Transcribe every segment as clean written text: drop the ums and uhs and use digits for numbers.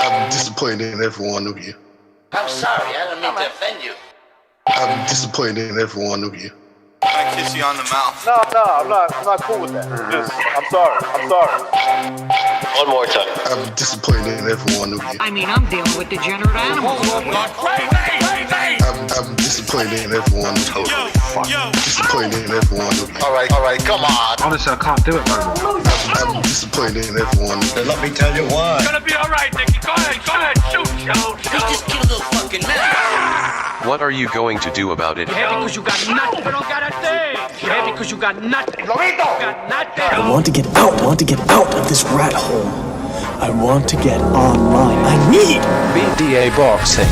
I'm disappointed in every one of you. I'm sorry, I don't mean to offend you. I'm disappointed in every one of you. I kiss you on the mouth. No, I'm not cool with that. Just, I'm sorry. One more time. I'm disappointed in every one of you. I mean, I'm dealing with degenerate animals. I'm disappointed in every one of you. Disappointed in every one of you. All right, come on. Honestly, I can't do it no more. I'm disappointed in every one of you. Let me tell you why. It's gonna be all right, Nicky. Go ahead, shoot. He just killed a little fucking man. What are you going to do about it? Yeah, because you got nothing. You don't got a thing. Yeah, because you got nothing. You got nothing. I want to get out of this rat hole. I want to get online. I need BDA boxing.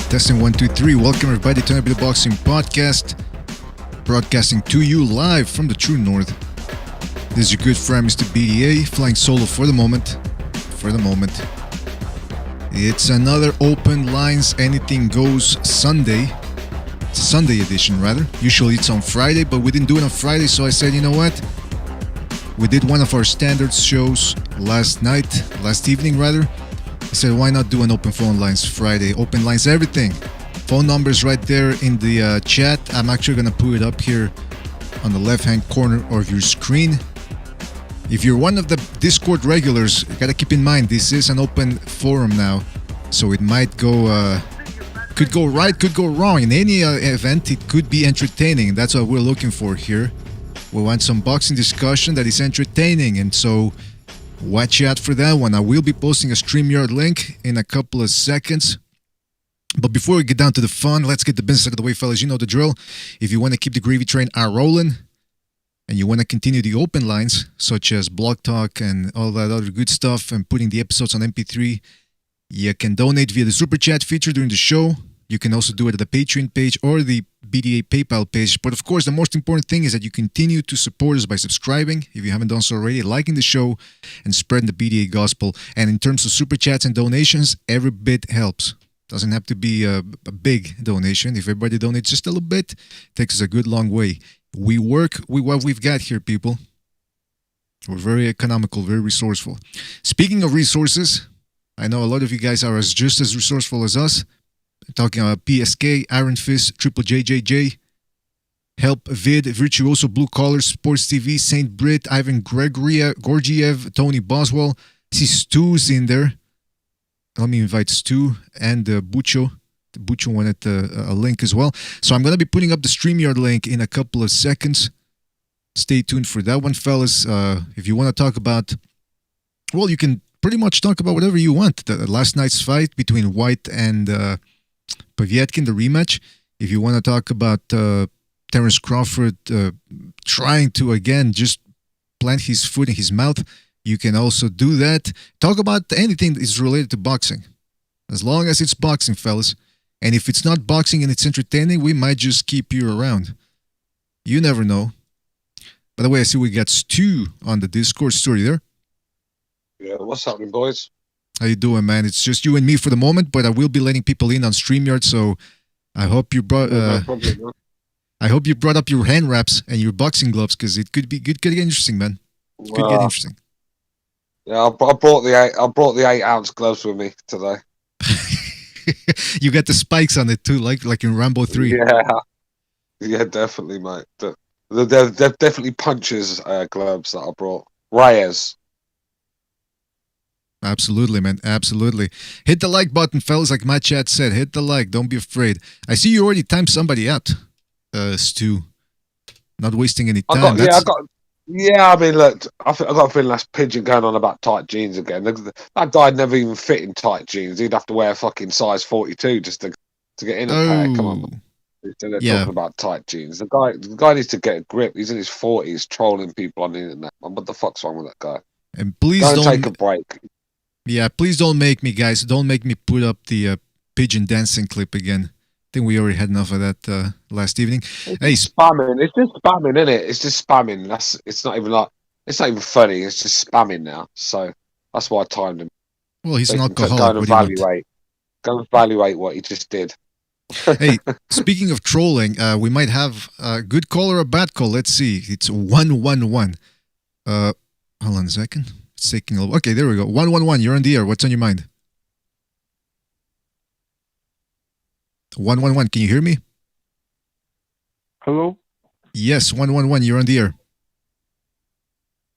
Testing 1, 2, 3. Welcome everybody to the Boxing Podcast, broadcasting to you live from the true north. This is your good friend Mr. BDA, flying solo for the moment. It's another Open Lines Anything Goes Sunday. It's a Sunday edition rather. Usually it's on Friday, but we didn't do it on Friday, so I said, you know what? We did one of our standard shows last evening rather. I said, why not do an open phone lines Friday? Open lines everything. Phone numbers right there in the chat. I'm actually going to put it up here on the left-hand corner of your screen. If you're one of the Discord regulars, you got to keep in mind, this is an open forum now. So it might go, could go right, could go wrong. In any event, it could be entertaining. That's what we're looking for here. We want some boxing discussion that is entertaining. And so watch out for that one. I will be posting a StreamYard link in a couple of seconds. But before we get down to the fun, let's get the business out of the way, fellas. You know the drill. If you want to keep the gravy train rolling and you want to continue the open lines, such as Blog Talk and all that other good stuff, and putting the episodes on MP3, you can donate via the Super Chat feature during the show. You can also do it at the Patreon page or the BDA PayPal page. But of course, the most important thing is that you continue to support us by subscribing, if you haven't done so already, liking the show, and spreading the BDA gospel. And in terms of super chats and donations, every bit helps. Doesn't have to be a big donation. If everybody donates just a little bit, it takes us a good long way. We work with what we've got here, people. We're very economical, very resourceful. Speaking of resources, I know a lot of you guys are just as resourceful as us. Talking about PSK, Iron Fist, Triple JJJ, Help Vid, Virtuoso Blue Collar, Sports TV, Saint Brit, Ivan Gorgiev, Tony Boswell. I see Stu's in there. Let me invite Stu and Bucho. Bucho wanted a link as well. So I'm going to be putting up the StreamYard link in a couple of seconds. Stay tuned for that one, fellas. If you want to talk about, well, you can pretty much talk about whatever you want. The last night's fight between Whyte and Povetkin, the rematch. If you want to talk about Terence Crawford trying to, again, just plant his foot in his mouth, you can also do that. Talk about anything that is related to boxing. As long as it's boxing, fellas. And if it's not boxing and it's entertaining, we might just keep you around. You never know. By the way, I see we got Stu on the Discord story there. Yeah, what's happening, boys? How you doing, man? It's just you and me for the moment, but I will be letting people in on StreamYard, so I hope you brought I hope you brought up your hand wraps and your boxing gloves, because it could get interesting, man. It could get interesting. Yeah, I brought the 8-ounce gloves with me today. You got the spikes on it too, like in Rambo 3. Yeah, definitely, mate. They're definitely punches gloves that I brought. Reyes. Absolutely, man. Absolutely. Hit the like button, fellas. Like my chat said, hit the like. Don't be afraid. I see you already timed somebody out, Stu. Not wasting any time. Yeah, I mean, look, I got a feeling that's Pigeon going on about tight jeans again. That guy never even fit in tight jeans. He'd have to wear a fucking size 42 just to get in a pair. Come on, Oh, man. Instead of yeah. talking about tight jeans. The guy needs to get a grip. He's in his 40s trolling people on the internet. Man, what the fuck's wrong with that guy? And please Go and take a don't. break. Yeah, please don't make me, guys. Don't make me put up the pigeon dancing clip again. I think we already had enough of that last evening. Hey, Spamming. It's just spamming, isn't it? It's just spamming. It's not even funny. It's just spamming now. So that's why I timed him. well, he's So an you can alcoholic. go and What do you want? evaluate. Go and evaluate what he just did. Hey, speaking of trolling, we might have a good call or a bad call. Let's see. It's 111. Hold on a second. It's taking a little. Okay, there we go. 111. You're on the air. What's on your mind? 111. Can you hear me? Hello? Yes, 111. You're on the air.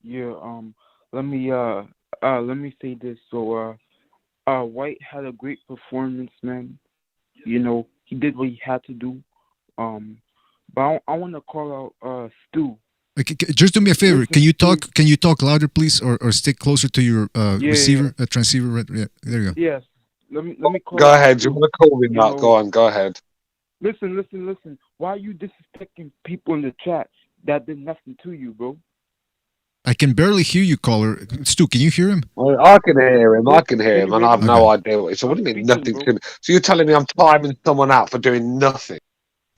Yeah, let me say this. So White had a great performance, man. You know, he did what he had to do. But I want to call out Stu. Okay, just do me a favor. Listen, Can you talk? Stu. Can you talk louder, please, or stick closer to your receiver, Yeah. transceiver? Yeah, there you go. Yes. Let me call Go out ahead. Stu. You want to call me, You Mark? know, Go on. Go ahead. Listen. Why are you disrespecting people in the chat that did nothing to you, bro? I can barely hear you, caller. Stu, can you hear him? Well, I can hear him. I can hear Can him, you and hear I have me? no Okay. idea what. So what do I'm you mean speaking, nothing bro. to me? So you're telling me I'm timing someone out for doing nothing?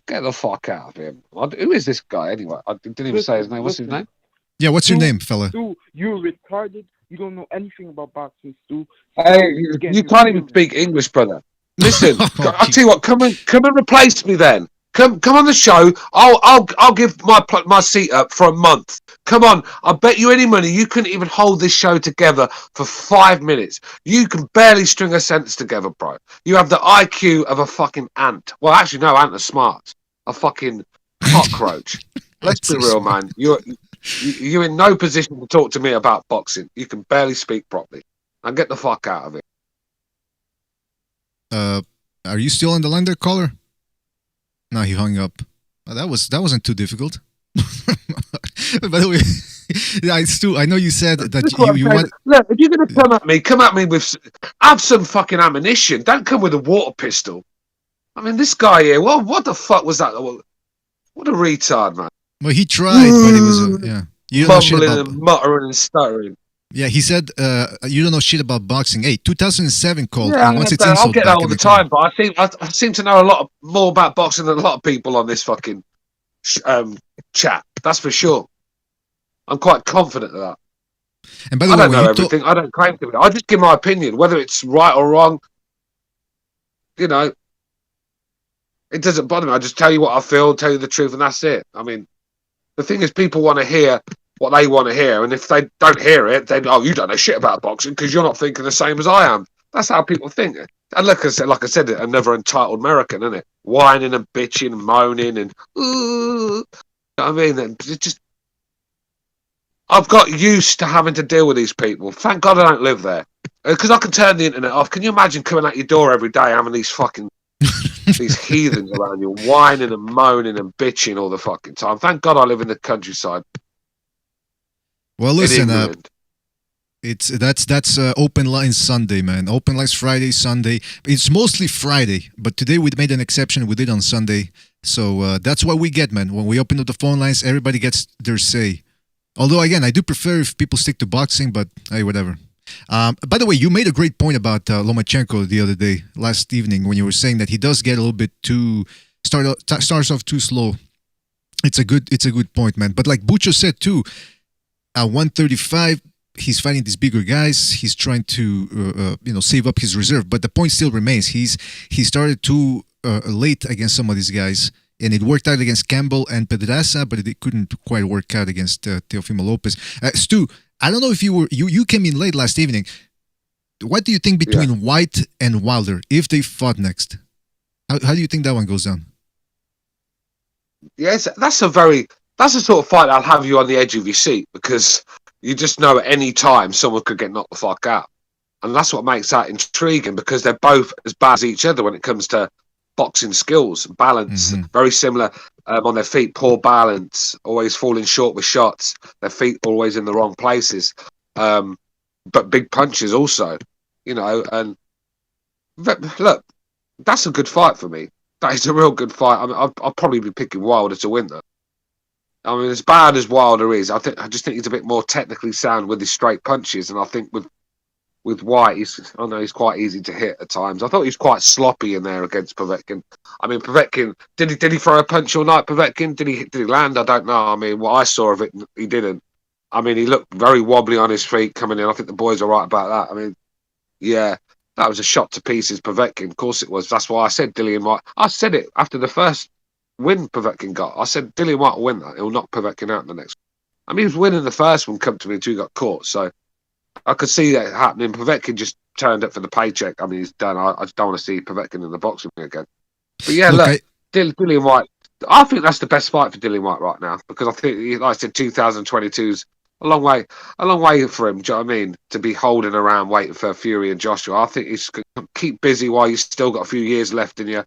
Get the fuck out of here! Who is this guy anyway? I didn't even say his name. What's his Listen. name? Yeah, what's your Stu, name, fella? Stu, you're retarded. You don't know anything about boxing, Stu. Hey, Still, you're you getting can't even confused. speak English, brother. Listen, Oh, I'll tell you what. Come and replace me then. Come on the show. I'll give my seat up for a month. Come on. I bet you any money you couldn't even hold this show together for 5 minutes. You can barely string a sentence together, bro. You have the IQ of a fucking ant. Well, actually, no, ant are smart. A fucking cockroach. Let's That's be so real, smart. man. You're in no position to talk to me about boxing. You can barely speak properly. And get the fuck out of it. Are you still on the line there, caller? No, he hung up. That wasn't too difficult. By the way, Stu, I know you said that That's what I'm you saying. want. Look, if you're going to come at me with, have some fucking ammunition. Don't come with a water pistol. I mean, this guy here. What the fuck was that? What a retard, man. Well, he tried, but it was yeah. You don't know shit Mumbling about. and muttering and stuttering. Yeah, he said you don't know shit about boxing. Hey, 2007 called, Yeah, and once it's I'll insult get that back all in the the car. time, but I seem to know a lot more about boxing than a lot of people on this fucking chat. That's for sure. I'm quite confident of that. And by the I way, don't when know you everything. I don't claim to. I just give my opinion, whether it's right or wrong. You know, it doesn't bother me. I just tell you what I feel, tell you the truth, and that's it. I mean, the thing is, people want to hear what they want to hear, and if they don't hear it, then you don't know shit about boxing because you're not thinking the same as I am. That's how people think. And like I said, another entitled American, isn't it? Whining and bitching and moaning and you know what I mean, and it just I've got used to having to deal with these people. Thank God I don't live there because I can turn the internet off. Can you imagine coming out your door every day having these fucking these heathens around you, whining and moaning and bitching all the fucking time? Thank God I live in the countryside. well, In listen, England. that's open lines Sunday, man. Open lines Friday, Sunday. It's mostly Friday, but today we made an exception. We did on Sunday, so that's what we get, man. When we open up the phone lines, everybody gets their say. Although, again, I do prefer if people stick to boxing, but hey, whatever. By the way, you made a great point about Lomachenko the other day, last evening, when you were saying that he does get a little bit too starts off too slow. It's a good point, man. But like Bucho said too, at 135, he's fighting these bigger guys. He's trying to save up his reserve, but the point still remains. He started too late against some of these guys. And it worked out against Campbell and Pedraza, but it couldn't quite work out against Teofimo Lopez. Stu, I don't know if you came in late last evening. What do you think between Whyte and Wilder if they fought next? How do you think that one goes down? Yes, that's a sort of fight that'll have you on the edge of your seat because you just know at any time someone could get knocked the fuck out. And that's what makes that intriguing because they're both as bad as each other when it comes to boxing skills, balance, very similar on their feet, poor balance, always falling short with shots, their feet always in the wrong places, but big punches also, you know. And look, that's a good fight for me. That is a real good fight. I mean, I'll probably be picking Wilder to win that. I mean, as bad as Wilder is, I just think he's a bit more technically sound with his straight punches, and I think with Whyte, I know he's quite easy to hit at times. I thought he was quite sloppy in there against Povetkin. I mean, Povetkin, did he throw a punch all night, Povetkin? Did he land? I don't know. I mean, what I saw of it, he didn't. I mean, he looked very wobbly on his feet coming in. I think the boys are right about that. I mean, yeah, that was a shot to pieces, Povetkin. Of course it was. That's why I said Dillian Whyte. I said it after the first win Povetkin got. I said Dillian Whyte will win that. He'll knock Povetkin out in the next one. I mean, he was winning the first one, come to me until he got caught. So I could see that happening. Povetkin just turned up for the paycheck. I mean, he's done. I just don't want to see Povetkin in the boxing again. But yeah, look, Dillian Whyte, I think that's the best fight for Dillian Whyte right now, because I think, like I said, 2022's a long way for him. Do you know what I mean? To be holding around waiting for Fury and Joshua. I think he's going to keep busy while you've still got a few years left in you.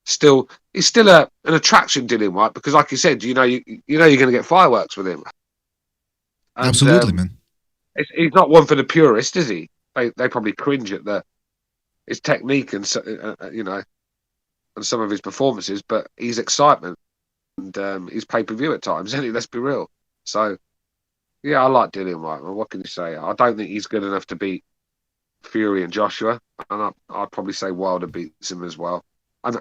He's still an attraction, Dillian Whyte, because like you said, you know you're going to get fireworks with him. And, absolutely, man. He's not one for the purist, is he? They probably cringe at his technique and you know, and some of his performances, but he's excitement and he's pay-per-view at times, isn't he? Let's be real. So yeah, I like Dillian Whyte. Well, what can you say? I don't think he's good enough to beat Fury and Joshua, and I'd probably say Wilder beats him as well. And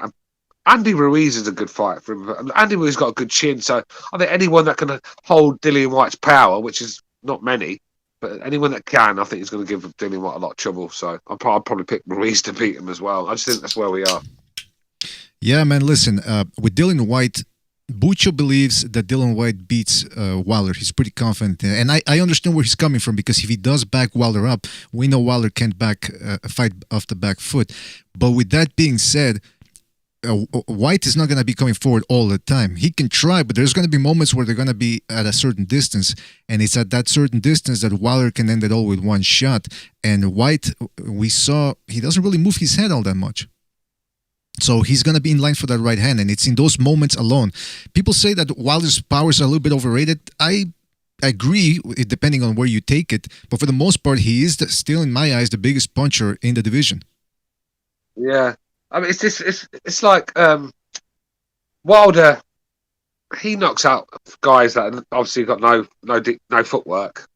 Andy Ruiz is a good fight for him. Andy Ruiz got a good chin, so I think anyone that can hold Dillian Whyte's power, which is not many, but anyone that can, I think is going to give Dillian Whyte a lot of trouble. So I'll probably pick Ruiz to beat him as well. I just think that's where we are. Yeah, man, listen, with Dillian Whyte, Bucho believes that Dillian Whyte beats Wilder. He's pretty confident. And I understand where he's coming from, because if he does back Wilder up, we know Wilder can't fight off the back foot. But with that being said, Whyte is not going to be coming forward all the time. He can try, but there's going to be moments where they're going to be at a certain distance, and it's at that certain distance that Wilder can end it all with one shot. And Whyte, we saw, he doesn't really move his head all that much. So he's going to be in line for that right hand, and it's in those moments alone. People say that Wilder's powers are a little bit overrated. I agree, depending on where you take it, but for the most part, he is still, in my eyes, the biggest puncher in the division. Yeah. I mean, it's like Wilder. He knocks out guys that obviously got no footwork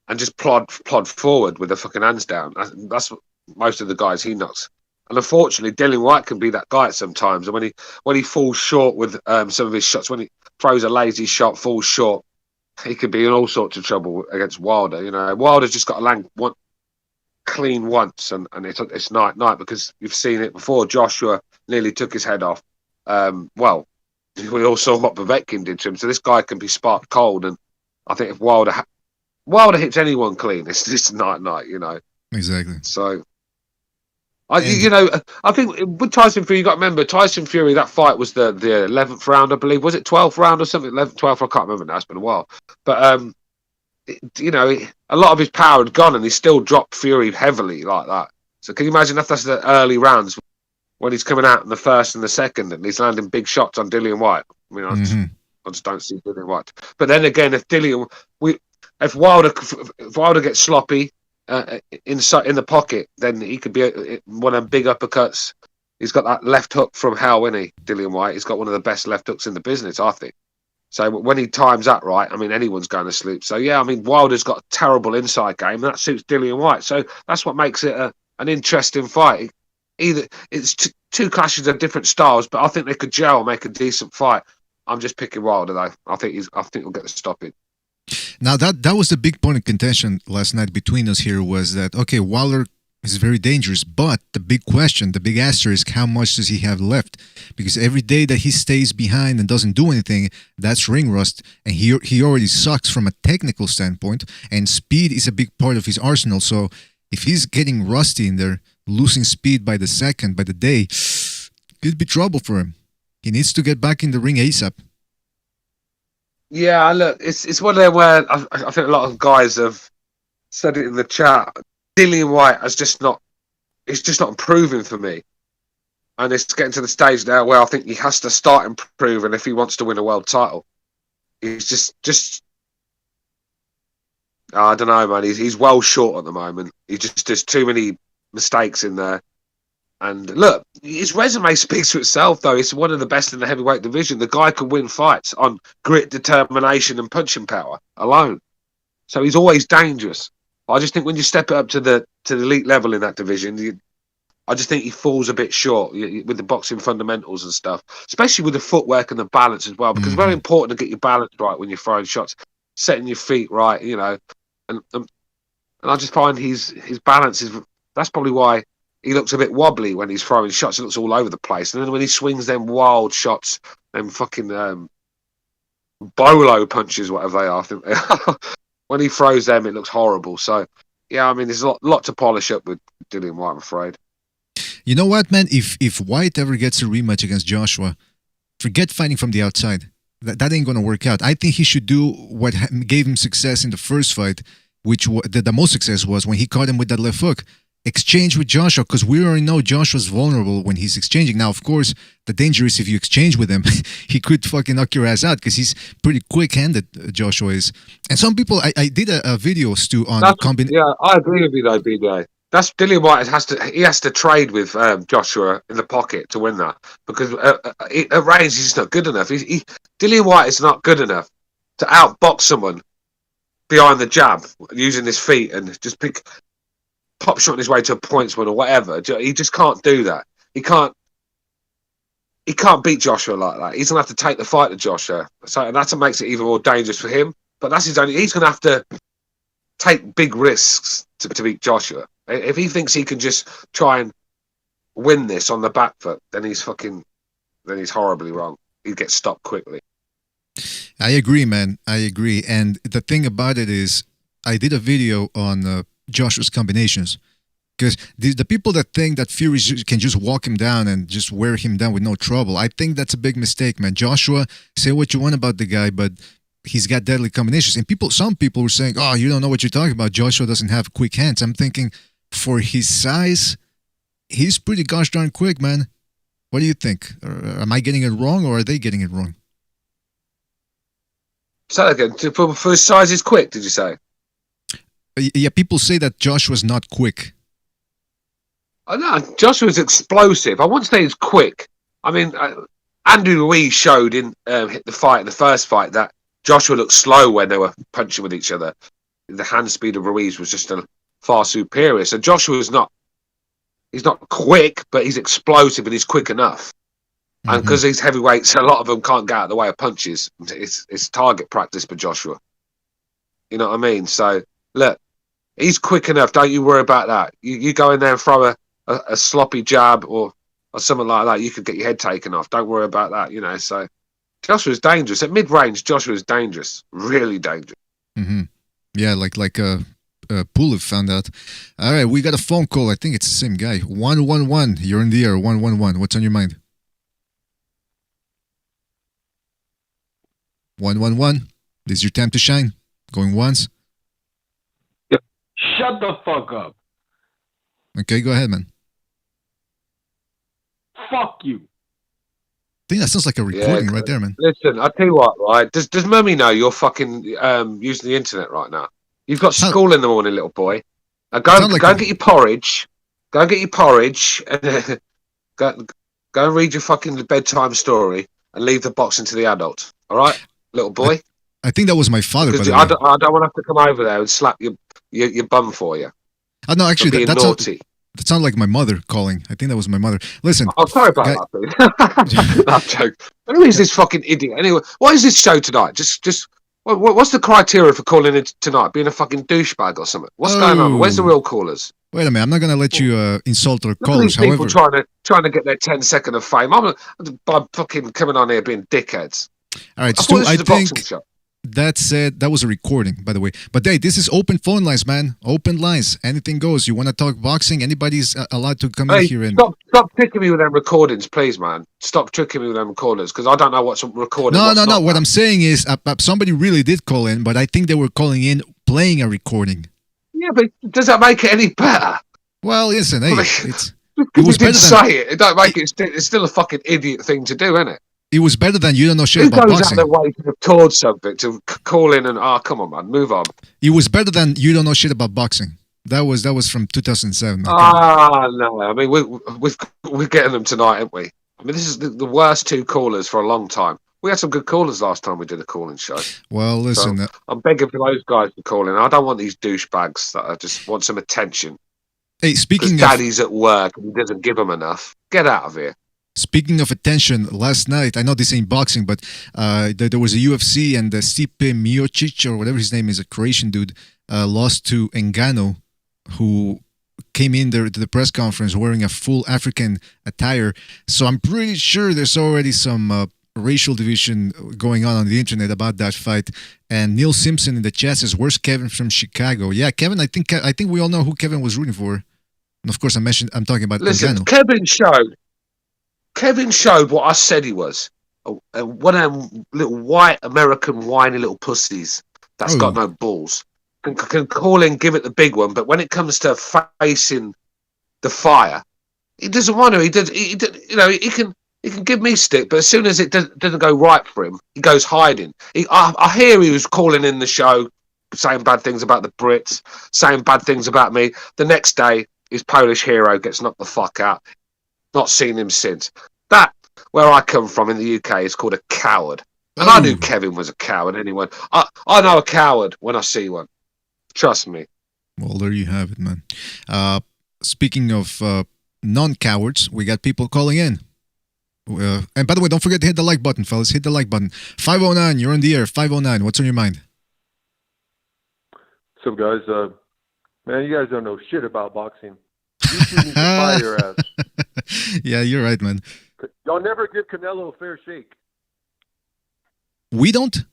and just plod forward with their fucking hands down. That's what most of the guys he knocks. And unfortunately, Dillian Whyte can be that guy sometimes. And when he falls short with some of his shots, when he throws a lazy shot, falls short, he could be in all sorts of trouble against Wilder. You know, Wilder's just got to land one clean once, and it's night, because you've seen it before. Joshua nearly took his head off. Well, we all saw what Povetkin did to him, so this guy can be sparked cold, and I think if Wilder hits anyone clean, it's night, you know. Exactly. So I think with Tyson Fury, you got to remember, Tyson Fury, that fight was the 11th round, I believe. Was it 12th round or something? 11th, 12th, I can't remember now, it's been a while. But you know, a lot of his power had gone, and he still dropped Fury heavily like that. So can you imagine if that's the early rounds when he's coming out in the first and the second, and he's landing big shots on Dillian Whyte? I mean, I just don't see Dillian Whyte. But then again, if Wilder gets sloppy in the pocket, then he could be one of them big uppercuts. He's got that left hook from hell, isn't he, Dillian Whyte? He's got one of the best left hooks in the business, I think. So when he times that right, I mean, anyone's going to sleep. So, yeah, I mean, Wilder's got a terrible inside game, and that suits Dillian Whyte. So that's what makes it an interesting fight. Either it's two clashes of different styles, but I think they could gel and make a decent fight. I'm just picking Wilder, though. I think he'll get the stoppage. Now, that was the big point of contention last night between us here, was that, okay, Wilder is very dangerous, but the big question, the big asterisk, how much does he have left? Because every day that he stays behind and doesn't do anything, that's ring rust, and he already sucks from a technical standpoint, and speed is a big part of his arsenal. So if he's getting rusty in there, losing speed by the second, by the day, could be trouble for him. He needs to get back in the ring ASAP. Yeah, look, it's one of them where I think a lot of guys have said it in the chat. Dillian Whyte is just not improving for me. And it's getting to the stage now where I think he has to start improving if he wants to win a world title. He's just I don't know, man. He's well short at the moment. He just does too many mistakes in there. And look, his resume speaks for itself, though. He's one of the best in the heavyweight division. The guy can win fights on grit, determination, and punching power alone. So he's always dangerous. I just think when you step it up to the elite level in that division, I just think he falls a bit short with the boxing fundamentals and stuff, especially with the footwork and the balance as well. Because it's very important to get your balance right when you're throwing shots, setting your feet right, you know. And I just find his balance is. That's probably why he looks a bit wobbly when he's throwing shots. He looks all over the place. And then when he swings them wild shots, them fucking bolo punches, whatever they are, I think they are. When he throws them, it looks horrible. So, yeah, I mean, there's a lot to polish up with Dillian Whyte, I'm afraid. You know what, man? If Whyte ever gets a rematch against Joshua, forget fighting from the outside. That ain't going to work out. I think he should do what gave him success in the first fight, which the most success was when he caught him with that left hook. Exchange with Joshua, because we already know Joshua's vulnerable when he's exchanging. Now, of course, the danger is if you exchange with him, he could fucking knock your ass out because he's pretty quick-handed, Joshua is. And some people, I did a video, Stu, on combination. Yeah, I agree with you though, BJ. That's Dillian Whyte has to trade with Joshua in the pocket to win that, because at range he's just not good enough. Dillian Whyte is not good enough to outbox someone behind the jab using his feet and just pop shot his way to a points win or whatever. He just can't do that. He can't beat Joshua like that. He's gonna have to take the fight to Joshua. So and that makes it even more dangerous for him. But that's he's gonna have to take big risks to beat Joshua. If he thinks he can just try and win this on the back foot, then he's horribly wrong. He gets stopped quickly. I agree, man. I agree. And the thing about it is, I did a video on Joshua's combinations, because the people that think that Fury can just walk him down and just wear him down with no trouble, I think that's a big mistake, man. Joshua, say what you want about the guy, but he's got deadly combinations. And some people were saying, oh, you don't know what you're talking about. Joshua doesn't have quick hands. I'm thinking, for his size, he's pretty gosh darn quick, man. What do you think? Am I getting it wrong, or are they getting it wrong? Say that again. For his size, he's quick, did you say? Yeah, people say that Joshua's not quick. Oh, no, Joshua's explosive. I won't say he's quick. I mean, Andrew Ruiz showed in the first fight, that Joshua looked slow when they were punching with each other. The hand speed of Ruiz was just far superior. So Joshua's he's not quick, but he's explosive and he's quick enough. Mm-hmm. And because he's heavyweights, a lot of them can't get out of the way of punches. It's target practice for Joshua. You know what I mean? So, look, he's quick enough. Don't you worry about that. You go in there and throw a sloppy jab or something like that, you could get your head taken off. Don't worry about that, you know. So Joshua's dangerous. At mid-range, Joshua's dangerous. Really dangerous. Mm-hmm. Yeah, like Pulev found out. All right, we got a phone call. I think it's the same guy. 111. You're in the air. 111. What's on your mind? 111. This is your time to shine. Going once. Yep. Shut the fuck up. Okay, go ahead, man. Fuck you. I think that sounds like a recording right there, man. Listen, I'll tell you what, right? Does Mummy know you're fucking using the internet right now? You've got school in the morning, little boy. Go and get your porridge. Go and get your porridge. And go and read your fucking bedtime story and leave the boxing to the adult. All right, little boy? I think that was my father, by the way. I don't want to have to come over there and slap your bum for you. Oh, no, actually, that's naughty. That sounded like my mother calling. I think that was my mother. Listen. Oh, sorry about that. No, joke. Who is this fucking idiot? Anyway, what is this show tonight? What's the criteria for calling it tonight? Being a fucking douchebag or something? What's going on? Where's the real callers? Wait a minute. I'm not going to let you insult our callers. People trying to get their 10 seconds of fame. I'm fucking coming on here being dickheads. All right, Stu, I think that said, that was a recording, by the way. But hey, this is open phone lines, man. Open lines. Anything goes. You want to talk boxing? Anybody's allowed to come in here and stop tricking me with them recordings, please, man. Stop tricking me with them recordings, because I don't know what's recorded. No. What I'm saying is, somebody really did call in, but I think they were calling in playing a recording. Yeah, but does that make it any better? Well, listen, hey, it's It was You did better say it. It don't make it. It's still a fucking idiot thing to do, isn't it? It was better than you don't know shit Who about goes out boxing. their way to record something to call in and come on, man, move on. It was better than you don't know shit about boxing. That was from 2007. Man. No. I mean, we're getting them tonight, aren't we? I mean, this is the worst two callers for a long time. We had some good callers last time we did a calling show. Well, listen. So I'm begging for those guys to call in. I don't want these douchebags that just want some attention. Hey, speaking of Daddy's at work and he doesn't give them enough. Get out of here. Speaking of attention, last night, I know this ain't boxing, but there was a UFC and Stipe Miocic, or whatever his name is, a Croatian dude, lost to Ngannou, who came in there to the press conference wearing a full African attire. So I'm pretty sure there's already some racial division going on the internet about that fight. And Neil Simpson in the chat says, "Where's Kevin from Chicago?" Yeah, Kevin, I think we all know who Kevin was rooting for. And of course, I'm talking about Listen, Ngannou. Kevin showed what I said he was. One of them little white American whiny little pussies that's got no balls. Can call in, give it the big one, but when it comes to facing the fire, he doesn't want to. He can give me stick, but as soon as it doesn't go right for him, he goes hiding. I hear he was calling in the show, saying bad things about the Brits, saying bad things about me. The next day, his Polish hero gets knocked the fuck out. Not seen him since. That, where I come from in the UK, is called a coward. And I knew Kevin was a coward anyway. I know a coward when I see one. Trust me. Well, there you have it, man. Speaking of non-cowards, we got people calling in. And by the way, don't forget to hit the like button, fellas. Hit the like button. 509, you're on the air. 509, what's on your mind? What's up, guys? Man, you guys don't know shit about boxing. You two need to fire your ass. Yeah, you're right, man. Y'all never give Canelo a fair shake. We don't?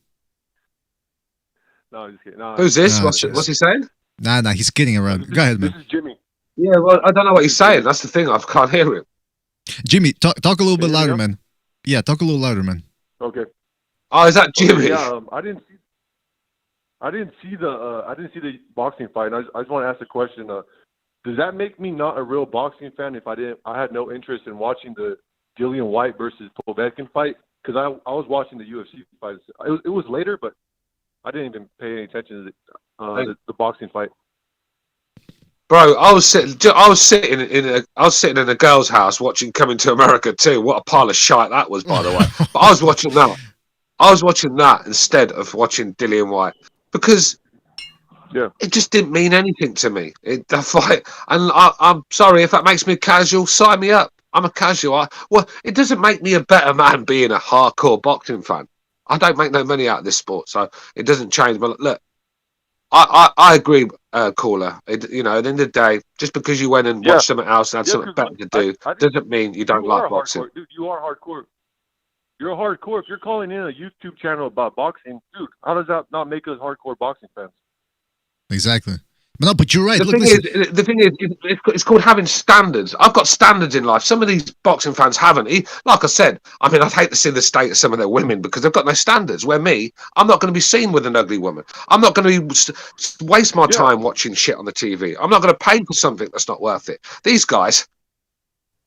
No, I'm just kidding. No, who's this? What's he saying? Nah, he's kidding around. Go ahead, man. This is Jimmy. Yeah, well, I don't know what he's saying. That's the thing. I can't hear him. Jimmy, talk a little bit louder, man. Yeah, talk a little louder, man. Okay. Oh, is that Jimmy? Yeah, I didn't see the boxing fight. And I just want to ask a question. Does that make me not a real boxing fan if I had no interest in watching the Dillian Whyte versus Povetkin fight? Because I was watching the UFC fight. It was later, but I didn't even pay any attention to the boxing fight. Bro, I was sitting in a girl's house watching Coming to America too. What a pile of shite that was, by the way. But I was watching that. I was watching that instead of watching Dillian Whyte because it just didn't mean anything to me. The fight, and I'm sorry if that makes me casual. Sign me up. I'm a casual. It doesn't make me a better man being a hardcore boxing fan. I don't make no money out of this sport, so it doesn't change. But look, I agree, caller. At the end of the day, just because you went and watched something else and had something better to do, doesn't mean you don't like boxing. Hardcore. Dude, you are hardcore. You're a hardcore. If you're calling in a YouTube channel about boxing, dude, how does that not make us hardcore boxing fans? Exactly. But you're right. The thing is, it's called having standards. I've got standards in life. Some of these boxing fans haven't. Like I said, I mean, I'd hate to see the state of some of their women because they've got no standards. Where I'm not going to be seen with an ugly woman. I'm not going to waste my time watching shit on the TV. I'm not going to pay for something that's not worth it. These guys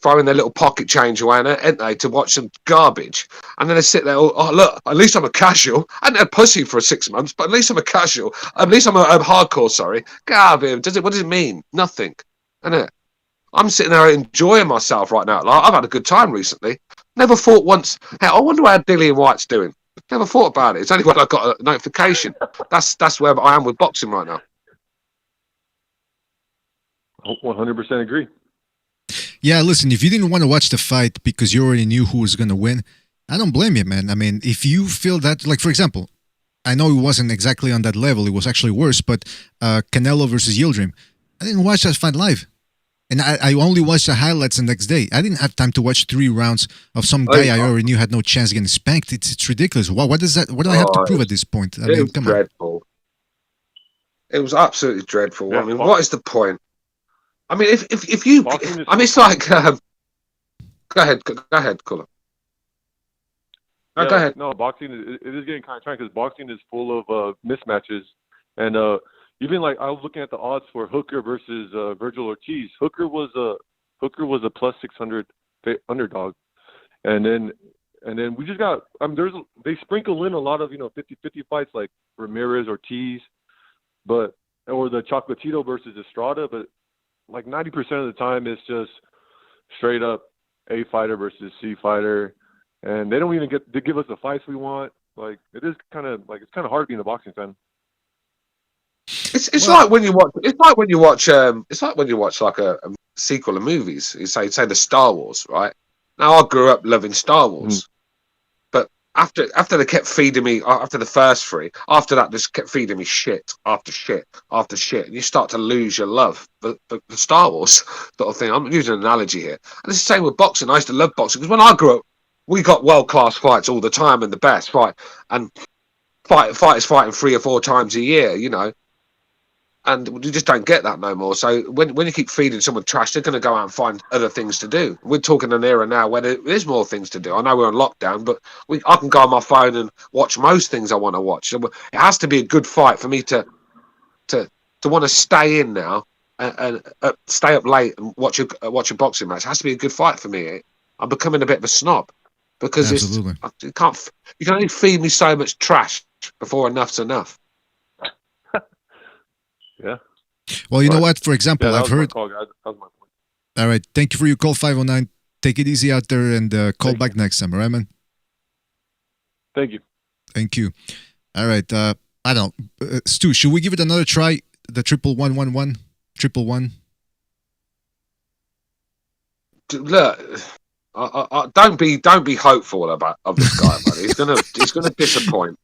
throwing their little pocket change away, ain't they, to watch some garbage. And then they sit there, oh, look, at least I'm a casual. I hadn't had pussy for 6 months, but at least I'm a casual. At least I'm a hardcore, sorry. Garbage. What does it mean? Nothing. Isn't it? I'm sitting there enjoying myself right now. Like, I've had a good time recently. Never thought once, hey, I wonder how Dillian Whyte's doing. Never thought about it. It's only when I got a notification. That's where I am with boxing right now. 100% agree. Yeah, listen, if you didn't want to watch the fight because you already knew who was going to win, I don't blame you, man. I mean, if you feel that, like, for example, I know it wasn't exactly on that level. It was actually worse, but Canelo versus Yildirim, I didn't watch that fight live. And I only watched the highlights the next day. I didn't have time to watch 3 rounds of some guy I already knew had no chance getting spanked. It's ridiculous. What does that? What do I have to prove at this point? I mean, it was dreadful. It was absolutely dreadful. I mean, what is the point? I mean, if you, I mean, it's like, go ahead, caller. No, go ahead. No, boxing it is getting kind of trying because boxing is full of mismatches, and even like I was looking at the odds for Hooker versus Virgil Ortiz. Hooker was Hooker was a plus 600 underdog, and then we just got. They sprinkle in a lot of 50-50 fights like Ramirez, Ortiz, or the Chocolatito versus Estrada, but like 90% of the time it's just straight up A fighter versus C fighter, and they don't even give us the fights we want. Like it's kind of hard being a boxing fan. It's like when you watch like a sequel of movies. You say the Star Wars, right? Now I grew up loving Star Wars, but after they kept feeding me after the first three, after that just kept feeding me shit after shit after shit, and you start to lose your love for the Star Wars sort of thing. I'm using an analogy here, and it's the same with boxing. I used to love boxing because when I grew up, we got world-class fights all the time and the best fight, and fighters fighting 3 or 4 times a year, and you just don't get that no more. So when you keep feeding someone trash, they're going to go out and find other things to do. We're talking an era now where there is more things to do. I know we're on lockdown, but I can go on my phone and watch most things I want to watch. So it has to be a good fight for me to want to stay in now and stay up late and watch a boxing match. It has to be a good fight for me. I'm becoming a bit of a snob. Because you can only feed me so much trash before enough's enough. Yeah. Well, you know what? For example, I've heard. That was my point. All right. Thank you for your call, 509. Take it easy out there and call back next time. All right, man? Thank you. Thank you. All right. I don't know. Stu, should we give it another try? The 11111? 111? Look. Don't be hopeful of this guy, man. He's gonna disappoint.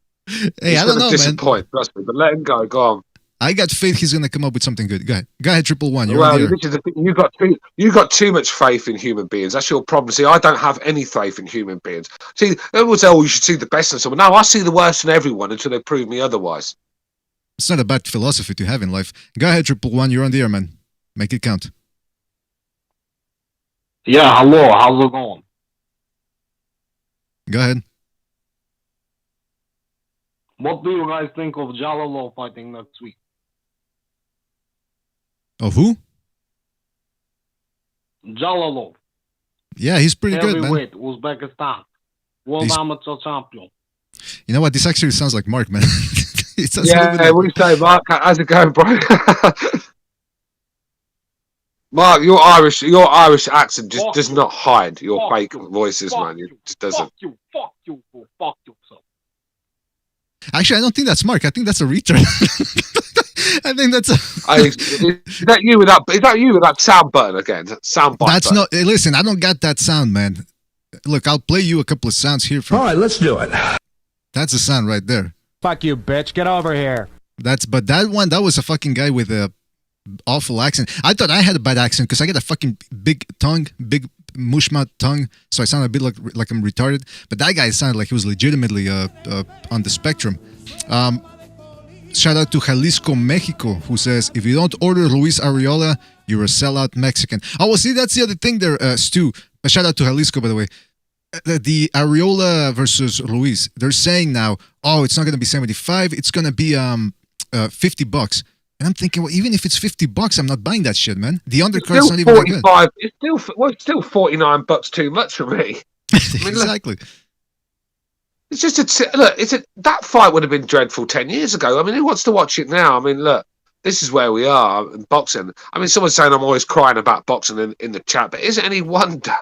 Hey, I don't know, disappoint, man. Trust me, but let him go. Go on. I got faith he's gonna come up with something good. Go ahead, 111. Well, this is the thing. You got too much faith in human beings. That's your problem. See, I don't have any faith in human beings. See, everyone say, "Oh, you should see the best in someone." No, I see the worst in everyone until they prove me otherwise. It's not a bad philosophy to have in life. Go ahead, 111. You're on the air, man. Make it count. Yeah, hello. How's it going? Go ahead. What do you guys think of Jalalo fighting next week? Of who? Jalalo. Yeah, he's pretty good, man. Heavyweight, Uzbekistan. World amateur champion. You know what? This actually sounds like Mark, man. Yeah, what do you say, Mark? How's it going, bro? Mark, your Irish accent just does not hide your fake voices, man. It just doesn't. Fuck you, sir. Actually, I don't think that's Mark. I think that's a retard. I think that's is that you with that sound button again? Sound button. That's not. Hey, listen, I don't got that sound, man. Look, I'll play you a couple of sounds here. All right, let's do it. That's the sound right there. Fuck you, bitch. Get over here. But that was a fucking guy with a awful accent. I thought I had a bad accent because I got a fucking big tongue, big mushmouth tongue, so I sounded a bit like I'm retarded. But that guy sounded like he was legitimately on the spectrum. Shout out to Jalisco, Mexico, who says, if you don't order Luis Arriola, you're a sellout Mexican. Oh, well, see, that's the other thing there, Stu. Shout out to Jalisco, by the way. The Arriola versus Ruiz, they're saying now, oh, it's not going to be 75, it's going to be $50. And I'm thinking, well, even if it's $50, I'm not buying that shit, man. The undercard's not even that good. It's still $49 too much for me. Exactly. It's just that fight would have been dreadful 10 years ago. I mean, who wants to watch it now? I mean, look, this is where we are in boxing. I mean, someone's saying I'm always crying about boxing in the chat, but is it any wonder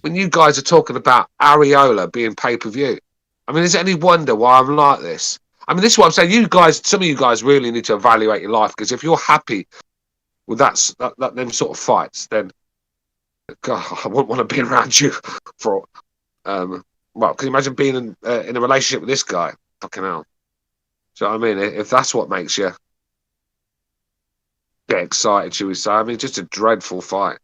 when you guys are talking about Arriola being pay-per-view? I mean, is it any wonder why I'm like this? I mean, this is what I'm saying. You guys, some of you guys really need to evaluate your life, because if you're happy with them sort of fights, then God, I wouldn't want to be around you for. Well, can you imagine being in a relationship with this guy? Fucking hell. Do you know what I mean? If that's what makes you get excited, should we say? I mean, just a dreadful fight.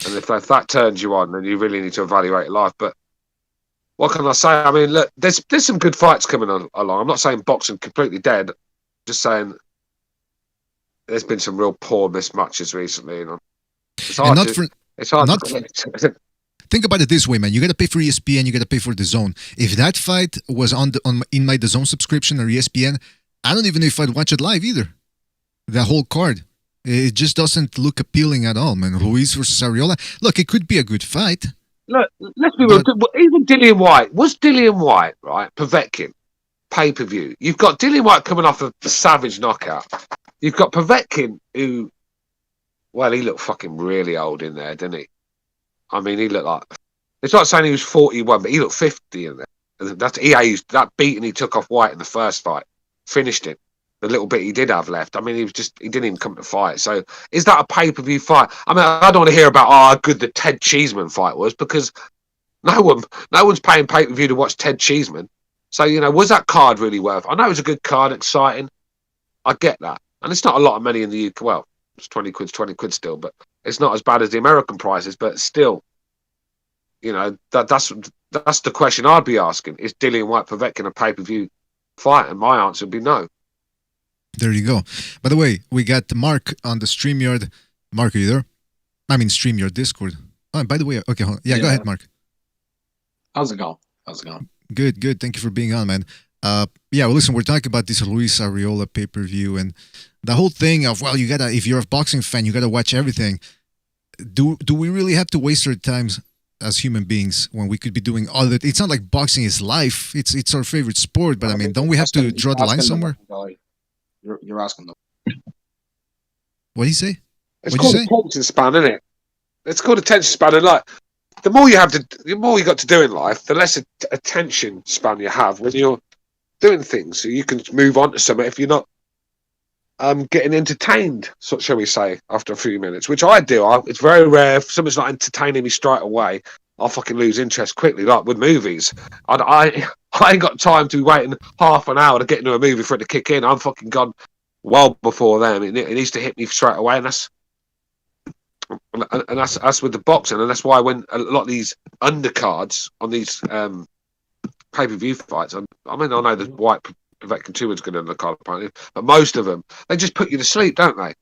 And if that turns you on, then you really need to evaluate your life. But what can I say? I mean, look, there's some good fights coming along. I'm not saying boxing completely dead. I'm just saying there's been some real poor mismatches recently. You know? It's hard to think about it this way, man. You got to pay for ESPN. You got to pay for DAZN. If that fight was in my DAZN subscription or ESPN, I don't even know if I'd watch it live either. The whole card. It just doesn't look appealing at all, man. Ruiz versus Arreola. Look, it could be a good fight. Look, let's be real. Even Dillian Whyte, was Dillian Whyte, right? Povetkin, pay-per-view. You've got Dillian Whyte coming off a savage knockout. You've got Povetkin, who, well, he looked fucking really old in there, didn't he? I mean, he looked like, it's like saying he was 41, but he looked 50 in there. That beating he took off White in the first fight finished him. The little bit he did have left. I mean, he didn't even come to fight. So is that a pay-per-view fight? I mean, I don't want to hear about how good the Ted Cheeseman fight was, because no one's paying pay-per-view to watch Ted Cheeseman. So, you know, was that card really worth? I know it was a good card, exciting. I get that. And it's not a lot of money in the UK. Well, it's 20 quid still, but it's not as bad as the American prices, but still, you know, that's the question I'd be asking. Is Dillian Whyte Povetkin a pay-per-view fight? And my answer would be no. There you go. By the way, we got Mark on the StreamYard. Mark, are you there? I mean, StreamYard Discord. Oh, and by the way, okay, hold on. Yeah, go ahead, Mark. How's it going? Good. Thank you for being on, man. Yeah, well, listen, we're talking about this Ruiz Arreola pay-per-view and the whole thing of, well, if you're a boxing fan, you gotta watch everything. Do we really have to waste our times as human beings when we could be doing other? It's not like boxing is life. It's our favorite sport, but I mean, don't we have to draw the line somewhere? You're asking them. What do you say? It's called attention span, isn't it? It's called attention span, and like the more you got to do in life, the less attention span you have when you're doing things. So you can move on to something if you're not getting entertained, shall we say, after a few minutes, which I do. It's very rare if something's not entertaining me straight away. I'll fucking lose interest quickly, like with movies. I ain't got time to be waiting half an hour to get into a movie for it to kick in. I'm fucking gone well before then. It needs to hit me straight away, and that's with the boxing, and that's why when a lot of these undercards on these pay-per-view fights, I mean, I know the White Povetkin 2 is good undercard apparently, but most of them, they just put you to sleep, don't they?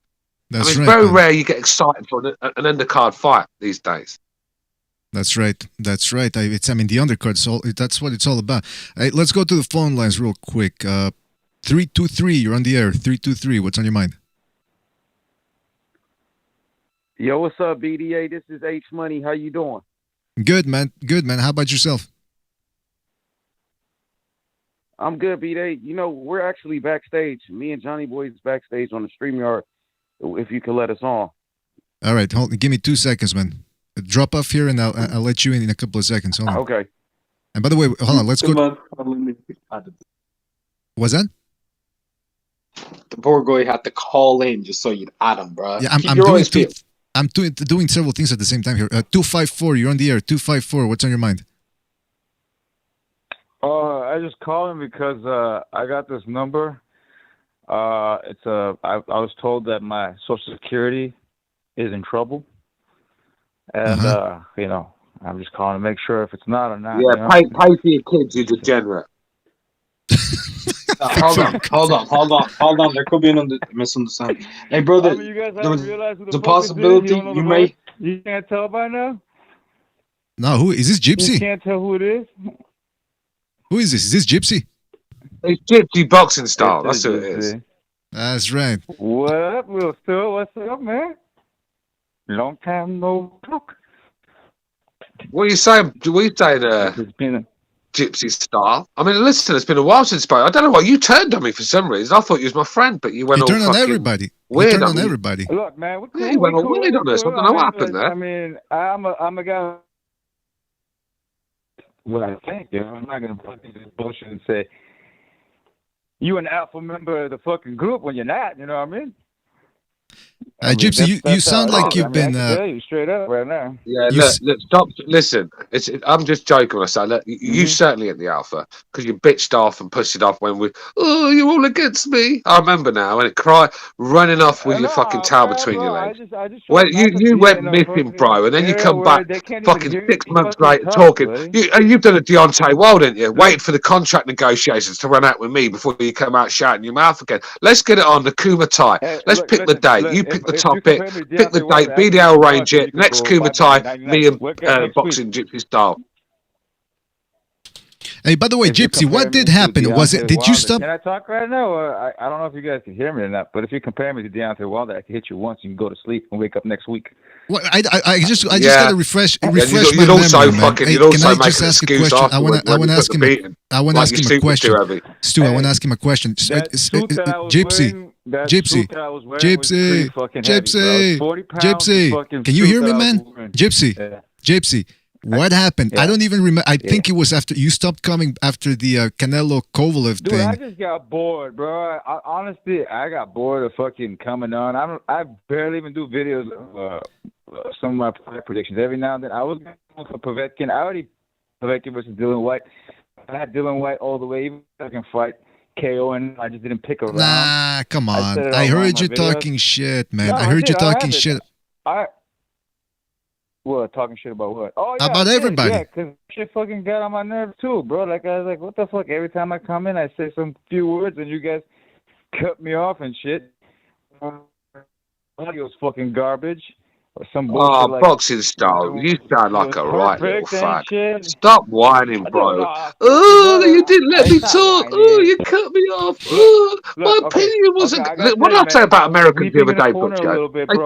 That's it's right, very man. rare you get excited for an undercard fight these days. That's right. The undercard. That's what it's all about. Let's go to the phone lines real quick. 323, you're on the air. 323, what's on your mind? Yo, what's up, BDA? This is H Money. How you doing? Good, man. How about yourself? I'm good, BDA. You know, we're actually backstage. Me and Johnny Boy is backstage on the StreamYard. If you could let us on. All right, give me 2 seconds, man. Drop off here, and I'll let you in a couple of seconds. Hold on. Okay. And by the way, hold on. Let's go. What's that? The poor guy had to call in just so you'd add him, bro. Yeah, I'm doing several things at the same time here. 254, you're on the air. 254, what's on your mind? I just called him because I got this number. I was told that my Social Security is in trouble. And, you know, I'm just calling to make sure if it's not or not. Yeah, you know? pay for your kids, you degenerate. Hold on. There could be a misunderstanding. Hey, brother, you guys there was realized who the fuck possibility this is? you may... You can't tell by now? No, who is this? Gypsy? You can't tell who it is? Who is this? Is this Gypsy? It's Gypsy boxing style. That's who it is. That's right. What up, Will Stewart? What's up, man? Long time no talk. What are you saying? Gypsy style? I mean, listen, it's been a while since I don't know why you turned on me for some reason. I thought you was my friend, but you went You all turned on fucking everybody. weird You turned on me. everybody. Look, man, what's Yeah, you went all weird on us. I don't know what happened there. I mean, I'm a guy. What I think, you know, I'm not gonna put this bullshit and say you an alpha member of the fucking group when you're not. You know what I mean? Gypsy, you sound like you've been. I can tell you straight up right now. Yeah, look, stop. Listen, I'm just joking when I say, look, you certainly ain't the alpha because you bitched off and pushed it off when you're all against me. I remember now, and it cried, running off with your fucking tail between your legs. Well, you went missing, bro, and then you come back fucking 6 months later talking. You've done a Deontay Wilder, didn't you? Waiting for the contract negotiations to run out with me before you come out shouting your mouth again. Let's get it on the Kumatai. Let's pick the date. You pick the topic, pick the date, BDL range it, next Kumatai, me and boxing Gypsy style. Hey, by the way, Gypsy, what did happen? Was it? Did you stop? Can I talk right now? Or I don't know if you guys can hear me or not. But if you compare me to Deontay Wilder, I can hit you once. You can go to sleep and wake up next week. Well, I just gotta refresh my memory, you'd also man. fucking, Hey, you'd can also I make just an ask a excuse question? I want afterwards when to you ask put him. the beating. I want to ask him a question. Stu, I want to ask him a question. Gypsy, can you hear me, man? Gypsy. What happened? I don't even remember. I think it was after you stopped coming after the Canelo Kovalev Dude, thing. I just got bored, bro. Honestly, I got bored of fucking coming on. I barely even do videos of some of my predictions. Every now and then, I was going for Povetkin. I already Povetkin versus Dillian Whyte. I had Dillian Whyte all the way, even second fight, KO, and I just didn't pick a round. Nah, come on. I heard you talking shit, man. No, I heard you talking shit. What, talking shit about what? Oh, yeah, about everybody. Yeah, because shit fucking got on my nerves too, bro. Like, I was like, what the fuck? Every time I come in, I say some few words, and you guys cut me off and shit. Audio's fucking garbage. Or some bullshit like boxing style. You sound like a right little fag. Shit. Stop whining, bro. Oh, you didn't let me talk. Oh, you cut me off. Oh, my opinion wasn't. What did I say about Americans the other day, Butch?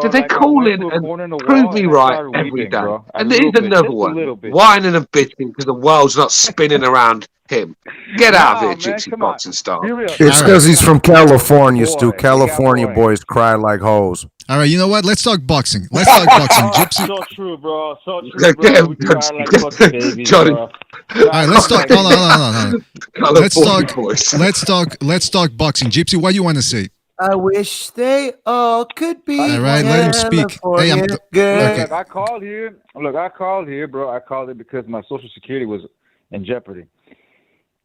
Did they call in and prove me right every day? And there's another one. Whining and bitching because the world's not spinning around him. Get out of here, Gypsy boxing style. It's because he's from California, Stu. California boys cry like hoes. All right, you know what? Let's talk boxing. Let's talk boxing, Gypsy. So true, bro. So true, bro. We cry like fucking babies, Johnny. bro. All right, let's talk. Hold on. Let's talk boxing. Gypsy, what do you want to say? I wish they all could be. All right, let him speak. Hey, okay. Look, I called here. I called here, bro. I called it because my Social Security was in jeopardy.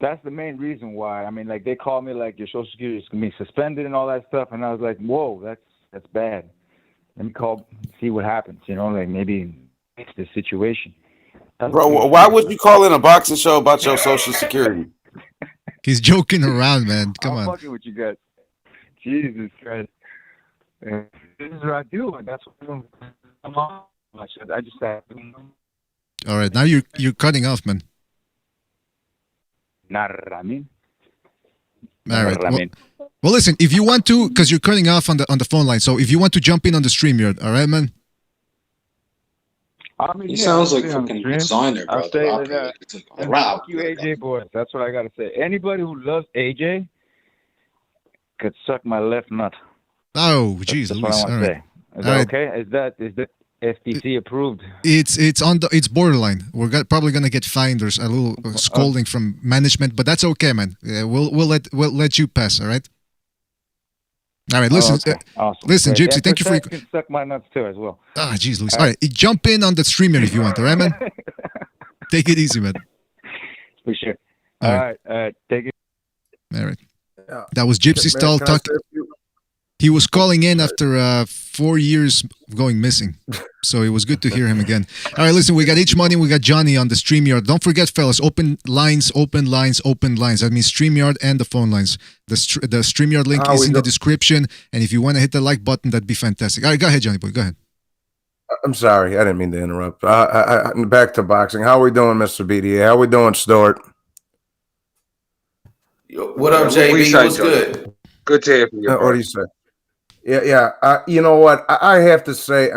That's the main reason why. I mean, like, they called me like your Social Security is going to be suspended and all that stuff, and I was like, whoa, that's bad. Let me call, see what happens. You know, like maybe fix the situation. Bro, why would you call in a boxing show about your Social Security? He's joking around, man. Come on. I'm fucking with you guys. Jesus Christ. This is what I do, and that's what I'm on. I just said. All right, now you're cutting off, man. All right. Well, listen, if you want to, because you're cutting off on the phone line, so if you want to jump in on the StreamYard, all right, man? I mean, he sounds like fucking designer, bro. Fuck you, AJ boys. That's what I gotta say. Anybody who loves AJ could suck my left nut. Oh, jeez, That's what I want to say. Is that okay? Is that FTC approved? It's borderline. We're probably gonna get fined or a little scolding from management, but that's okay, man. We'll let you pass. All right. All right. Listen, awesome. Listen, Gypsy. Gypsy. Thank you for. You can suck my nuts too as well. Ah, jeez, Luis. All right, jump in on the streamer if you want. All right, man. Take it easy, man. For sure. All right. Take it. All right. That was Gypsy Stall talking. He was calling in after 4 years going missing. So it was good to hear him again. All right, listen, we got H Money, we got Johnny on the StreamYard. Don't forget, fellas, open lines. That means StreamYard and the phone lines. The StreamYard link is in the description. And if you want to hit the like button, that'd be fantastic. All right, go ahead, Johnny boy. Go ahead. I'm sorry. I didn't mean to interrupt. Back to boxing. How are we doing, Mr. BDA? How are we doing, Stuart? What up, JB? What's good? Good to hear from you. What do you say? Yeah. You know what? I have to say,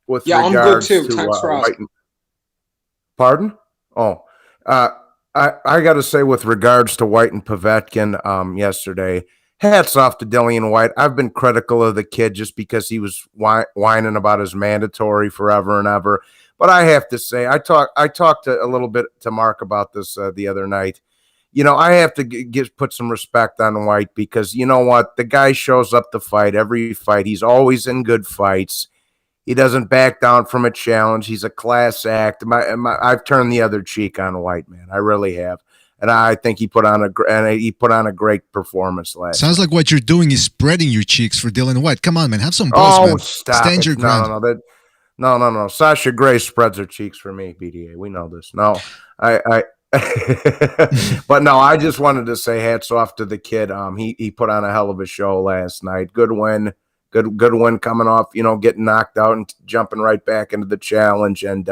with I'm good too. Thanks for asking. Pardon? Oh, I got to say, with regards to Whyte and Povetkin, yesterday, hats off to Dillian Whyte. I've been critical of the kid just because he was whining about his mandatory forever and ever. But I have to say, I talked a little bit to Mark about this the other night. You know, I have to put some respect on Whyte because, you know what, the guy shows up to fight every fight. He's always in good fights. He doesn't back down from a challenge. He's a class act. I've turned the other cheek on Whyte, man. I really have, and I think he put on a great performance last. Sounds like what you're doing is spreading your cheeks for Dillian Whyte. Come on, man, have some balls, man. Stop Stand your ground. No. Sasha Grey spreads her cheeks for me. BDA, we know this. No, but no, I just wanted to say hats off to the kid. He put on a hell of a show last night. Good win coming off, getting knocked out and jumping right back into the challenge. And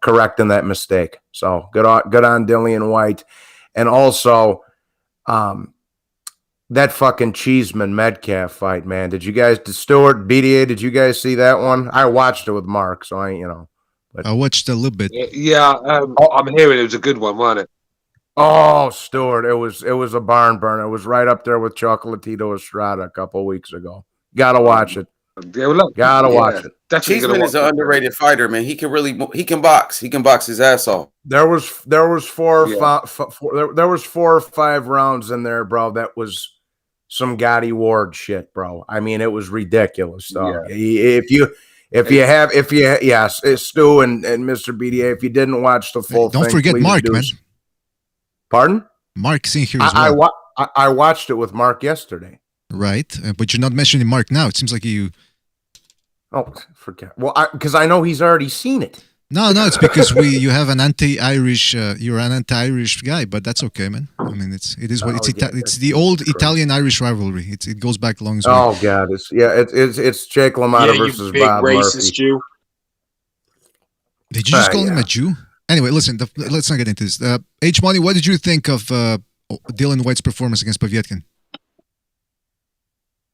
correcting that mistake. So good on Dillian Whyte. And also, that fucking Cheeseman Metcalf fight, man. Did you guys, Stewart, BDA, did you guys see that one? I watched it with Mark, so But I watched a little bit. Yeah, I'm hearing it was a good one, wasn't it? Oh, Stewart, it was a barn burner. It was right up there with Chocolatito Estrada a couple weeks ago. Gotta watch it. Gotta watch it. Cheeseman is an underrated fighter, man. He can box. He can box his ass off. There was 4 or 5 rounds in there, bro. That was some Gotti Ward shit, bro. I mean, it was ridiculous. So if you Stu and Mr. BDA, if you didn't watch the full thing, don't forget Mark, man. Pardon? Mark's in here as well. I watched it with Mark yesterday. Right, but you're not mentioning Mark now. It seems like you. Oh, forget. Well, because I know he's already seen it. No, it's because you have an anti-Irish. You're an anti-Irish guy, but that's okay, man. I mean, it's the old Italian-Irish rivalry. It goes back long as well. Oh God, it's Jake LaMotta versus Bob Murphy. Jew. Did you just call him a Jew? Anyway, listen. Let's not get into this. H Money, what did you think of Dillian Whyte's performance against Povetkin?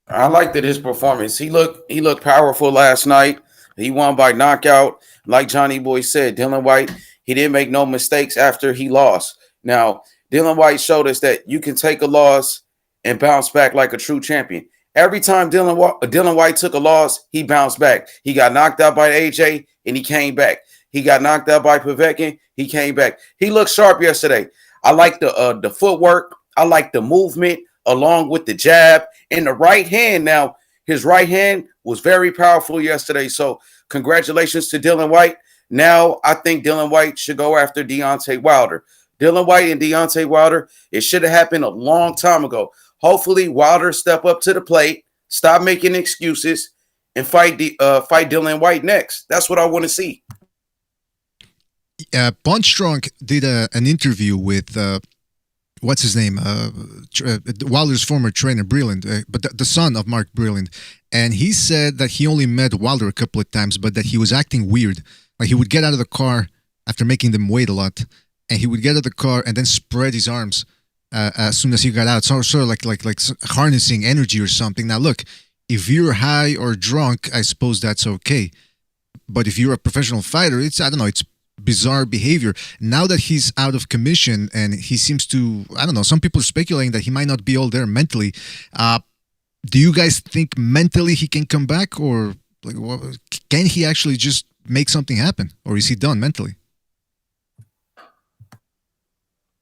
I liked his performance. He looked powerful last night. He won by knockout. Like Johnny Boy said, Dillian Whyte, he didn't make no mistakes after he lost. Now, Dillian Whyte showed us that you can take a loss and bounce back like a true champion. Every time Dillian Whyte took a loss, he bounced back. He got knocked out by AJ, and he came back. He got knocked out by Povetkin. He came back. He looked sharp yesterday. I like the footwork. I like the movement along with the jab and the right hand. Now, his right hand was very powerful yesterday. So congratulations to Dillian Whyte. Now I think Dillian Whyte should go after Deontay Wilder. Dillian Whyte and Deontay Wilder, it should have happened a long time ago. Hopefully Wilder step up to the plate, stop making excuses, and fight Dillian Whyte next. That's what I want to see. Punch Drunk did an interview with what's his name? Wilder's former trainer, Breland, but the son of Mark Breland. And he said that he only met Wilder a couple of times, but that he was acting weird. Like he would get out of the car after making them wait a lot, and he would get out of the car and then spread his arms as soon as he got out. Sort of like harnessing energy or something. Now look, if you're high or drunk, I suppose that's okay. But if you're a professional fighter, it's bizarre behavior. Now that he's out of commission and he seems to, some people are speculating that he might not be all there mentally. Do you guys think mentally he can come back, or can he actually just make something happen, or is he done mentally?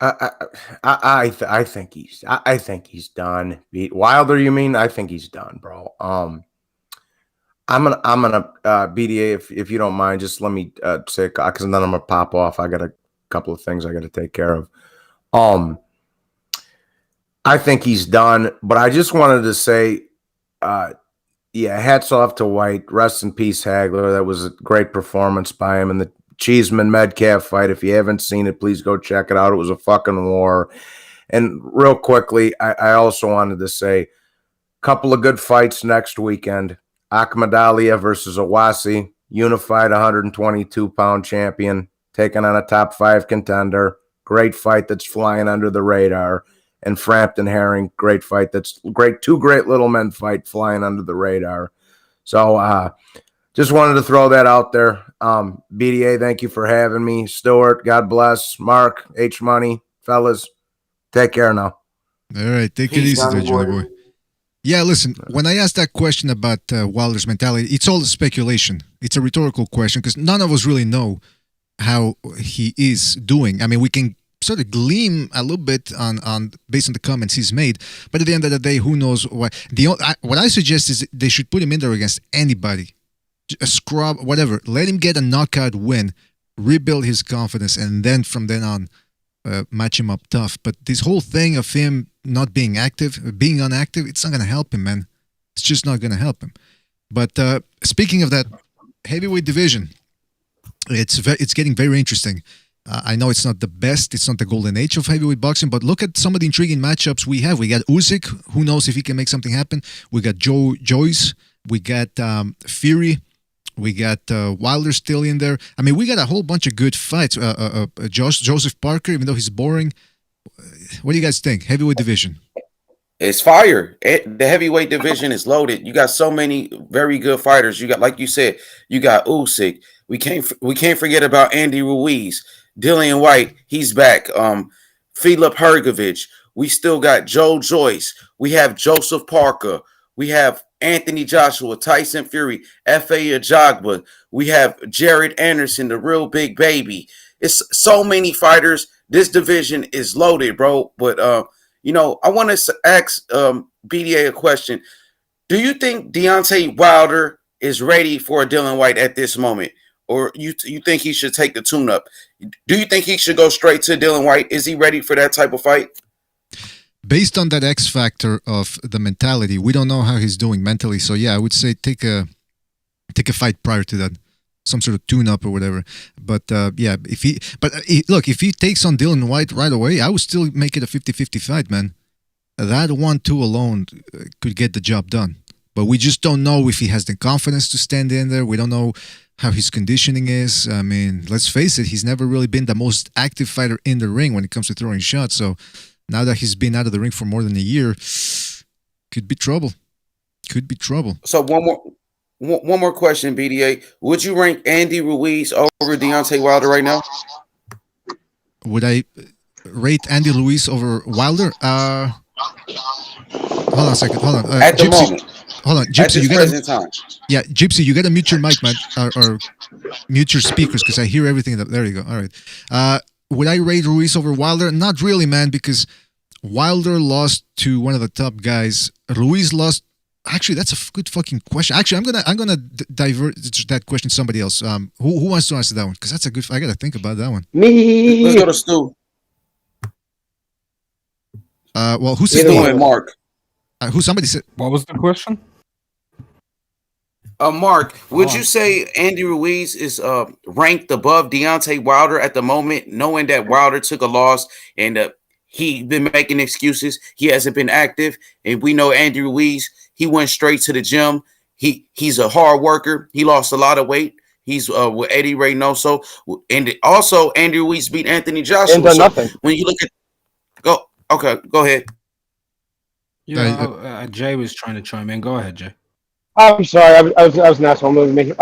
I think he's done. Wilder, you mean? I think he's done, bro. I'm gonna BDA, if you don't mind, just let me say, because then I'm gonna pop off. I got a couple of things I got to take care of. I think he's done, but I just wanted to say, hats off to Whyte. Rest in peace, Hagler. That was a great performance by him in the Cheeseman Metcalf fight. If you haven't seen it, please go check it out. It was a fucking war. And real quickly, I also wanted to say a couple of good fights next weekend. Ahmed Ali versus Awasi, unified 122-pound champion, taking on a top 5 contender. Great fight that's flying under the radar. And Frampton Herring, great fight that's great. 2 great little men fight flying under the radar. So just wanted to throw that out there. BDA, thank you for having me. Stuart, God bless. Mark, H Money, fellas, take care now. All right, take it easy there, Johnny boy. Yeah, listen, when I asked that question about Wilder's mentality, it's all speculation. It's a rhetorical question because none of us really know how he is doing. I mean, we can sort of gleam a little bit on based on the comments he's made, but at the end of the day, who knows what? What I suggest is they should put him in there against anybody, a scrub, whatever. Let him get a knockout win, rebuild his confidence, and then from then on, match him up tough. But this whole thing of him not being active, being inactive, it's not going to help him, man. It's just not going to help him. But speaking of that heavyweight division, it's getting very interesting. I know it's not the best, it's not the golden age of heavyweight boxing, but look at some of the intriguing matchups we have. We got Usyk, who knows if he can make something happen. We got Joyce, we got Fury, We got Wilder still in there. I mean, we got a whole bunch of good fights. Joseph Parker, even though he's boring. What do you guys think? Heavyweight division. It's fire. The heavyweight division is loaded. You got so many very good fighters. You got, like you said, you got Usyk. We can't forget about Andy Ruiz, Dillian Whyte. He's back. Filip Hrgović. We still got Joe Joyce. We have Joseph Parker. We have Anthony Joshua, Tyson Fury, F.A. Ajagba. We have Jared Anderson, the real big baby. It's so many fighters. This division is loaded, bro. But I want to ask BDA a question. Do you think Deontay Wilder is ready for a Dillian Whyte at this moment? Or you think he should take the tune-up? Do you think he should go straight to Dillian Whyte? Is he ready for that type of fight? Based on that X factor of the mentality, we don't know how he's doing mentally. So yeah, I would say take a fight prior to that, some sort of tune-up or whatever. But if he takes on Dillian Whyte right away, I would still make it a 50-50 fight, man. That 1-2 alone could get the job done. But we just don't know if he has the confidence to stand in there. We don't know how his conditioning is. I mean, let's face it, he's never really been the most active fighter in the ring when it comes to throwing shots. So now that he's been out of the ring for more than a year, could be trouble. Could be trouble. So one more question, BDA. Would you rank Andy Ruiz over Deontay Wilder right now? Would I rate Andy Ruiz over Wilder? Hold on a second. Hold on. At the moment. Hold on, Gypsy. You gotta. Yeah, Gypsy. You gotta mute your mic, man, or mute your speakers because I hear everything. There you go. All right. Would I rate Ruiz over Wilder? Not really, man, because Wilder lost to one of the top guys. Ruiz lost. Actually, that's a good fucking question. Actually, I'm gonna divert that question to somebody else. Who wants to answer that one? Because that's a good. I gotta think about that one. Me. Let's go to Stu. Well, who said doing, Mark? Who somebody said? What was the question? Mark, would you say Andy Ruiz is ranked above Deontay Wilder at the moment, knowing that Wilder took a loss and he been making excuses? He hasn't been active, and we know Andy Ruiz. He went straight to the gym. He's a hard worker. He lost a lot of weight. He's with Eddie Reynoso, and also Andy Ruiz beat Anthony Joshua. And done nothing. When you look at go ahead. Yeah, Jay was trying to chime in. Go ahead, Jay. I'm sorry, I was an asshole moving me.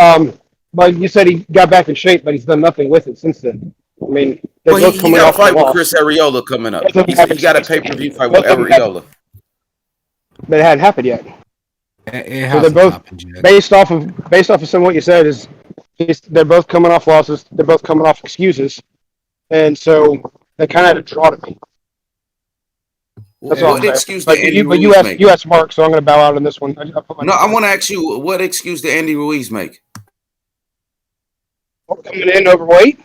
But you said he got back in shape, but he's done nothing with it since then. I mean, he got a fight with Chris Arreola coming up. He got a pay-per-view fight with Arreola. But it hadn't happened yet. It so they're both based off of some of what you said is they're both coming off losses. They're both coming off excuses, and so they kind of had to draw to me. That's all. What excuse but did Andy Ruiz you make? asked Mark, so I'm going to bow out on this one. I want to ask you, what excuse did Andy Ruiz make? Coming in overweight.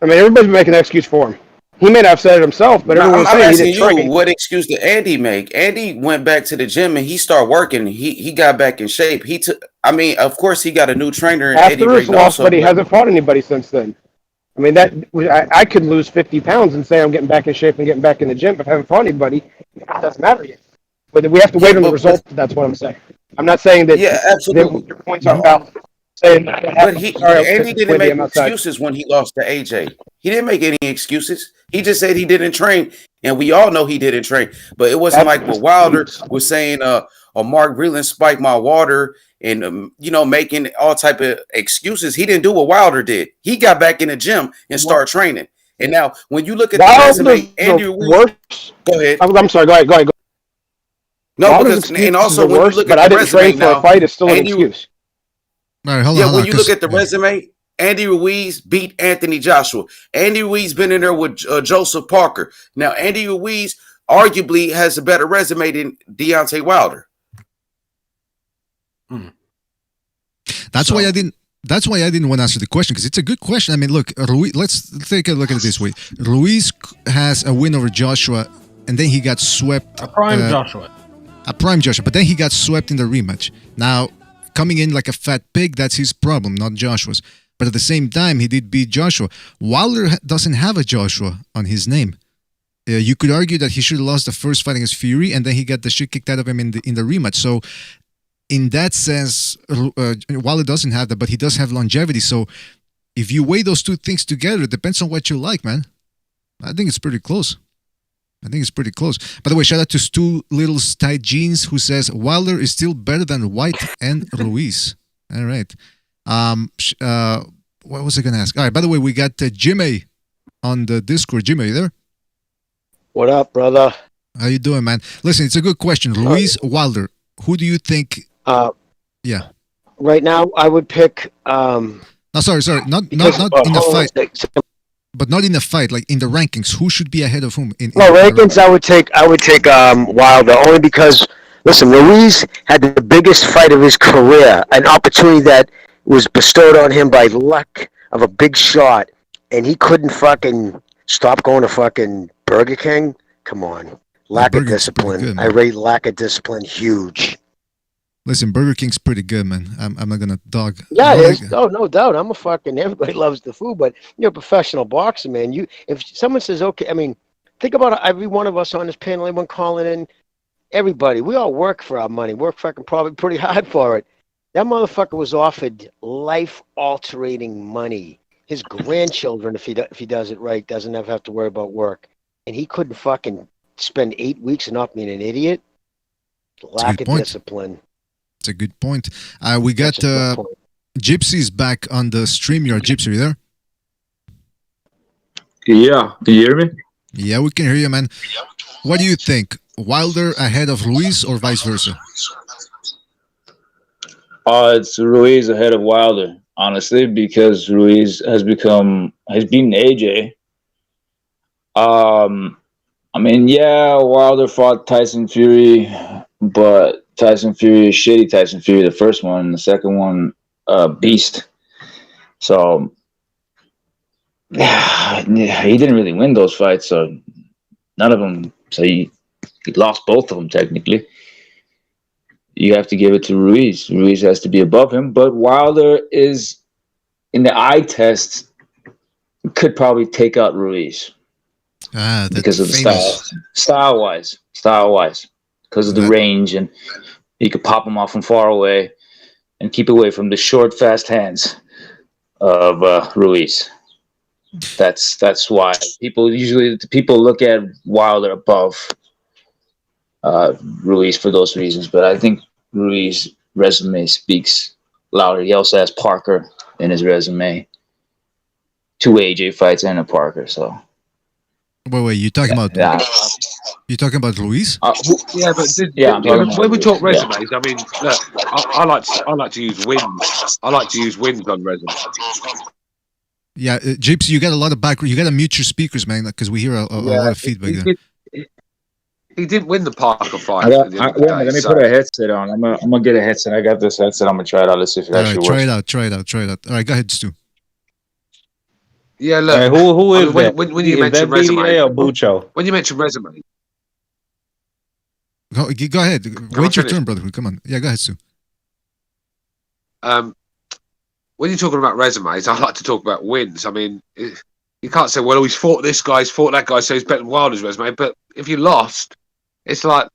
I mean, everybody's been making an excuse for him. He may not have said it himself, but everyone's saying he didn't train. What excuse did Andy make? Andy went back to the gym and he started working. He got back in shape. Of course, he got a new trainer. After his loss, but he hasn't fought anybody since then. I mean, I could lose 50 pounds and say I'm getting back in shape and getting back in the gym, but I haven't fought anybody. It doesn't matter yet. But we have to wait on the results. That's what I'm saying. I'm not saying that. Yeah, absolutely. Your points are valid. Saying that but Andy didn't make excuses when he lost to AJ. He didn't make any excuses. He just said he didn't train, and we all know he didn't train. But it wasn't like what Wilder was saying. Mark Breland spiked my water, and making all type of excuses. He didn't do what Wilder did. He got back in the gym and started training. And now, when you look at the resume, Andy Ruiz, go ahead. I'm sorry. Go ahead. No, because and also when you look at the resume now, for a fight is still an excuse. All right, hold on. When you look at the resume, Andy Ruiz beat Anthony Joshua. Andy Ruiz been in there with Joseph Parker. Now, Andy Ruiz arguably has a better resume than Deontay Wilder. That's why I didn't want to answer the question, because it's a good question. I mean, look, Ruiz, let's take a look at it this way. Ruiz has a win over Joshua, and then he got swept. A prime Joshua, but then he got swept in the rematch. Now, coming in like a fat pig, that's his problem, not Joshua's. But at the same time, he did beat Joshua. Wilder doesn't have a Joshua on his name. You could argue that he should have lost the first fight against Fury, and then he got the shit kicked out of him in the rematch. So in that sense, Wilder doesn't have that, but he does have longevity. So if you weigh those two things together, it depends on what you like, man. I think it's pretty close. By the way, shout out to Stu Little's Tight Jeans, who says Wilder is still better than White and Ruiz. All right. What was I going to ask? All right. By the way, we got Jimmy on the Discord. Jimmy, are you there? What up, brother? How you doing, man? Listen, it's a good question. Ruiz, Wilder. Who do you think? Yeah. Right now, I would pick. No, sorry. Not in the fight. But not in the fight, like in the rankings. Who should be ahead of whom? Rankings, I would take Wilder, only because, listen, Ruiz had the biggest fight of his career, an opportunity that was bestowed on him by luck of a big shot, and he couldn't fucking stop going to fucking Burger King. Come on. Lack of discipline. Good, I rate lack of discipline huge. Listen, Burger King's pretty good, man. I'm not gonna dog. Yeah, it is. Oh, no doubt. Everybody loves the food, but you're a professional boxer, man. If someone says, okay, I mean, think about every one of us on this panel, everyone calling in, everybody. We all work for our money. Work fucking probably pretty hard for it. That motherfucker was offered life-altering money. His grandchildren, if he does it right, doesn't have to worry about work. And he couldn't fucking spend 8 weeks and not being an idiot. Lack of discipline. It's a good point. We got Gypsy's back on the StreamYard. Gypsy, are you there? Yeah. Do you hear me? Yeah, we can hear you, man. What do you think? Wilder ahead of Ruiz or vice versa? It's Ruiz ahead of Wilder, honestly, because Ruiz has beaten AJ. I mean, yeah, Wilder fought Tyson Fury, but Tyson Fury is shitty Tyson Fury, the first one. The second one, beast. So, yeah, he didn't really win those fights, so none of them. So he lost both of them, technically. You have to give it to Ruiz. Ruiz has to be above him, but Wilder is, in the eye test, could probably take out Ruiz. Because of the style-wise, because of the range, and he could pop him off from far away and keep away from the short, fast hands of Ruiz. That's why people look at Wilder above Ruiz for those reasons. But I think Ruiz's resume speaks louder. He also has Parker in his resume, 2 AJ fights and a Parker. So. Wait, you talking about Ruiz? Yeah, but when we talk resumes, I mean, look, I like to use wins. I like to use wins on resumes. Yeah, Gypsy, you got a lot of background. You got to mute your speakers, man, because we hear a lot of feedback there. He didn't win the Parker fight. Let me put a headset on. I'm gonna get a headset. I got this headset. I'm gonna try it out. Let's see if it actually works. Try it out. All right, go ahead, Stu. Yeah, look. Right, who is that? When you mention resume, or Bucho? When you mention resume, go ahead. Wait your turn, brother. Come on. Yeah, go ahead, Stu. When you're talking about resumes, I like to talk about wins. I mean, you can't say, well, he's fought this guy, he's fought that guy, so he's better than Wilder's resume. But if you lost, it's like,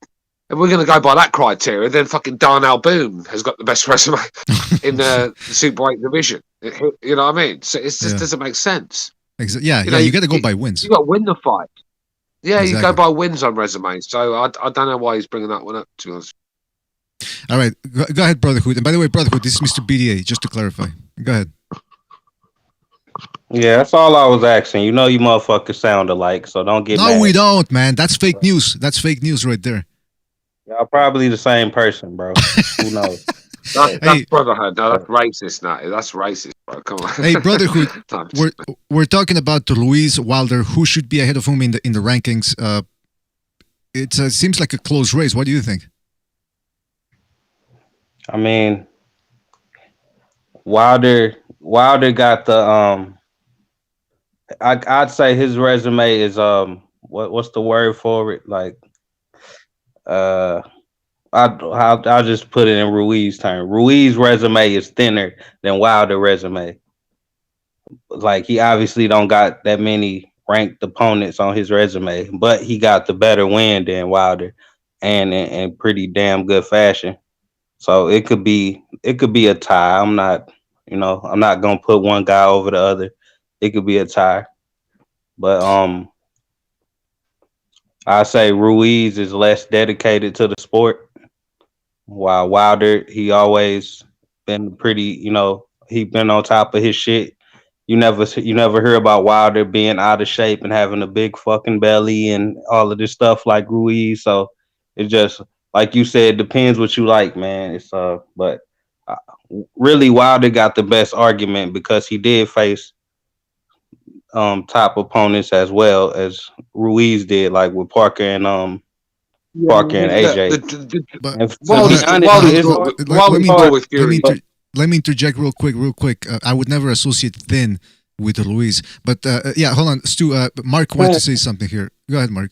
if we're going to go by that criteria, then fucking Darnell Boone has got the best resume in the superweight division. You know what I mean? So it just doesn't make sense. Yeah, you got to go by wins. You got to win the fight. Yeah, exactly. You go by wins on resumes. So I don't know why he's bringing that one up, to be honest. All right, go ahead, Brotherhood. And by the way, Brotherhood, this is Mr. BDA, just to clarify. Go ahead. Yeah, that's all I was asking. You know you motherfuckers sound alike, so don't get mad. No, we don't, man. That's fake news. That's fake news right there. Y'all probably the same person, bro. Who knows? That's Brotherhood. No, that's racist. No, that's racist, bro. Come on. Hey, Brotherhood. we're talking about Ruiz, Wilder. Who should be ahead of whom in the rankings? It seems like a close race. What do you think? I mean, Wilder got the I'd say his resume is what's the word for it? Like I'll just put it in Ruiz's term. Ruiz's resume is thinner than Wilder's resume. Like, he obviously don't got that many ranked opponents on his resume, but he got the better win than Wilder, and in pretty damn good fashion. So it could be a tie. I'm not gonna put one guy over the other. It could be a tie. But I say Ruiz is less dedicated to the sport. While Wilder, he always been pretty, he been on top of his shit. You never hear about Wilder being out of shape and having a big fucking belly and all of this stuff like Ruiz. So it's just like you said, depends what you like, man. It's but really Wilder got the best argument because he did face top opponents as well as Ruiz did, like with Parker and AJ. Let me interject real quick. I would never associate thin with Ruiz, but yeah, hold on, Stu. Mark wants to say something here. Go ahead, Mark.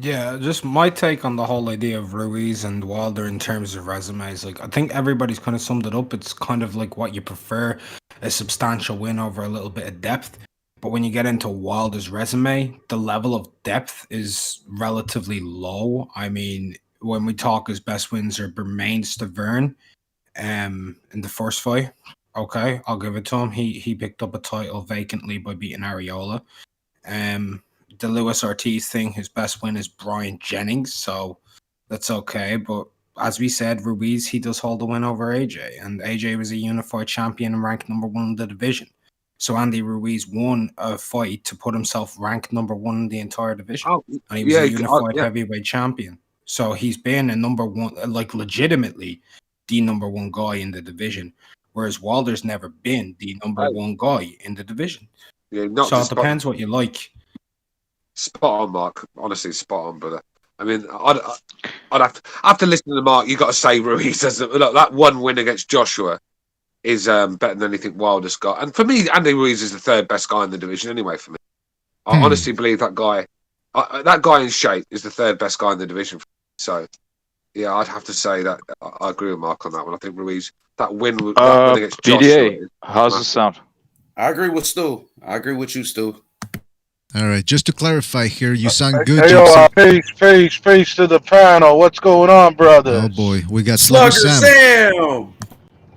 Yeah, just my take on the whole idea of Ruiz and Wilder in terms of resumes. Like, I think everybody's kind of summed it up. It's kind of like what you prefer, a substantial win over a little bit of depth. But when you get into Wilder's resume, the level of depth is relatively low. I mean, when we talk his best wins are Bermain Stavern in the first fight. Okay, I'll give it to him. He picked up a title vacantly by beating Areola. The Luis Ortiz thing, his best win is Brian Jennings, so that's okay. But as we said, Ruiz, he does hold the win over AJ, and AJ was a unified champion and ranked number 1 in the division. So Andy Ruiz won a fight to put himself ranked number 1 in the entire division, and he was a unified heavyweight champion. So he's been a number 1, like legitimately the number 1 guy in the division, whereas Wilder's never been the number 1 guy in the division. Yeah, so it depends what you like. Spot on, Mark. Honestly, spot on, brother. I mean, I'd have to listen to Mark. You got to say Ruiz. Look, that one win against Joshua is better than anything Wilder's got. And for me, Andy Ruiz is the 3rd best guy in the division anyway. For me, I honestly believe that guy in shape is the 3rd best guy in the division. So, yeah, I'd have to say that I agree with Mark on that one. I think Ruiz, that win against Joshua. BDA, how's it sound? I agree with Stu. I agree with you, Stu. All right, just to clarify here, you sound good. Hey, peace to the panel. What's going on, brother? Oh boy, we got Slugger Sam.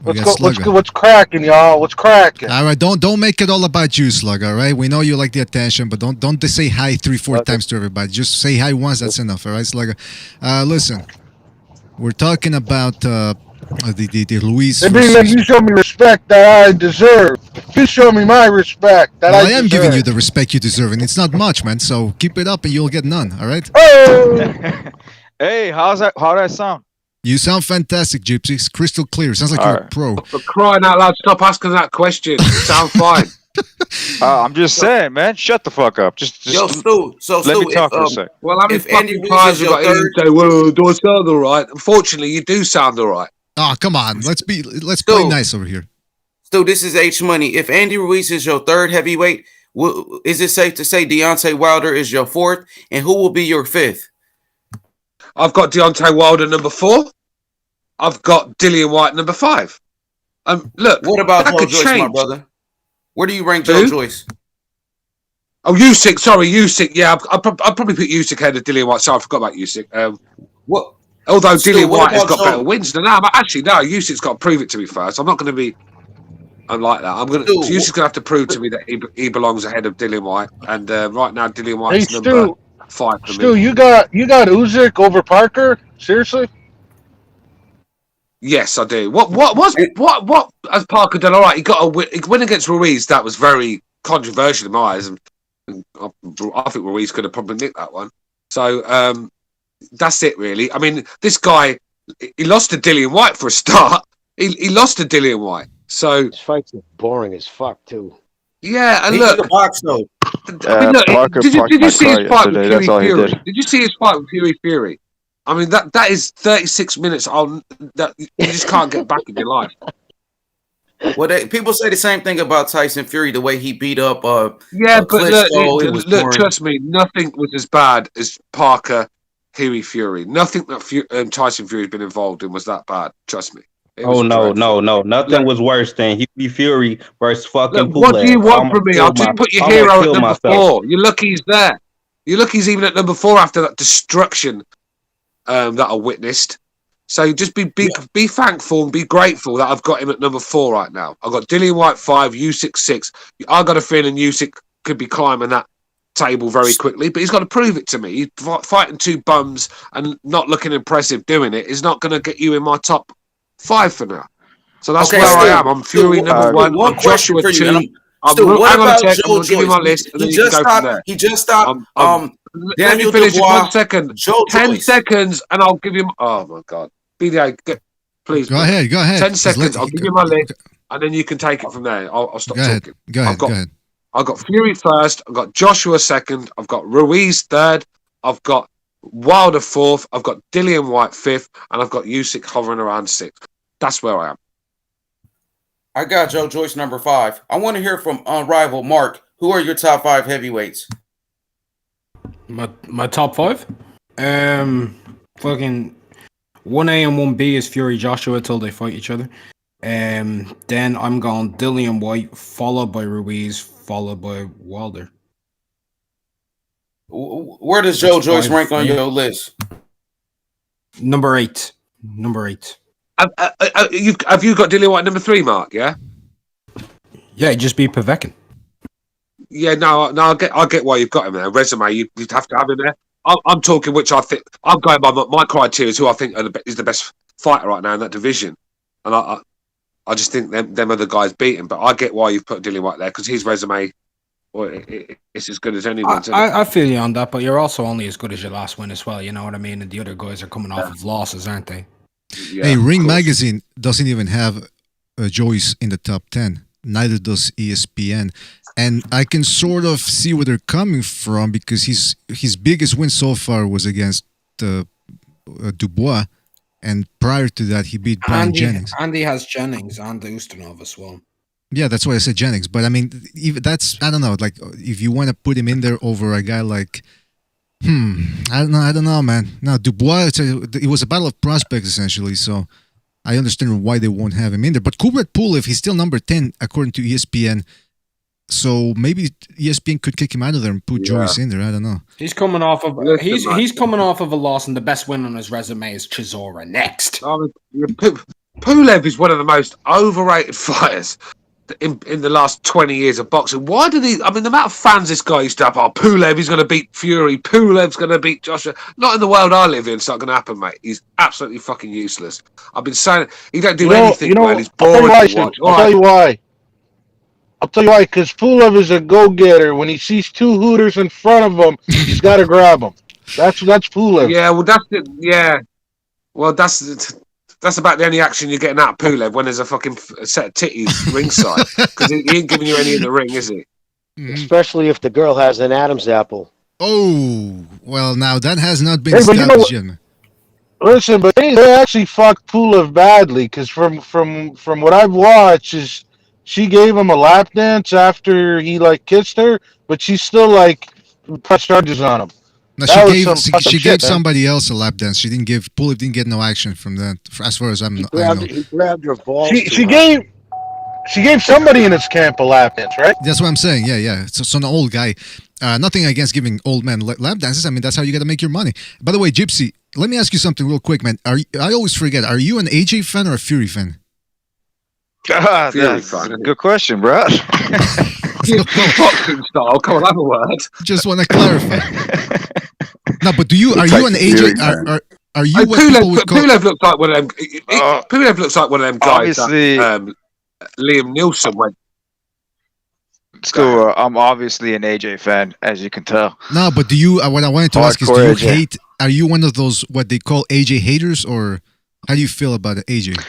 What's cracking, y'all? What's cracking? All right, don't make it all about you, Slug. All right, we know you like the attention, but don't say hi 3-4 times to everybody. Just say hi once. That's enough. All right, Slugger. Listen, we're talking about the Ruiz. You show me respect that I deserve. You show me my respect that I am deserve. giving you the respect you deserve, and it's not much, man. So keep it up, and you'll get none. All right. Hey, how'd that sound? You sound fantastic, Gypsy. It's crystal clear. Sounds like you're a pro. For crying out loud, stop asking that question. You sound fine. I'm just saying, man. Shut the fuck up. Just Yo, Stu, let me talk for a sec. Well, how many fucking times have I got you say, well, do I sound all right? Unfortunately, you do sound all right. Oh, come on. Let's play nice over here. Stu, this is H Money. If Andy Ruiz is your 3rd heavyweight, is it safe to say Deontay Wilder is your 4th? And who will be your 5th? I've got Deontay Wilder number 4. I've got Dillian Whyte number 5. Look, what about Joe Joyce, my brother? Where do you rank Joe Joyce? Oh, Usyk. Sorry, Usyk. Yeah, I'd probably put Usyk ahead of Dillian Whyte. Sorry, I forgot about Usyk. What? Although Dillian Whyte has got better wins than that, but actually no, Usyk's got to prove it to me first. I'm not going to be. I'm like that. Usyk's going to have to prove to me that he belongs ahead of Dillian Whyte, and right now Dillian Whyte's number 5 for me. Stu, you got Usyk over Parker? Seriously? Yes, I do. What has Parker done? All right, he got a win against Ruiz. That was very controversial in my eyes, and I think Ruiz could have probably nicked that one. So that's it, really. I mean, this guy, he lost to Dillian Whyte for a start. He lost to Dillian Whyte. So his fights are boring as fuck too. Yeah, and He's look, a box though. Did you see his fight with Fury Fury? Did you see his fight with Fury? I mean, that is 36 minutes that you just can't get back in your life. Well, people say the same thing about Tyson Fury, the way he beat up. But look, trust me, nothing was as bad as Parker Fury. Nothing that Tyson Fury has been involved in was that bad. Trust me. No. Nothing was worse than Fury versus fucking What do you want from me? I'll just put your hero at number 4. You're lucky he's there. You're lucky he's even at number 4 after that destruction that I witnessed. So just be thankful and be grateful that I've got him at number 4 right now. I've got Dillian Whyte 5, Usyk 6. I got a feeling Usyk could be climbing that table very quickly, but he's got to prove it to me. He's fighting 2 bums and not looking impressive doing it is not going to get you in my top 5 for now. So that's where I am. I'm Fury number 1. One question Joshua for you. 2. What about I'm Joe going to give you my list, and then you can go from there. He just stopped. Let me finish in 1 second. 10 seconds, and I'll give you. Oh my God, BDA, please. Go ahead. 10 seconds. I'll give you my list, and then you can take it from there. I'll stop talking. Go ahead. I've got Fury first. I've got Joshua second. I've got Ruiz third. I've got Wilder 4th. I've got Dillian Whyte 5th, and I've got Usyk hovering around 6th. That's where I am. I got Joe Joyce number 5. I want to hear from Unrivaled Mark. Who are your top 5 heavyweights? My top 5? Fucking 1A and 1B is Fury Joshua till they fight each other. Then I'm going Dillian Whyte, followed by Ruiz, followed by Wilder. Where does Joe Joyce rank on your list? Number 8. Have you got Dillian Whyte number 3, Mark? Yeah. Yeah, just be Povetkin. Yeah, no, I get why you've got him there. Resume, you'd have to have him there. I'm talking which I think I'm going by my criteria. Who I think is the best fighter right now in that division, and I just think them other guys beat him. But I get why you've put Dillian Whyte there because his resume, it's as good as anyone's. I feel you on that, but you're also only as good as your last win as well. You know what I mean? And the other guys are coming off of losses, aren't they? Yeah, hey, Ring Magazine doesn't even have Joyce in the top 10. Neither does ESPN. And I can sort of see where they're coming from because his biggest win so far was against Dubois. And prior to that, he beat Brian Jennings. And he has Jennings and Ustinov as well. Yeah, that's why I said Jennings. But I mean, even I don't know. Like, if you want to put him in there over a guy like, I don't know, man. Now, Dubois, it was a battle of prospects, essentially. So I understand why they won't have him in there. But Kubrat Pulev, he's still number 10, according to ESPN. So maybe ESPN could kick him out of there and put Joyce in there. I don't know. He's coming off of he's coming off of a loss, and the best win on his resume is Chisora next. Pulev is one of the most overrated fighters in the last 20 years of boxing. Why did he? I mean, the amount of fans this guy used to have. Oh, Pulev is going to beat Fury. Pulev's going to beat Joshua. Not in the world I live in. It's not going to happen, mate. He's absolutely fucking useless. I've been saying he don't do anything well. He's boring to watch. I'll tell you why. Because Pulev is a go-getter. When he sees 2 Hooters in front of him, he's got to grab them. That's Pulev. Yeah, well, that's it. Yeah, well, that's about the only action you're getting out of Pulev when there's a fucking set of titties ringside because he ain't giving you any in the ring, is he? Especially if the girl has an Adam's apple. Oh, well, now that has not been established yet. Listen, but they actually fucked Pulev badly because from what I've watched is. She gave him a lap dance after he kissed her, but she still pressed charges on him. No, she gave somebody else a lap dance. Pulev didn't get no action from that, as far as I know. He grabbed her balls. She gave somebody in his camp a lap dance, right? That's what I'm saying. Yeah. So an old guy. Nothing against giving old men lap dances. I mean, that's how you got to make your money. By the way, Gypsy, let me ask you something real quick, man. I always forget. Are you an AJ fan or a Fury fan? God, that's a good question, bro. Boxing style. Come on, have a word. Just want to clarify. No, but are you an AJ? Are you? Pulev looks like one of them. Pulev looks like one of them guys. Obviously, Liam Nielsen went. So I'm obviously an AJ fan, as you can tell. No, but what I wanted to ask is, do you hate? Are you one of those what they call AJ haters, or how do you feel about AJ?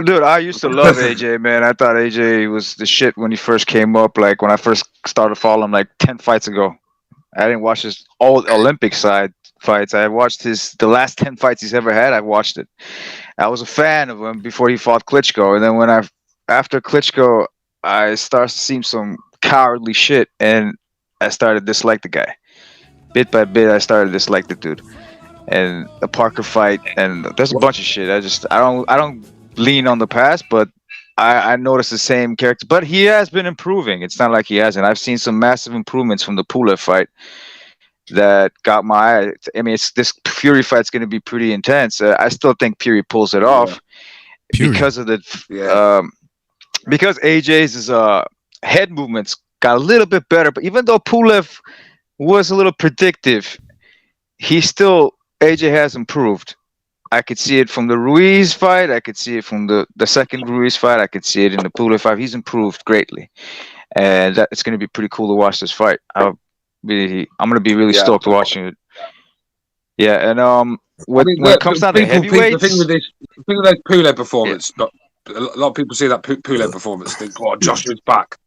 Dude, I used to love AJ, man. I thought AJ was the shit when he first came up. Like when I first started following him, 10 fights ago. I didn't watch his old Olympic side fights. I watched the last 10 fights he's ever had. I watched it. I was a fan of him before he fought Klitschko, and then after Klitschko, I started seeing some cowardly shit, and I started to dislike the guy. Bit by bit, I started to dislike the dude. And the Parker fight, and there's a bunch of shit. I don't lean on the past, but I noticed the same character. But he has been improving. It's not like he hasn't. I've seen some massive improvements from the Pulev fight. that got my eye. I mean, this Fury fight's going to be pretty intense. I still think Fury pulls it off because of the because AJ's head movements got a little bit better. But even though Pulev was a little predictive, AJ has improved. I could see it from the Ruiz fight. I could see it from the second Ruiz fight. I could see it in the Pulev fight. He's improved greatly, and it's going to be pretty cool to watch this fight. I'm going to be really stoked watching it. Yeah, and when it comes down to heavyweights, the thing with that Pulev performance, a lot of people see that Pulev performance and think, "Oh, Joshua's back."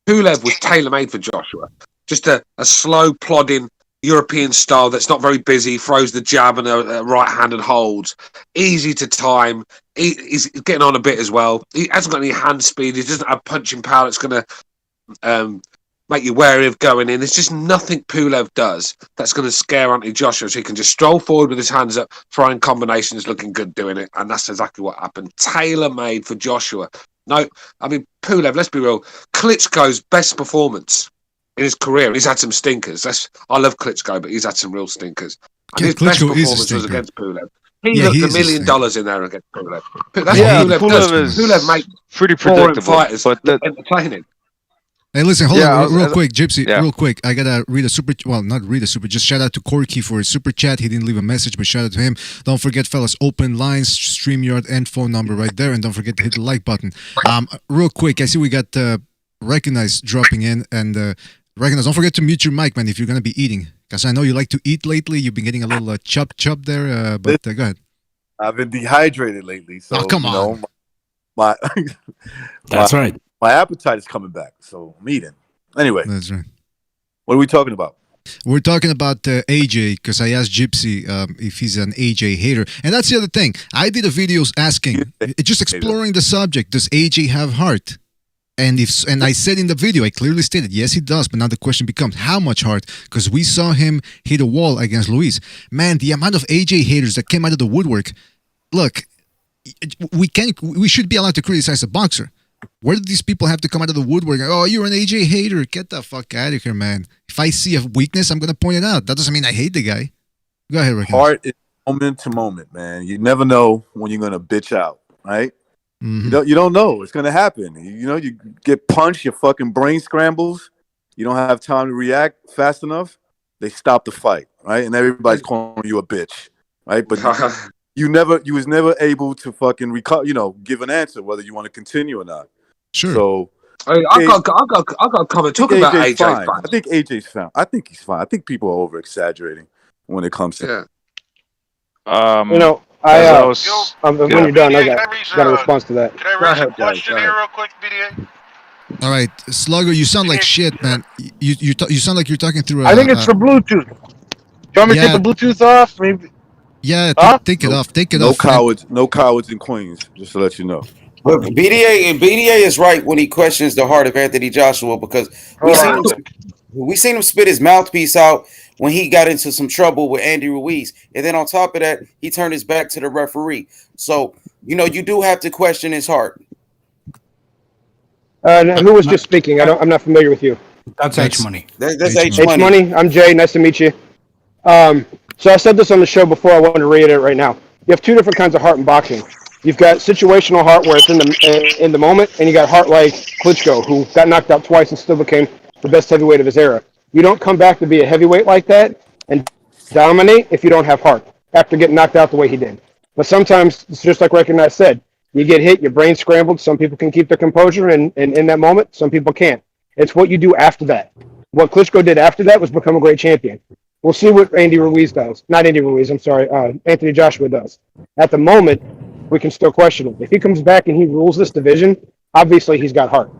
Pulev was tailor-made for Joshua. Just a slow, plodding European style that's not very busy, throws the jab and a right-handed holds. Easy to time. He's getting on a bit as well. He hasn't got any hand speed. He doesn't have punching power that's going to make you wary of going in. There's just nothing Pulev does that's going to scare Anthony Joshua. So he can just stroll forward with his hands up, throwing combinations, looking good doing it. And that's exactly what happened. Tailor-made for Joshua. No, I mean, Pulev, let's be real. Klitschko's best performance in his career, he's had some stinkers. I love Klitschko, but he's had some real stinkers. And his best performance was against Pulev. He looked $1 million in there against Pulev. That's what Pulev does. Pulev makes pretty predictable, fighters entertaining. Hey, listen, hold on real quick, Gypsy, real quick. I gotta read a super, well, not read a super, just shout out to Corky for his super chat. He didn't leave a message, but shout out to him. Don't forget, fellas, open lines, StreamYard, and phone number right there, and don't forget to hit the like button. Real quick, I see we got Recognize dropping in, and Recognize, don't forget to mute your mic, man, if you're gonna be eating, because I know you like to eat lately. You've been getting a little chub there, but go ahead. I've been dehydrated lately, so come on. That's right. My appetite is coming back, so I'm eating. Anyway, that's right. What are we talking about? We're talking about AJ, because I asked Gypsy if he's an AJ hater. And that's the other thing. I did a video asking, just exploring the subject, does AJ have heart? And I said in the video, I clearly stated, yes, he does. But now the question becomes, how much heart? Because we saw him hit a wall against Ruiz. Man, the amount of AJ haters that came out of the woodwork. Look, we should be allowed to criticize a boxer. Where did these people have to come out of the woodwork? Oh, you're an AJ hater. Get the fuck out of here, man. If I see a weakness, I'm going to point it out. That doesn't mean I hate the guy. Go ahead, Rick. Heart is moment to moment, man. You never know when you're going to bitch out, right? You don't know. It's going to happen. You get punched, your fucking brain scrambles. You don't have time to react fast enough. They stop the fight, right? And everybody's calling you a bitch, right? But you was never able to fucking give an answer whether you want to continue or not. Sure. So I got a comment. Talk about AJ. Fine. I think AJ's fine. I think he's fine. I think people are over exaggerating when it comes to when you're done, I got a response to that. Can I raise a question here real quick, BDA? All right, Slugger, you sound like shit, man. You sound like you're talking through. I think it's the Bluetooth. Do you want me to take the Bluetooth off? Maybe. Yeah, take it off. Take it no off. No cowards in Queens. Just to let you know. But BDA is right when he questions the heart of Anthony Joshua, because we seen him spit his mouthpiece out when he got into some trouble with Andy Ruiz, and then on top of that, he turned his back to the referee. So you do have to question his heart. Who was just speaking? I'm not familiar with you. That's H Money. That's H Money. I'm Jay. Nice to meet you. So I said this on the show before. I want to reiterate it right now. You have two different kinds of heart in boxing. You've got situational heart where it's in the moment, and you got heart like Klitschko, who got knocked out twice and still became the best heavyweight of his era. You don't come back to be a heavyweight like that and dominate if you don't have heart after getting knocked out the way he did. But sometimes, it's just like Recognize said, you get hit, your brain scrambled. Some people can keep their composure, and in that moment, some people can't. It's what you do after that. What Klitschko did after that was become a great champion. We'll see what Andy Ruiz does. Not Andy Ruiz, I'm sorry. Anthony Joshua does. At the moment, we can still question him. If he comes back and he rules this division, obviously he's got heart.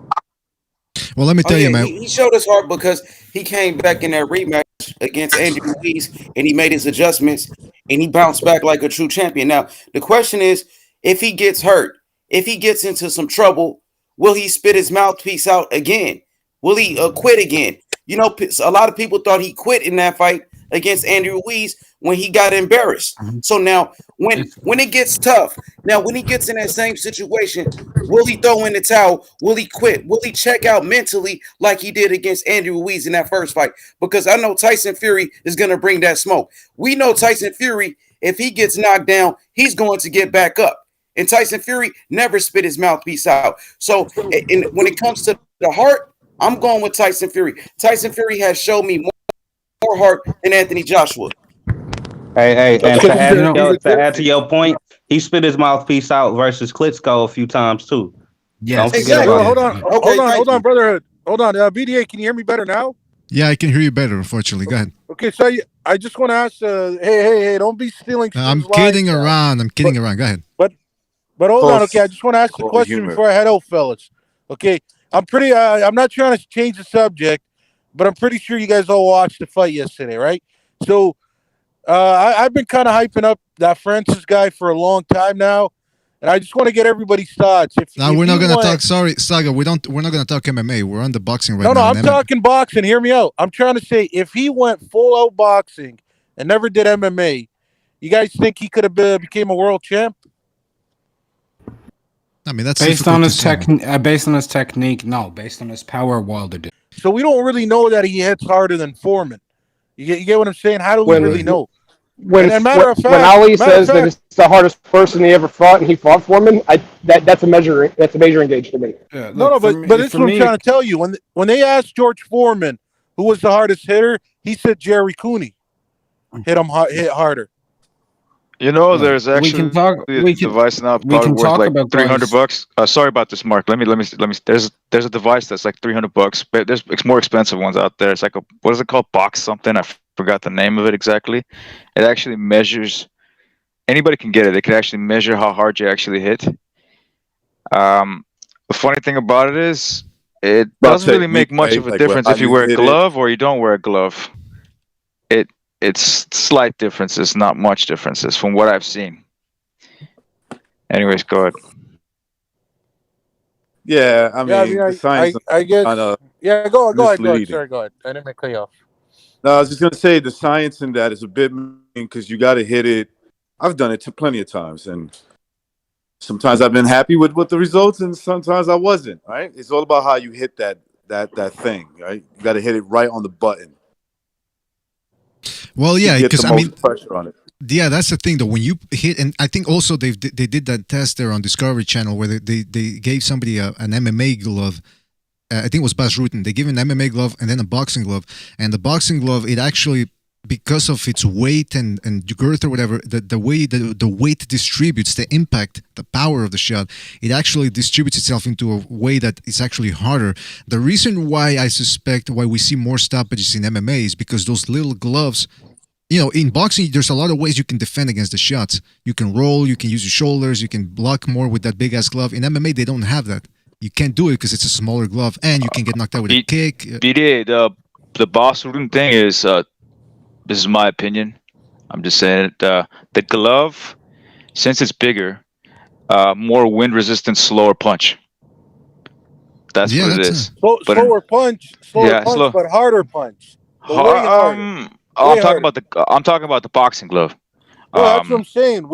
Well, let me tell you, man. He showed his heart because he came back in that rematch against Andy Ruiz, and he made his adjustments, and he bounced back like a true champion. Now, the question is, if he gets hurt, if he gets into some trouble, will he spit his mouthpiece out again? Will he quit again? A lot of people thought he quit in that fight against Andy Ruiz when he got embarrassed. So now when it gets tough, now when he gets in that same situation, will he throw in the towel? Will he quit? Will he check out mentally like he did against Andy Ruiz in that first fight? Because I know Tyson Fury is going to bring that smoke. We know Tyson Fury, if he gets knocked down, he's going to get back up. And Tyson Fury never spit his mouthpiece out. So when it comes to the heart, I'm going with Tyson Fury. Tyson Fury has shown me more heart than Anthony Joshua. Hey, and to add to your point, he spit his mouthpiece out versus Klitschko a few times too. Yeah, Don't forget exactly. about Hold it. on, hold on, brotherhood. Hold on, BDA, can you hear me better now? Yeah, I can hear you better. Unfortunately, go ahead. Okay, so I just want to ask. Hey, don't be stealing. I'm Stu's kidding lines, around. I'm kidding around. Go ahead. But hold on, okay. I just want to ask the Close question humor. before I head out, fellas. Okay, I'm not trying to change the subject, but I'm pretty sure you guys all watched the fight yesterday, right? So, I've been kind of hyping up that Francis guy for a long time now, and I just want to get everybody's thoughts. Now we're not gonna talk. Sorry, Saga. We're not gonna talk MMA. We're on the boxing right now. No, I'm talking boxing. Hear me out. I'm trying to say if he went full out boxing and never did MMA, you guys think he could have became a world champ? I mean, that's based on his technique. No, based on his power, Wilder did. So we don't really know that he hits harder than Foreman. You get what I'm saying? How do we really know? When Ali says that it's the hardest person he ever fought, and he fought Foreman, that's a major gauge to me. Yeah, but this is what I'm trying to tell you. When they asked George Foreman who was the hardest hitter, he said Jerry Cooney hit harder. You know, there's actually a device now probably worth like $300. Sorry about this, Mark. Let me. There's a device that's like $300, but it's more expensive ones out there. It's like what is it called? Box something. I forgot the name of it exactly. It actually measures. Anybody can get it. It can actually measure how hard you actually hit. The funny thing about it is, it doesn't really make much of a difference if you wear a glove or you don't wear a glove. It's slight differences, not much differences from what I've seen. Anyways, go ahead. Yeah, I mean, the science. I guess. Yeah, go ahead. Sorry, go ahead. I didn't cut you off. No, I was just gonna say the science in that is a bit because you got to hit it. I've done it plenty of times, and sometimes I've been happy with the results, and sometimes I wasn't. Right? It's all about how you hit that thing. Right? You got to hit it right on the button. Well, yeah, because I mean, pressure on it. Yeah, that's the thing though. When you hit, and I think also they did that test there on Discovery Channel where they gave somebody an MMA glove. I think it was Bas Rutten. They gave an MMA glove and then a boxing glove. And the boxing glove, it actually, because of its weight and girth or whatever, the way the weight distributes, the impact, the power of the shot, it actually distributes itself into a way that it's actually harder. The reason why I suspect why we see more stoppages in MMA is because those little gloves, you know, in boxing, there's a lot of ways you can defend against the shots. You can roll, you can use your shoulders, you can block more with that big-ass glove. In MMA, they don't have that. You can't do it because it's a smaller glove, and you can get knocked out with a kick. BDA, the Bas Rutten thing is, this is my opinion. I'm just saying it. The glove, since it's bigger, more wind resistant, slower punch. That's what it is. Slower punch, but harder punch. I'm talking about the boxing glove. No, that's what I'm saying.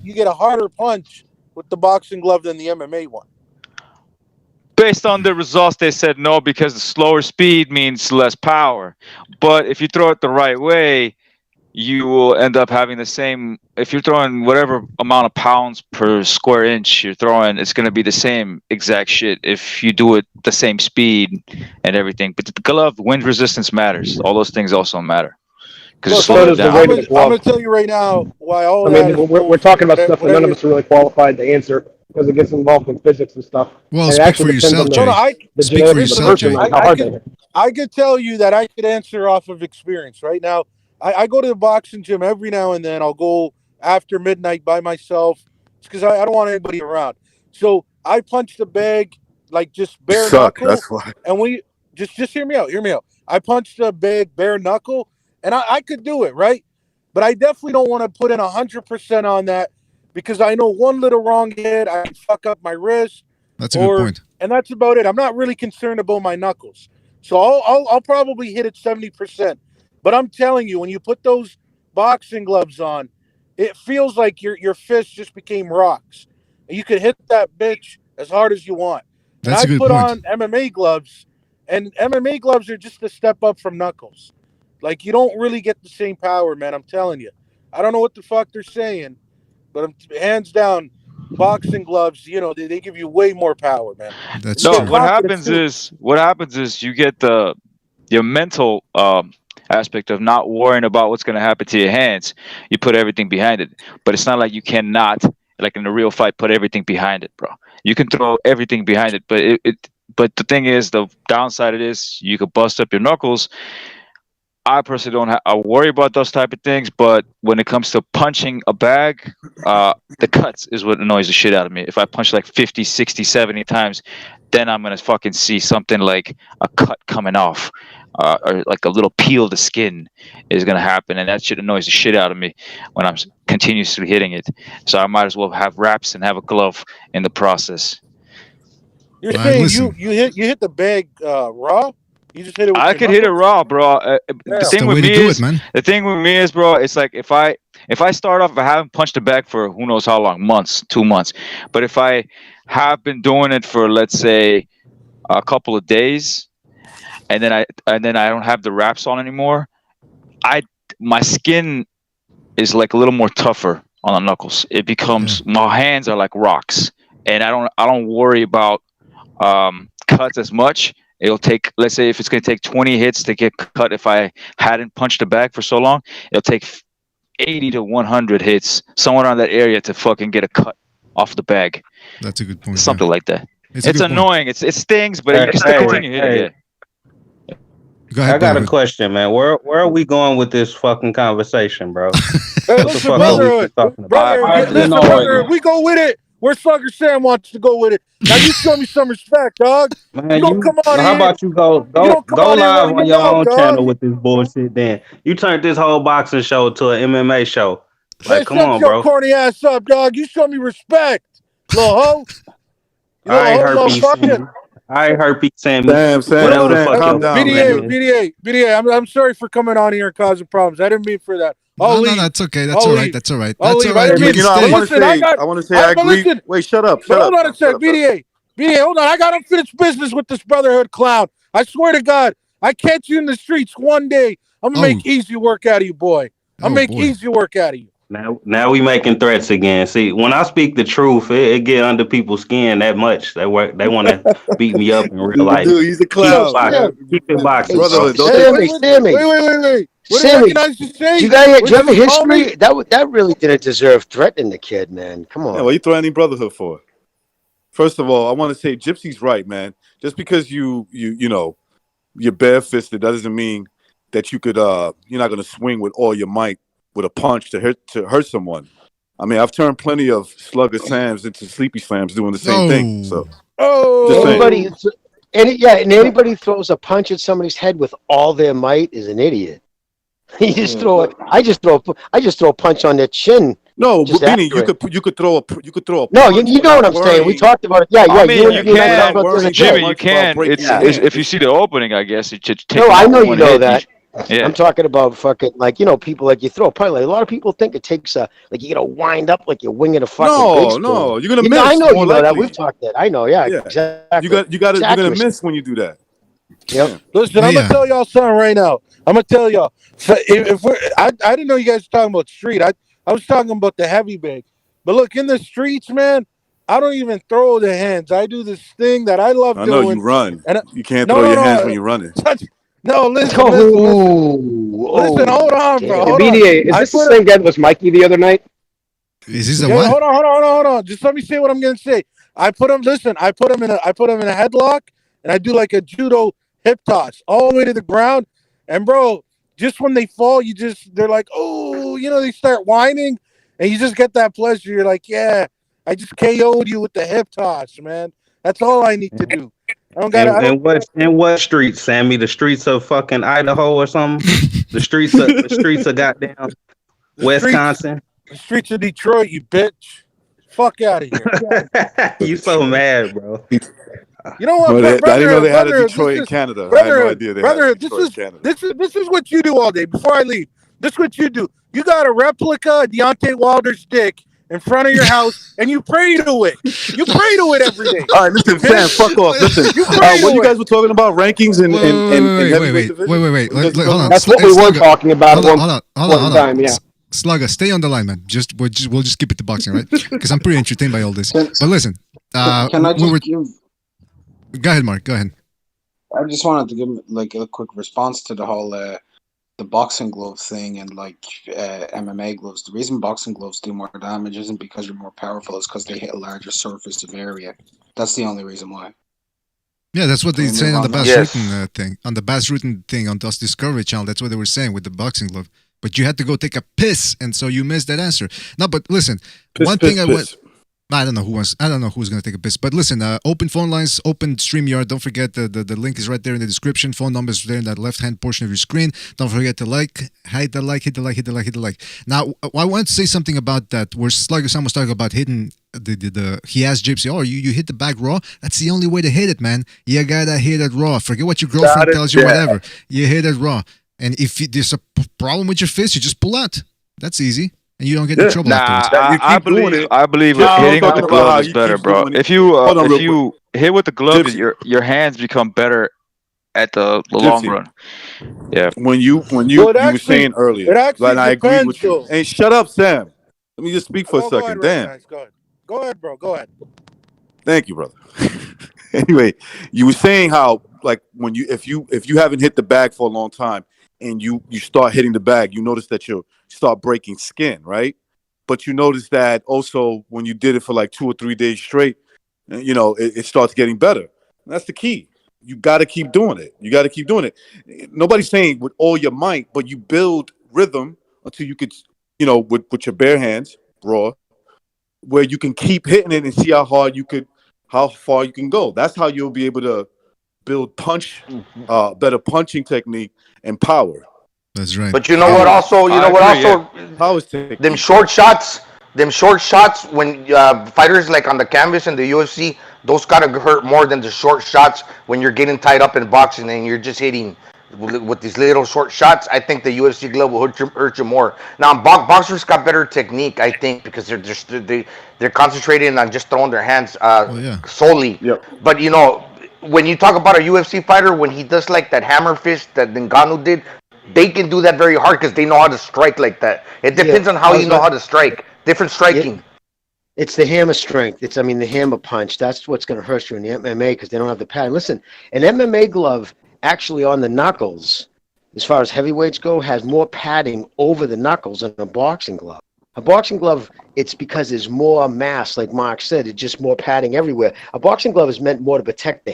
You get a harder punch with the boxing glove than the MMA one. Based on the results, they said no because the slower speed means less power. But if you throw it the right way, you will end up having the same. If you're throwing whatever amount of pounds per square inch you're throwing, it's going to be the same exact shit if you do it the same speed and everything. But the glove, wind resistance matters. All those things also matter. Because I'm going to tell you right now why all we're talking about stuff that none of us are really qualified to answer because it gets involved in physics and stuff. Well, speak for yourself, Jay. Speak for yourself, Jay. I could tell you that I could answer off of experience right now. I go to the boxing gym every now and then. I'll go after midnight by myself because I don't want anybody around. So I punch the bag like just bare knuckle. That's why. And we just hear me out. Hear me out. I punch the bag bare knuckle, and I could do it, right? But I definitely don't want to put in 100% on that because I know one little wrong hit, I can fuck up my wrist. That's a good point. And that's about it. I'm not really concerned about my knuckles. So I'll probably hit it 70%. But I'm telling you, when you put those boxing gloves on, it feels like your fist just became rocks. And you can hit that bitch as hard as you want. That's a and I good put point. on MMA gloves, and MMA gloves are just a step up from knuckles. Like, you don't really get the same power, man. I'm telling you. I don't know what the fuck they're saying, but hands down, boxing gloves, they give you way more power, man. That's No, true. what happens is you get your mental aspect of not worrying about what's going to happen to your hands. You put everything behind it, but it's not like you cannot, like in a real fight, put everything behind it, bro. You can throw everything behind it, but the thing is, the downside of this, you could bust up your knuckles. I personally don't I worry about those type of things, but when it comes to punching a bag, the cuts is what annoys the shit out of me. If I punch like 50, 60, 70 times, then I'm going to fucking see something like a cut coming off, or like a little peel of the skin is going to happen. And that shit annoys the shit out of me when I'm continuously hitting it. So I might as well have wraps and have a glove in the process. You're saying you hit the bag raw? You just hit it with I your could hit it knuckles? raw, bro. The thing with me is, the thing with me is, bro, it's like if I start off, if I haven't punched a bag for who knows how long, months, 2 months, but if I have been doing it for, let's say, a couple of days, and then I don't have the wraps on anymore, my skin is like a little more tougher on the knuckles. It becomes my hands are like rocks, and I don't worry about cuts as much. It'll take, let's say, if it's going to take 20 hits to get cut, if I hadn't punched the bag for so long, it'll take 80 to 100 hits, somewhere around that area, to fucking get a cut off the bag. That's a good point. Something like that. It's a It's good point. annoying. It stings, but you can still continue hitting it. Go ahead, I got a David. question, man. Where are we going with this fucking conversation, bro? Hey, What the listen, fuck are we brotherhood. talking about? Brotherhood, we go with it. Where Slugger Sam wants to go with it. Now you show me some respect, dog. Man, you don't come on how here. about you go You don't come on here live running on your your mouth, own dog. channel with this bullshit? Then you turned this whole boxing show to an MMA show. Man, Like, come shut on, your bro. corny ass up, dog. You show me respect, little hoe. You I ain't little herpes Sammy. I ain't herpes Sammy. Sam, Whatever the Sam, fuck calm your down, name man. is. BDA, I'm sorry for coming on here and causing problems. I didn't mean for that. I'll leave. No, that's okay. That's I'll all right. leave. That's all right. I'll That's leave. all I right. didn't You mean can to. I stay. want to say, I but agree. listen, Wait, shut up. but hold on a Shut sec, up. BDA, hold on. I got unfinished business with this brotherhood clown. I swear to God, I catch you in the streets one day. I'm gonna make easy work out of you, boy. Easy work out of you. Now we making threats again. See, when I speak the truth, it get under people's skin that much. They want to beat me up in real life. Dude, he's a clown. Keep it boxing. Brotherhood, don't Sammy. Wait. What Sammy, did I just say? do you have a you call me? history? That really didn't deserve threatening the kid, man. Come on. Yeah, what are you threatening brotherhood for? First of all, I want to say Gypsy's right, man. Just because you're barefisted, that doesn't mean that you could you're not gonna swing with all your might with a punch to hurt someone. I mean, I've turned plenty of slugger Sams into sleepy slams doing the same thing. So anybody who throws a punch at somebody's head with all their might is an idiot. You just throw it. I just throw a punch on their chin. No, just Beanie, after you could throw a No, punch you know what I'm saying. We talked about it. Yeah, I mean, you and I can, talked about this Jimmy. again. You can. It's if you see the opening, I guess it should take. No, I know you one know hit. that. Yeah. I'm talking about fucking people like you throw a punch. Like a lot of people think it takes like you gotta wind up like you're winging a fucking big spoon. No, you're gonna You miss. know, I know more you know that. likely. We've talked that. I know. Yeah. Exactly. You're gonna miss when you do that. Yep. Listen, I'm gonna tell y'all something right now. I'm gonna tell y'all. I didn't know you guys were talking about street. I was talking about the heavy bag. But look, in the streets, man, I don't even throw the hands. I do this thing that I love I know doing. you run. And You can't throw your hands when you're running. No, listen, listen, hold on, bro. Hold BDA, is this the same guy that was Mikey the other night? Is this a Yeah, what? hold on. Just let me say what I'm gonna say. I put him in a headlock, and I do like a judo hip toss all the way to the ground. And bro, just when they fall, they're like, oh, they start whining, and you just get that pleasure. You're like, yeah, I just KO'd you with the hip toss, man. That's all I need to do. I don't got In what streets, Sammy? The streets of fucking Idaho or something? the streets of goddamn Wisconsin. The streets of Detroit, you bitch. Fuck out of here. You so mad, bro. You know what, Well, I didn't know they had a brother? Detroit in Canada. I had no idea they had a Detroit in Canada. This is what you do all day before I leave. This is what you do. You got a replica Deontay Wilder stick in front of your house, and you pray to it. You pray to it every day. All right, listen, Sam, fuck off. Listen, what you guys were talking about, rankings and heavyweight division? Wait. Hold on. That's what we were talking about. Hold on. Time, yeah. Slugger, stay on the line, man. We'll just keep it to boxing, right? Because I'm pretty entertained by all this. But listen, Can I just give? Go ahead, Mark. Go ahead. I just wanted to give like a quick response to the whole the boxing glove thing and like MMA gloves. The reason boxing gloves do more damage isn't because you're more powerful; it's because they hit a larger surface of area. That's the only reason why. Yeah, that's what they say on the Bas Rutten thing. On the Bas Rutten thing on this Discovery Channel, that's what they were saying with the boxing glove. But you had to go take a piss, and so you missed that answer. No, but listen, I don't know who's gonna take a piss. But listen, open phone lines, open StreamYard. Don't forget the link is right there in the description. Phone numbers there in that left-hand portion of your screen. Don't forget to hit the like. Now, I want to say something about that. Where Slugger Sam was talking about hitting he asked Gypsy, you hit the bag raw? That's the only way to hit it, man. You gotta hit it raw. Forget what your girlfriend tells you, whatever. You hit it raw. And if there's a problem with your fist, you just pull out. That's easy. And you don't get in trouble afterwards. I believe hitting with the glove is better, bro. If you hit with the glove, your hands become better at the long run. Yeah. When you were saying earlier, and I agree with you. Hey, shut up, Sam. Let me just speak for a second. Damn. Go ahead, bro. Go ahead. Thank you, brother. Anyway, you were saying how like if you haven't hit the bag for a long time and you start hitting the bag, you notice that you start breaking skin, right? But you notice that also when you did it for like 2 or 3 days straight, it starts getting better. And that's the key. You got to keep doing it. Nobody's saying with all your might, but you build rhythm until you could, with your bare hands, raw, where you can keep hitting it and see how far you can go. That's how you'll be able to build better punching technique and power. That's right. But you know what? Also, them short shots. When fighters like on the canvas in the UFC, those gotta hurt more than the short shots when you're getting tied up in boxing and you're just hitting with these little short shots. I think the UFC glove will hurt you more. Now, boxers got better technique, I think, because they're concentrating on just throwing their hands solely. Yep. But when you talk about a UFC fighter, when he does like that hammer fist that Ngannou did, they can do that very hard because they know how to strike like that. It depends on how you know how to strike. Different striking. It's the hammer strength. The hammer punch. That's what's going to hurt you in the MMA because they don't have the pad. Listen, an MMA glove actually on the knuckles, as far as heavyweights go, has more padding over the knuckles than a boxing glove. A boxing glove, it's because there's more mass, like Mark said. It's just more padding everywhere. A boxing glove is meant more to protect the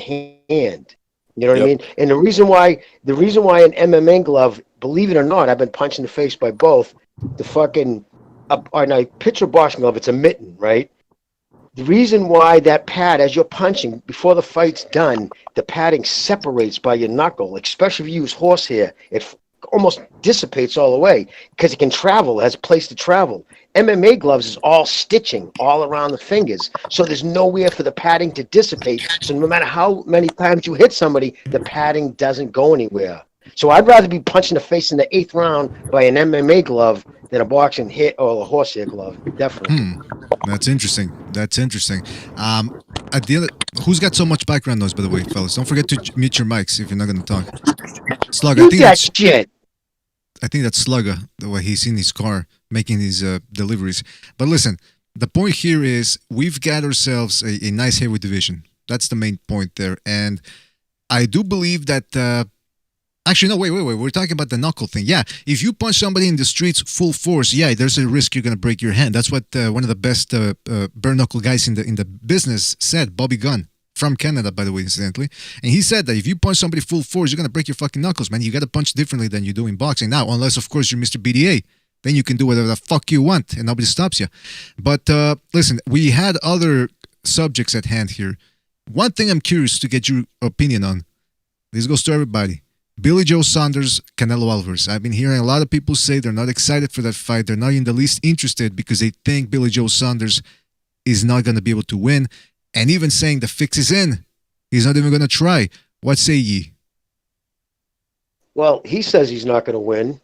hand. You know what I mean? And the reason why an MMA glove, believe it or not, I've been punched in the face by both. I picture a boxing glove, it's a mitten, right? The reason why that pad, as you're punching, before the fight's done, the padding separates by your knuckle, especially if you use horsehair. It almost dissipates all the way because it can travel, it has a place to travel. MMA gloves is all stitching all around the fingers, so there's nowhere for the padding to dissipate. So no matter how many times you hit somebody, the padding doesn't go anywhere. So I'd rather be punched in the face in the 8th round by an MMA glove than a boxing hit or a horsehair glove. Definitely. That's interesting. Who's got so much background noise, by the way, fellas? Don't forget to mute your mics if you're not going to talk. Slugger, I think that's Slugger, the way he's in his car making these deliveries. But listen, the point here is we've got ourselves a nice heavyweight division. That's the main point there. And I do believe that... Actually, no, wait. We're talking about the knuckle thing. Yeah, if you punch somebody in the streets full force, there's a risk you're going to break your hand. That's what one of the best bare knuckle guys in the business said, Bobby Gunn, from Canada, by the way, incidentally. And he said that if you punch somebody full force, you're going to break your fucking knuckles, man. You got to punch differently than you do in boxing. Now, unless, of course, you're Mr. BDA. Then you can do whatever the fuck you want, and nobody stops you. But listen, we had other subjects at hand here. One thing I'm curious to get your opinion on. This goes to everybody. Billy Joe Saunders, Canelo Alvarez. I've been hearing a lot of people say they're not excited for that fight. They're not in the least interested because they think Billy Joe Saunders is not going to be able to win. And even saying the fix is in. He's not even going to try. What say ye? Well, he says he's not going to win.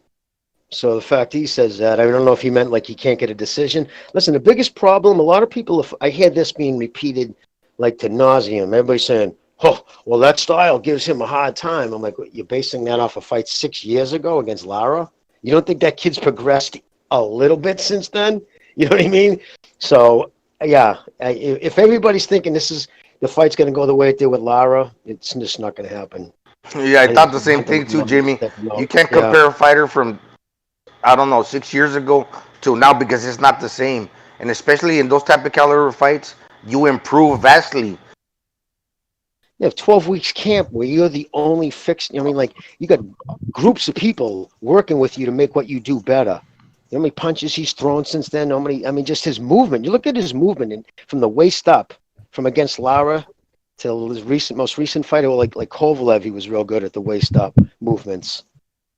So the fact he says that, I don't know if he meant like he can't get a decision. Listen, the biggest problem, a lot of people, I hear this being repeated like to nauseum. Everybody's saying, oh, well, that style gives him a hard time. I'm like, you're basing that off a fight 6 years ago against Lara? You don't think that kid's progressed a little bit since then? You know what I mean? So, yeah, if everybody's thinking the fight's going to go the way it did with Lara, it's just not going to happen. Yeah, I thought the same thing too, Jimmy. You can't compare a fighter from, I don't know, 6 years ago to now because it's not the same. And especially in those type of caliber fights, you improve vastly. You have 12 weeks camp where you're the only fixed. I mean, like, you got groups of people working with you to make what you do better. You know how many punches he's thrown since then? Just his movement. You look at his movement and from the waist up, from against Lara till his most recent fight, like Kovalev, he was real good at the waist up movements.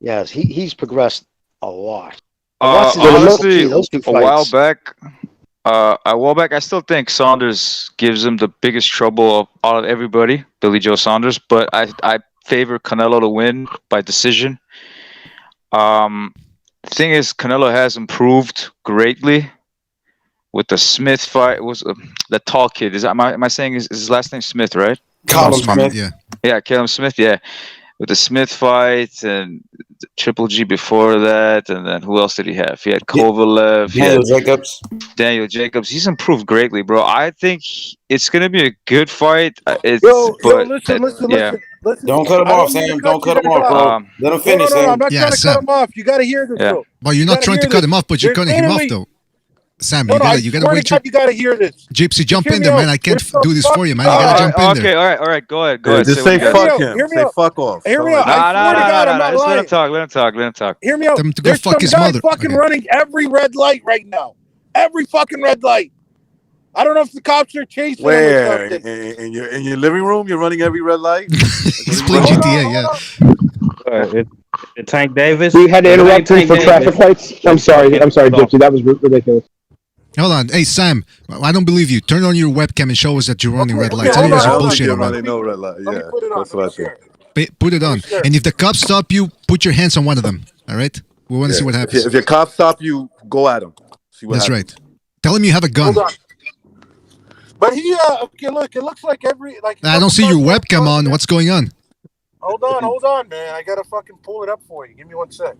Yes, he's progressed a lot. Honestly, a while back, I still think Saunders gives him the biggest trouble out of everybody, Billy Joe Saunders. But I favor Canelo to win by decision. The thing is, Canelo has improved greatly with the Smith fight. Was the tall kid? Am I saying is his last name Smith, right? Callum Smith. Yeah, Caleb Smith. Yeah, with the Smith fight and Triple G before that, and then who else did he have? He had Kovalev. Daniel Jacobs. He's improved greatly, bro. I think it's gonna be a good fight. Listen. Don't cut him off, Sam. Don't cut him off, bro. Let him finish, Sam. I'm not trying to cut him off. You got to hear this, bro. Well, you're not trying to cut him off, but you're cutting him off, though. Sam, you gotta wait. You gotta hear this. Gypsy, jump in there, man. I can't do this for you, man. You gotta jump in there. Okay, all right. Go ahead. Just say fuck him. Say fuck off. Hear me out. Just let him talk. Hear me out. Tell him to go There's fuck some his guy mother. fucking running every red light right now. Every fucking red light. I don't know if the cops are chasing him or something. In your living room, you're running every red light? He's playing GTA, yeah. Tank Davis. We had to interrupt him for traffic lights. I'm sorry, Gypsy. That was ridiculous. Hold on. Hey, Sam, I don't believe you. Turn on your webcam and show us that you're running red lights. I some bullshit around. No red light. Yeah, that's what I think. Put it on. And if the cops stop you, put your hands on one of them. All right? We want to see what happens. If your cops stop you, go at them. See what That's happens. right. Tell him you have a gun. Hold on. But look, it looks like I don't see your webcam on. What's going on? Hold on, man. I gotta fucking pull it up for you. Give me 1 sec.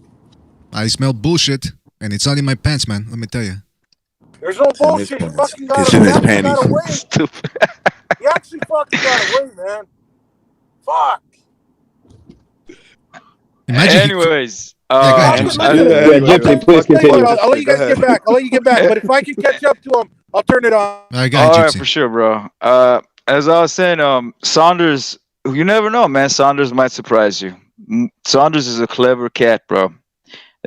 I smell bullshit, and it's not in my pants, man. Let me tell you. There's no bullshit. He fucking got away. Stupid. He actually fucking got away, man. Fuck. Anyways. Gypsy, please continue. I'll let you guys get back. But if I can catch up to him, I'll turn it on. I got All right, for sure, bro. As I was saying, Saunders, you never know, man. Saunders might surprise you. Saunders is a clever cat, bro.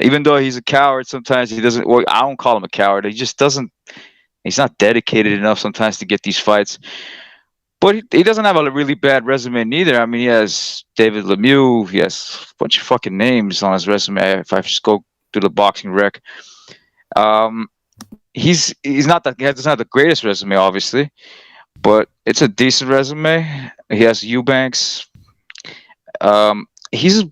Even though he's a coward, sometimes he doesn't. Well, I don't call him a coward. He just doesn't. He's not dedicated enough sometimes to get these fights. But he doesn't have a really bad resume neither. I mean, he has David Lemieux. He has a bunch of fucking names on his resume. If I just go through the boxing rec, he's not that. He doesn't have the greatest resume, obviously, but it's a decent resume. He has Eubanks. He's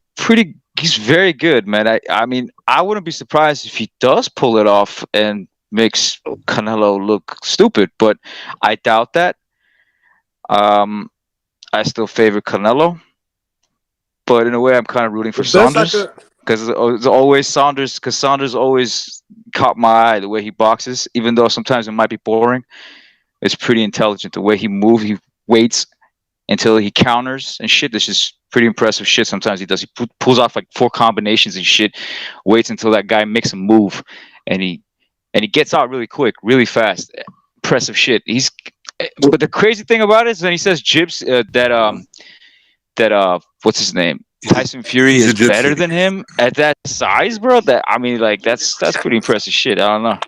very good, man. I mean, I wouldn't be surprised if he does pull it off and makes Canelo look stupid, but I doubt that. I still favor Canelo, but in a way, I'm kind of rooting for Saunders because it's always Saunders. Because Saunders always caught my eye the way he boxes, even though sometimes it might be boring. It's pretty intelligent the way he moves. He waits until he counters and shit. This is pretty impressive shit. Sometimes he does. He pulls off like 4 combinations and shit. Waits until that guy makes a move, and he gets out really quick, really fast. Impressive shit. But the crazy thing about it is when he says Gibbs that what's his name, Tyson Fury is better than him at that size, bro. That's pretty impressive shit. I don't know.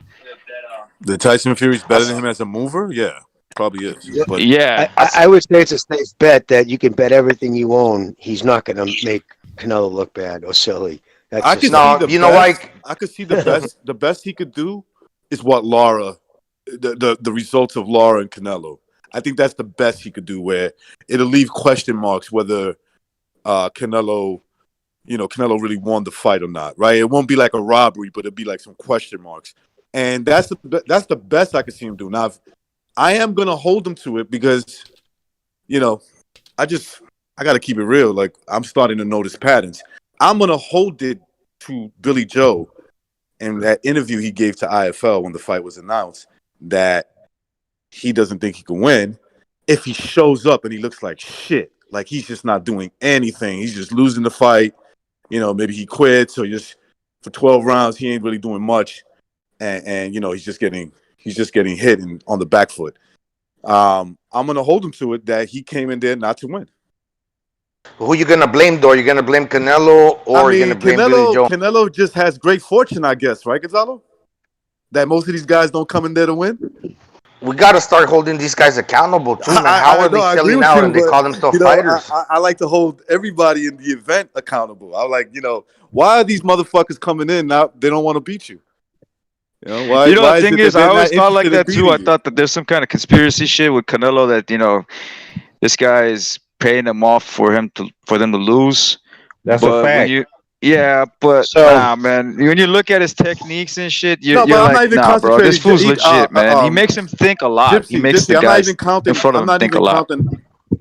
The Tyson Fury's better than him as a mover? Yeah, probably is. But yeah, I would say it's a safe bet that you can bet everything you own he's not going to make Canelo look bad or silly. I could see the best. The best he could do is what Lara, the results of Lara and Canelo. I think that's the best he could do, where it'll leave question marks whether Canelo really won the fight or not, right? It won't be like a robbery, but it'll be like some question marks. And that's the best I can see him do. Now, I am going to hold him to it because, I got to keep it real. Like, I'm starting to notice patterns. I'm going to hold it to Billy Joe and that interview he gave to IFL when the fight was announced, that he doesn't think he can win if he shows up and he looks like shit. Like, he's just not doing anything. He's just losing the fight. Maybe he quits, or just for 12 rounds he ain't really doing much, and he's just getting hit on the back foot. I'm gonna hold him to it that he came in there not to win. Who you gonna blame, though? You're gonna blame Canelo, or you're gonna blame Billy Joe? Canelo just has great fortune, I guess, right, Gonzalo? That most of these guys don't come in there to win. We got to start holding these guys accountable too, man. How are they selling out and they call themselves fighters? I like to hold everybody in the event accountable. I'm like, why are these motherfuckers coming in now? They don't want to beat you. Why? The thing is, I always thought like that too. I thought that there's some kind of conspiracy shit with Canelo that this guy is paying them off for them to lose. That's a fact. Nah, man. When you look at his techniques and shit, you're like, nah, bro, this fool's legit, man. He makes him think a lot. Gypsy, he makes the guys in front of him think a lot.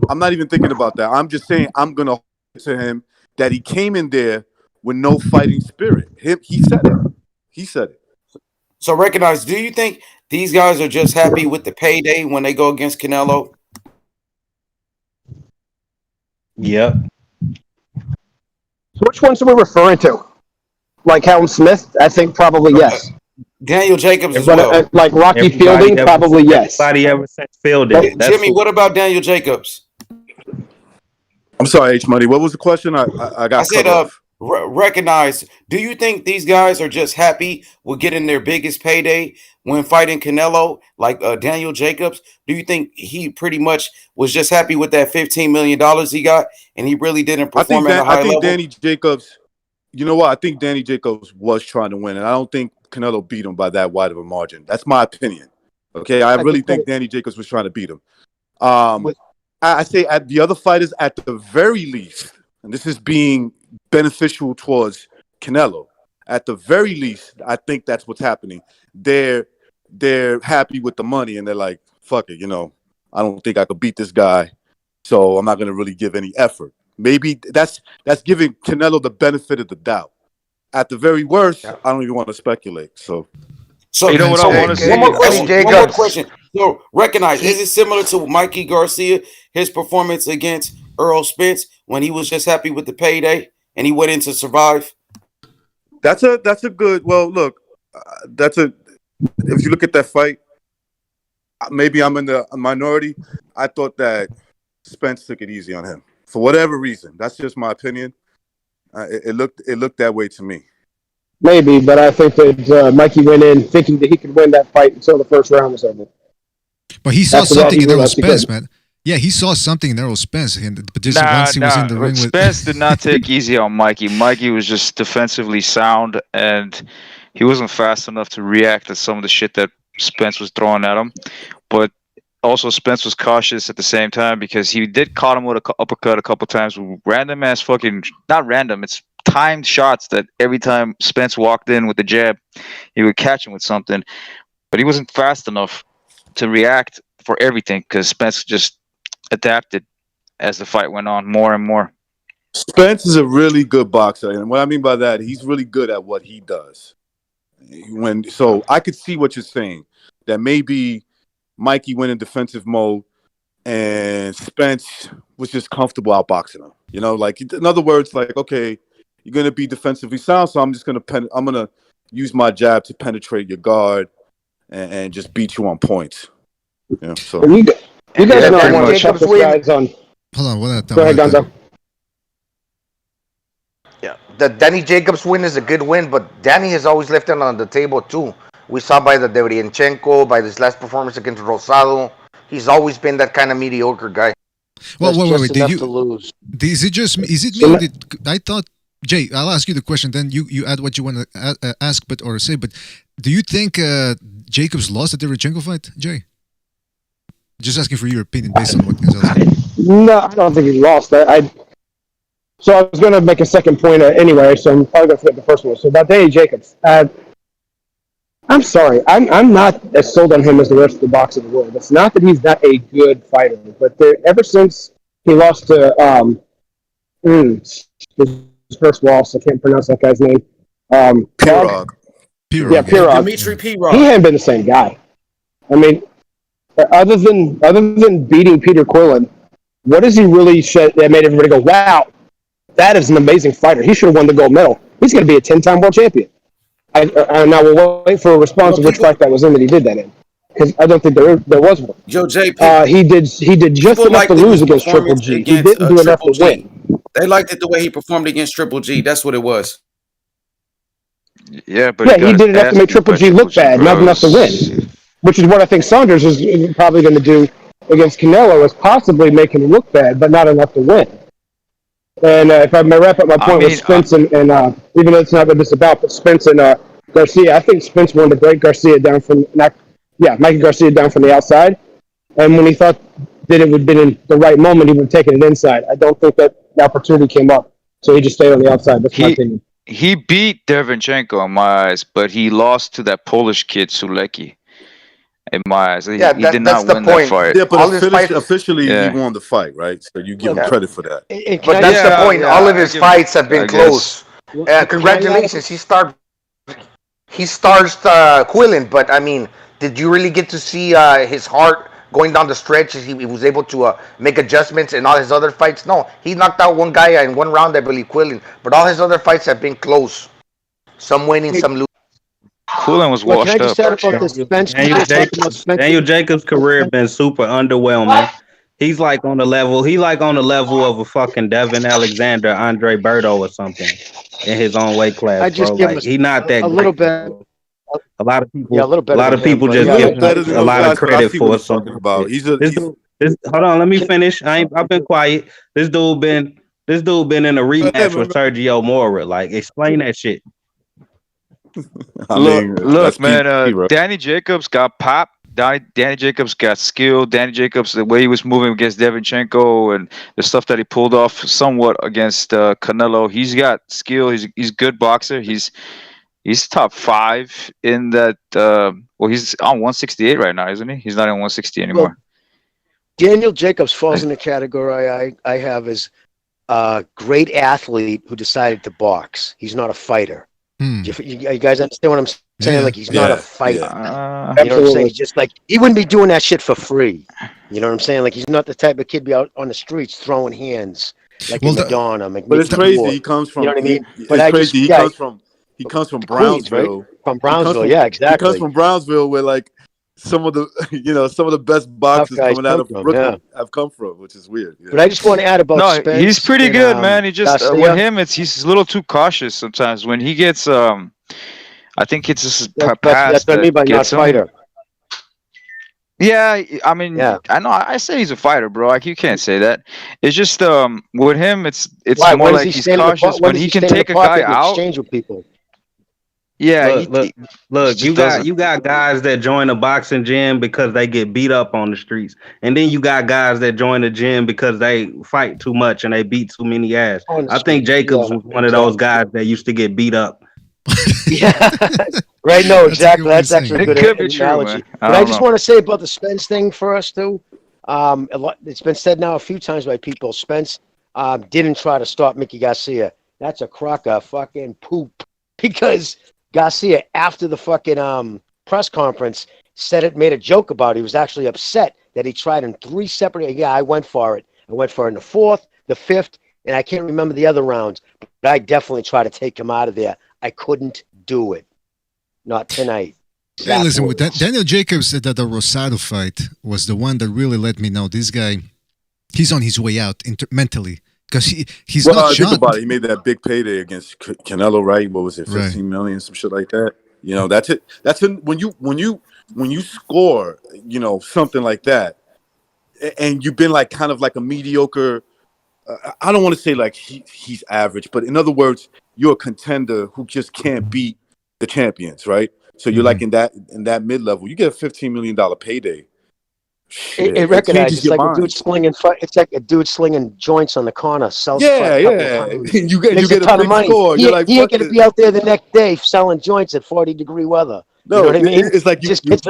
I'm not even thinking about that. I'm just saying I'm gonna hold to him that he came in there with no fighting spirit. He said it. He said it. So recognize. Do you think these guys are just happy with the payday when they go against Canelo? Yep. Which ones are we referring to? Like Helm Smith? I think probably yes. Daniel Jacobs as well. Like Rocky Fielding? Probably yes. Everybody ever since Fielding. Jimmy, what about Daniel Jacobs? I'm sorry, H Money. What was the question? I said recognize. Do you think these guys are just happy with getting their biggest payday when fighting Canelo, like Daniel Jacobs? Do you think he pretty much was just happy with that $15 million he got, and he really didn't perform at a high level? Danny Jacobs, you know what? I think Danny Jacobs was trying to win, and I don't think Canelo beat him by that wide of a margin. That's my opinion. Okay, I really think Danny Jacobs was trying to beat him. I say at the other fighters, at the very least, and this is being beneficial towards Canelo, at the very least, I think that's what's happening. They're happy with the money, and they're like, fuck it, I don't think I could beat this guy, so I'm not going to really give any effort. Maybe that's giving Canelo the benefit of the doubt. At the very worst, I don't even want to speculate. So you know what I want to say? One more question. So recognize, is it similar to Mikey Garcia, his performance against Earl Spence when he was just happy with the payday and he went in to survive? That's a good. Well, look, if you look at that fight, maybe I'm in the minority. I thought that Spence took it easy on him for whatever reason. That's just my opinion. It looked that way to me. Maybe, but I think that Mikey went in thinking that he could win that fight until the first round was over. But he saw something in Errol Spence, man. Yeah, he saw something in Errol Spence. But just once he was in the ring with Spence did not take easy on Mikey. Mikey was just defensively sound, and he wasn't fast enough to react to some of the shit that Spence was throwing at him. But also, Spence was cautious at the same time because he did caught him with an uppercut a couple times with random ass fucking, not random, it's timed shots that every time Spence walked in with the jab, he would catch him with something. But he wasn't fast enough to react for everything because Spence just adapted as the fight went on more and more. Spence is a really good boxer, and what I mean by that, he's really good at what he does. So I could see what you're saying, that maybe Mikey went in defensive mode and Spence was just comfortable outboxing him. Like, in other words, like, okay, you're gonna be defensively sound, so I'm gonna use my jab to penetrate your guard and just beat you on points. So you guys know I want to check this guys on. Hold on, what? Go ahead, Gonzo. Yeah, the Danny Jacobs win is a good win, but Danny has always left it on the table too. We saw by the Devryanchenko, by this last performance against Rosado, he's always been that kind of mediocre guy. Well, wait. Did you to lose? Is it me? Or I thought, Jay, I'll ask you the question. Then you add what you want to ask, or say. But do you think Jacobs lost the Devryanchenko fight, Jay? Just asking for your opinion based on what Gonzalo said. No, I don't think he lost. So I was going to make a second point anyway, so I'm probably going to forget the first one. So about Danny Jacobs. I'm sorry. I'm not as sold on him as the rest of the boxing world. It's not that he's not a good fighter, but ever since he lost to his first loss, I can't pronounce that guy's name. Pirog. Yeah, Pirog. Dimitri Pirog. He hadn't been the same guy. I mean, other than beating Peter Quillen, what has he really said that made everybody go, wow, that is an amazing fighter. He should have won the gold medal. He's going to be a 10-time world champion. Now we'll wait for a response of which fight that was in that he did that in. Because I don't think there was one. Yo, JP. He did just enough to lose against Triple G. He didn't do enough to win. They liked it the way he performed against Triple G. That's what it was. Yeah, but he did enough to make Triple G look bad, not enough to win. Which is what I think Saunders is probably going to do against Canelo, is possibly make him look bad, but not enough to win. And if I may wrap up my point with Spence and even though it's not what this is about, but Spence and Garcia, I think Spence wanted to break Garcia down from Mikey Garcia down from the outside. And when he thought that it would have been in the right moment, he would have taken it inside. I don't think that the opportunity came up, so he just stayed on the outside. That's my opinion. He beat Derevchenko in my eyes, but he lost to that Polish kid Sulecki. In my eyes, he did not win that fight. Yeah, but officially he won the fight, right? So you give him credit for that. But that's the point. All of his fights have been close. Congratulations, he stars Quillen. But I mean, did you really get to see his heart going down the stretch? He was able to make adjustments in all his other fights. No, he knocked out one guy in one round, I believe, Quillen. But all his other fights have been close. Some winning, some losing. Quillen was washed up. Daniel Jacobs' career been super underwhelming. He's like on the level. He like on the level of a fucking Devin Alexander, Andre Berto, or something in his own weight class. I just bro. give Like, he not that a little bit. A lot of people. Yeah, a little better. A lot of people just give him a lot of credit for something. About. Hold on, let me finish. I've been quiet. This dude been in a rematch with Sergio Mora. Like, explain that shit. Look, man. Danny Jacobs got pop. Danny Jacobs got skill. Danny Jacobs, the way he was moving against Derevchenko and the stuff that he pulled off somewhat against Canelo, he's got skill. He's a good boxer. He's top 5 in that. He's on 168 right now, isn't he? He's not in 160 anymore. Well, Daniel Jacobs falls in the category I have as a great athlete who decided to box. He's not a fighter. You guys understand what I'm saying? Yeah. Like, he's not a fighter. Yeah. You know what I'm saying? He's just like, he wouldn't be doing that shit for free. You know what I'm saying? Like, he's not the type of kid be out on the streets throwing hands like Madonna. But it's crazy. He comes from. You know what I mean? It's crazy. He comes from Brownsville. Queens, right? From Brownsville, yeah, exactly. He comes from Brownsville, where like some of the best boxers coming out of Brooklyn have come from, which is weird. Yeah. But I just want to add about Spence. He's pretty good, man. He just Garcia. with him, he's a little too cautious sometimes. When he gets, I think it's just that's what I mean by not fighter. Yeah, I mean, I know. I say he's a fighter, bro. Like, you can't say that. It's just with him, it's more like he's cautious. When he can take a guy out, exchange with people. Yeah, look. You got guys that join a boxing gym because they get beat up on the streets, and then you got guys that join the gym because they fight too much and they beat too many ass. I think Jacobs was one of those guys that used to get beat up. Yeah, right. No, exactly. That's actually a good analogy. But I just want to say about the Spence thing first, too. It's been said now a few times by people. Spence didn't try to stop Mickey Garcia. That's a crock of fucking poop, because Garcia, after the fucking press conference, made a joke about it. He was actually upset that he tried in 3 separate. Yeah, I went for it. I went for it in the 4th, the 5th, and I can't remember the other rounds. But I definitely tried to take him out of there. I couldn't do it. Not tonight. Hey, listen, with that, Daniel Jacobs at the Rosado fight was the one that really let me know this guy, he's on his way out mentally. Because he's not think about it. He made that big payday against Canelo, right? What was it, 15 million, some shit like that? You know, that's it. That's when you score, something like that, and you've been like kind of like a mediocre. I don't want to say like he's average, but in other words, you're a contender who just can't beat the champions, right? So you're like in that mid level. You get a $15 million payday It recognizes it's like a dude slinging. It's like a dude slinging joints on the corner. Sells Yeah, a couple yeah. of pounds, you get makes a a ton big of money. score. He You're like, ain't fuck gonna it. be out there the next day selling joints at 40-degree weather. No, you know what I mean? it's like Just it's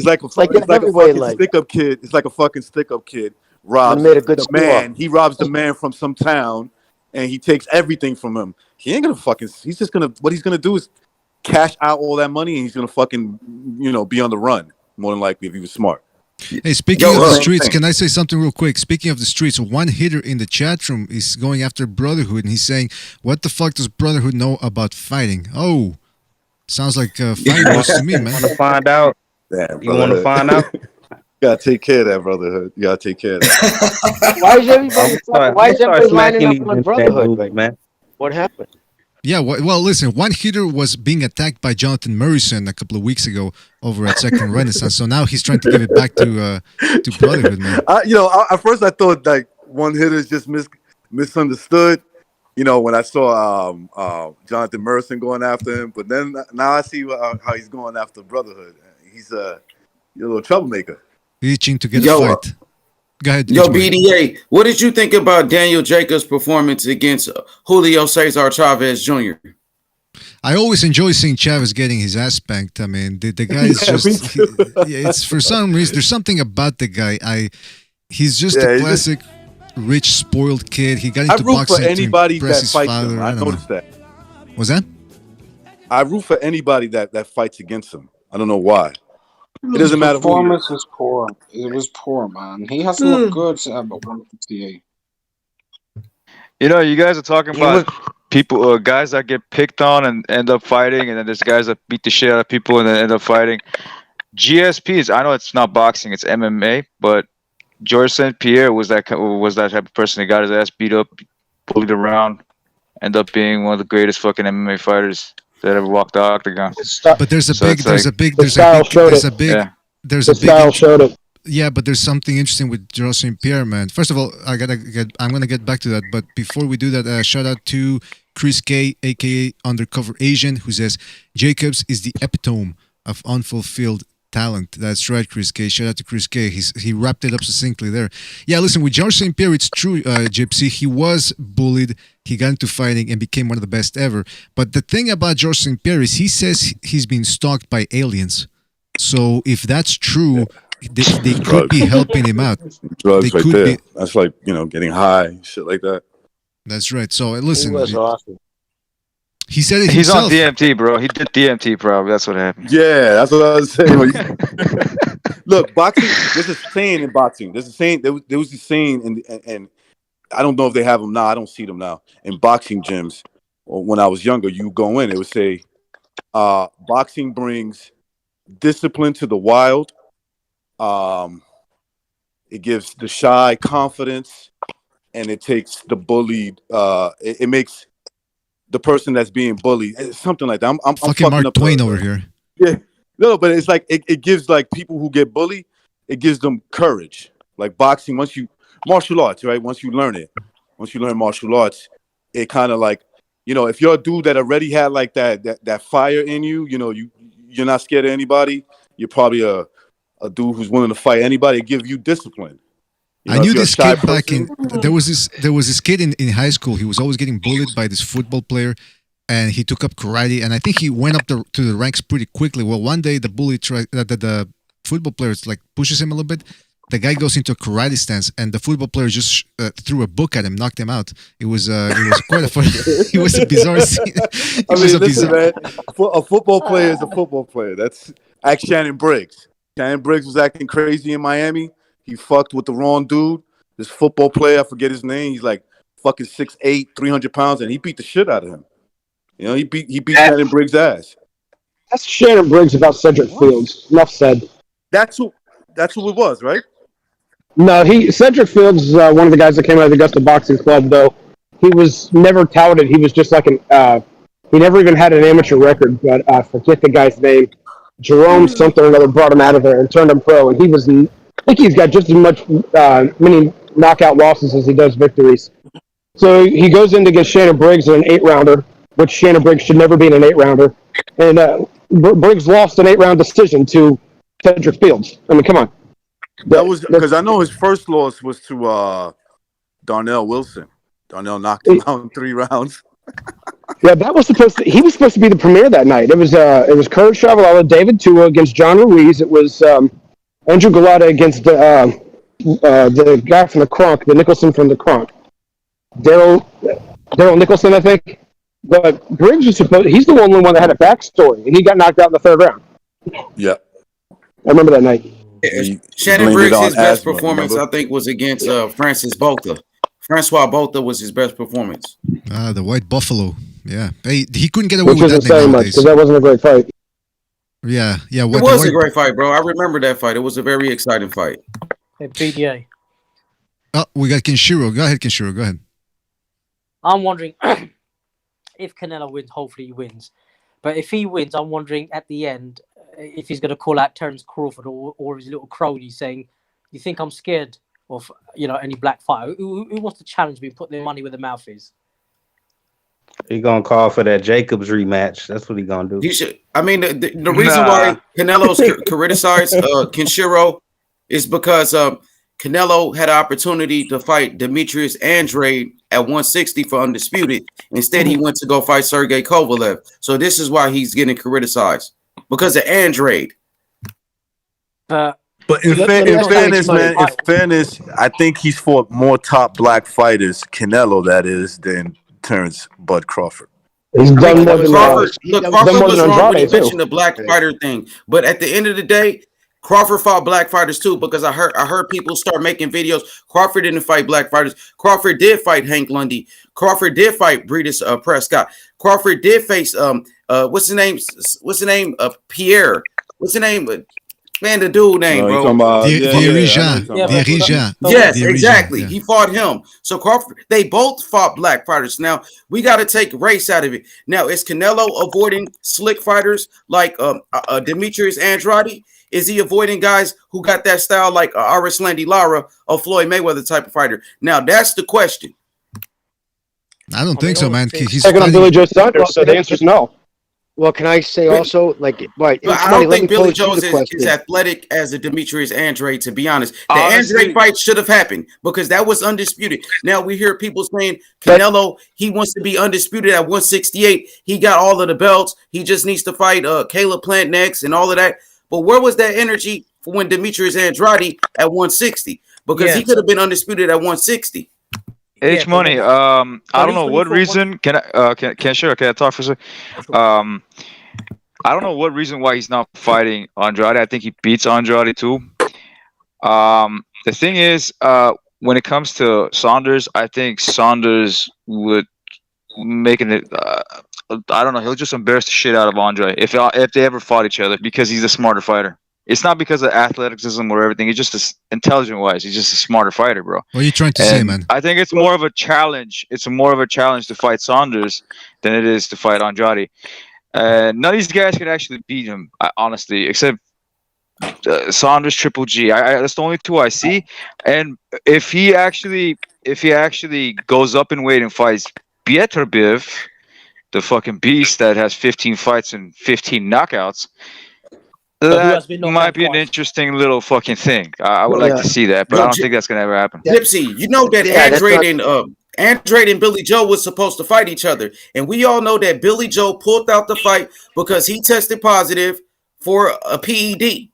like a fucking stick-up kid. It's like a fucking stick-up kid robs made a good the score. man. He robs the man from some town, and he takes everything from him. He ain't gonna fucking. He's just gonna. What he's gonna do is cash out all that money, and he's gonna fucking be on the run. More than likely, if he was smart. Hey, speaking of the streets, can I say something real quick? Speaking of the streets, one hitter in the chat room is going after Brotherhood, and he's saying, "What the fuck does Brotherhood know about fighting?" Oh, sounds like fighting was to me, man. Want to find out? Damn, you want to find out? You gotta take care of that, Brotherhood. You gotta take care of that. Why is everybody lining up on Brotherhood, moves, man? What happened? Yeah, well, listen, one hitter was being attacked by Jonathan Morrison a couple of weeks ago over at Second Renaissance, so now he's trying to give it back to Brotherhood, man. At first I thought like one hitter is just misunderstood. When I saw Jonathan Morrison going after him, but then now I see how he's going after Brotherhood. He's a little troublemaker. Reaching to get a fight. Go ahead. Yo, BDA, what did you think about Daniel Jacobs' performance against Julio Cesar Chavez Jr.? I always enjoy seeing Chavez getting his ass spanked. I mean, the guy is just. It's for some reason there's something about the guy. He's just a classic rich spoiled kid. He got into boxing. I root for anybody to impress that his fights father. him. I noticed that. Was that? I root for anybody that fights against him. I don't know why. It doesn't matter. His performance was poor. It was poor, man. He hasn't looked good at 158. You guys are talking about people, guys that get picked on and end up fighting, and then there's guys that beat the shit out of people and then end up fighting. GSPs, I know it's not boxing, it's MMA, but George St. Pierre was that type of person that got his ass beat up, bullied around, end up being one of the greatest fucking MMA fighters that ever walked the octagon. But there's a big Yeah, but there's something interesting with George St. Pierre, man. First of all, I'm gonna get back to that, but before we do that, shout out to Chris K, aka Undercover Asian, who says Jacobs is the epitome of unfulfilled talent. That's right, Chris K. Shout out to Chris K. He wrapped it up succinctly there. Yeah, listen, with George St. Pierre, it's true, Gypsy. He was bullied. He got into fighting and became one of the best ever. But the thing about George St. Pierre is he says he's been stalked by aliens. So if that's true, they could be helping him out. Drugs right there. That's like, getting high, shit like that. That's right. So listen. He was awesome. He said it He's himself. on DMT, bro. He did DMT, probably. That's what happened. Yeah, that's what I was saying. Look, boxing. There's a saying in boxing. There's a saying. There was a saying, and I don't know if they have them now. I don't see them now in boxing gyms. Or when I was younger, you go in. It would say, "Boxing brings discipline to the wild. It gives the shy confidence, and it takes the bullied. It makes the person that's being bullied, something like that. I'm fucking Mark Twain over here. Yeah, no, but it's like it gives like people who get bullied, it gives them courage. Like boxing, martial arts, right? Once you learn martial arts, it kind of like, if you're a dude that already had like that fire in you, you're not scared of anybody. You're probably a dude who's willing to fight anybody. It gives you discipline. I knew this kid back in. There was this kid in high school. He was always getting bullied by this football player, and he took up karate. And I think he went up to the ranks pretty quickly. Well, one day the bully the football player pushes him a little bit. The guy goes into a karate stance, and the football player just threw a book at him, knocked him out. It was quite a funny. It was a bizarre scene. Man, a football player is a football player. That's like Shannon Briggs. Shannon Briggs was acting crazy in Miami. He fucked with the wrong dude. This football player, I forget his name. He's like fucking 6'8", 300 pounds, and he beat the shit out of him. He beat Shannon Briggs' ass. That's Shannon Briggs about Cedric Fields. Enough said. That's who it was, right? No, Cedric Fields is one of the guys that came out of the Augusta Boxing Club, though. He was never touted. He was just like he never even had an amateur record, but I forget the guy's name. Jerome something or another brought him out of there and turned him pro, and I think he's got just as much many knockout losses as he does victories. So he goes in to get Shannon Briggs in an 8-rounder, which Shannon Briggs should never be in an 8-rounder. And Briggs lost an 8-round decision to Cedric Fields. I mean, come on. That was because I know his first loss was to Darnell Wilson. Darnell knocked him out in 3 rounds. Yeah, that was he was supposed to be the premier that night. It was Kurt Chevrolet, David Tua against John Ruiz. It was Andrew Galata against the guy from the Kronk, the Nicholson from the Kronk. Daryl Nicholson, I think. But Briggs was he's the only one that had a backstory, and he got knocked out in the 3rd round. Yeah. I remember that night. Shannon Briggs, his best performance, I think, was against Francis Botha. Francois Botha was his best performance. The White Buffalo. Yeah. He couldn't get away Which with that wasn't saying much, because that wasn't a great fight. Yeah. It was a great fight, bro. I remember that fight. It was a very exciting fight. Hey, BDA. Oh, we got Kenshiro. Go ahead, Kenshiro. Go ahead. I'm wondering if Canelo wins, hopefully he wins. But if he wins, I'm wondering at the end if he's going to call out Terence Crawford or his little crony saying, "You think I'm scared of any black fighter? Who wants to challenge me? Put their money where their mouth is." He gonna call for that Jacobs rematch. That's what he gonna do. He should. I mean, the reason why Canelo's criticized Kenshiro is because Canelo had an opportunity to fight Demetrius Andrade at 160 for undisputed. Instead, he went to go fight Sergey Kovalev. So this is why he's getting criticized, because of Andrade. But in fairness, man, I think he's fought more top black fighters, Canelo that is, than Terence Bud Crawford. He's done more than Crawford. Look, Crawford was wrong when he too. mentioned the black fighter thing. But at the end of the day, Crawford fought black fighters too, because I heard people start making videos. Crawford didn't fight black fighters. Crawford did fight Hank Lundy. Crawford did fight Breedis Prescott. Crawford did face what's the name? Pierre. What's the name? Man, the dude name, bro. Yes, exactly. He fought him. So Crawford, they both fought black fighters. Now we got to take race out of it. Now is Canelo avoiding slick fighters like Demetrius Andrade? Is he avoiding guys who got that style like Aris Landy Lara or Floyd Mayweather type of fighter? Now that's the question. I don't think so, man. He's taking on Billy Joe Saunders, so the answer is no. Well, can I say also, right? But I don't think Billy Joe is athletic as a Demetrius Andrade, to be honest. The Andrade fight should have happened because that was undisputed. Now we hear people saying Canelo, he wants to be undisputed at 168. He got all of the belts. He just needs to fight Caleb Plant next and all of that. But where was that energy for when Demetrius Andrade at 160? Because he could have been undisputed at 160. H Money. I don't know what reason. Can I talk for a second? I don't know what reason why he's not fighting Andrade. I think he beats Andrade too. The thing is, when it comes to Saunders, I think Saunders would making it. I don't know. He'll just embarrass the shit out of Andrade if they ever fought each other because he's a smarter fighter. It's not because of athleticism or everything. It's just intelligent-wise. He's just a smarter fighter, bro. What are you trying to say, man? I think it's more of a challenge. It's more of a challenge to fight Saunders than it is to fight Andrade. None of these guys could actually beat him, honestly, except Saunders, Triple G. That's the only two I see. And if he actually goes up in weight and fights Bietrbiev, the fucking beast that has 15 fights and 15 knockouts, that might be an interesting little fucking thing. I would like to see that, but I don't think that's gonna ever happen. Gypsy, you know that Andrade and Billy Joe was supposed to fight each other, and we all know that Billy Joe pulled out the fight because he tested positive for a PED.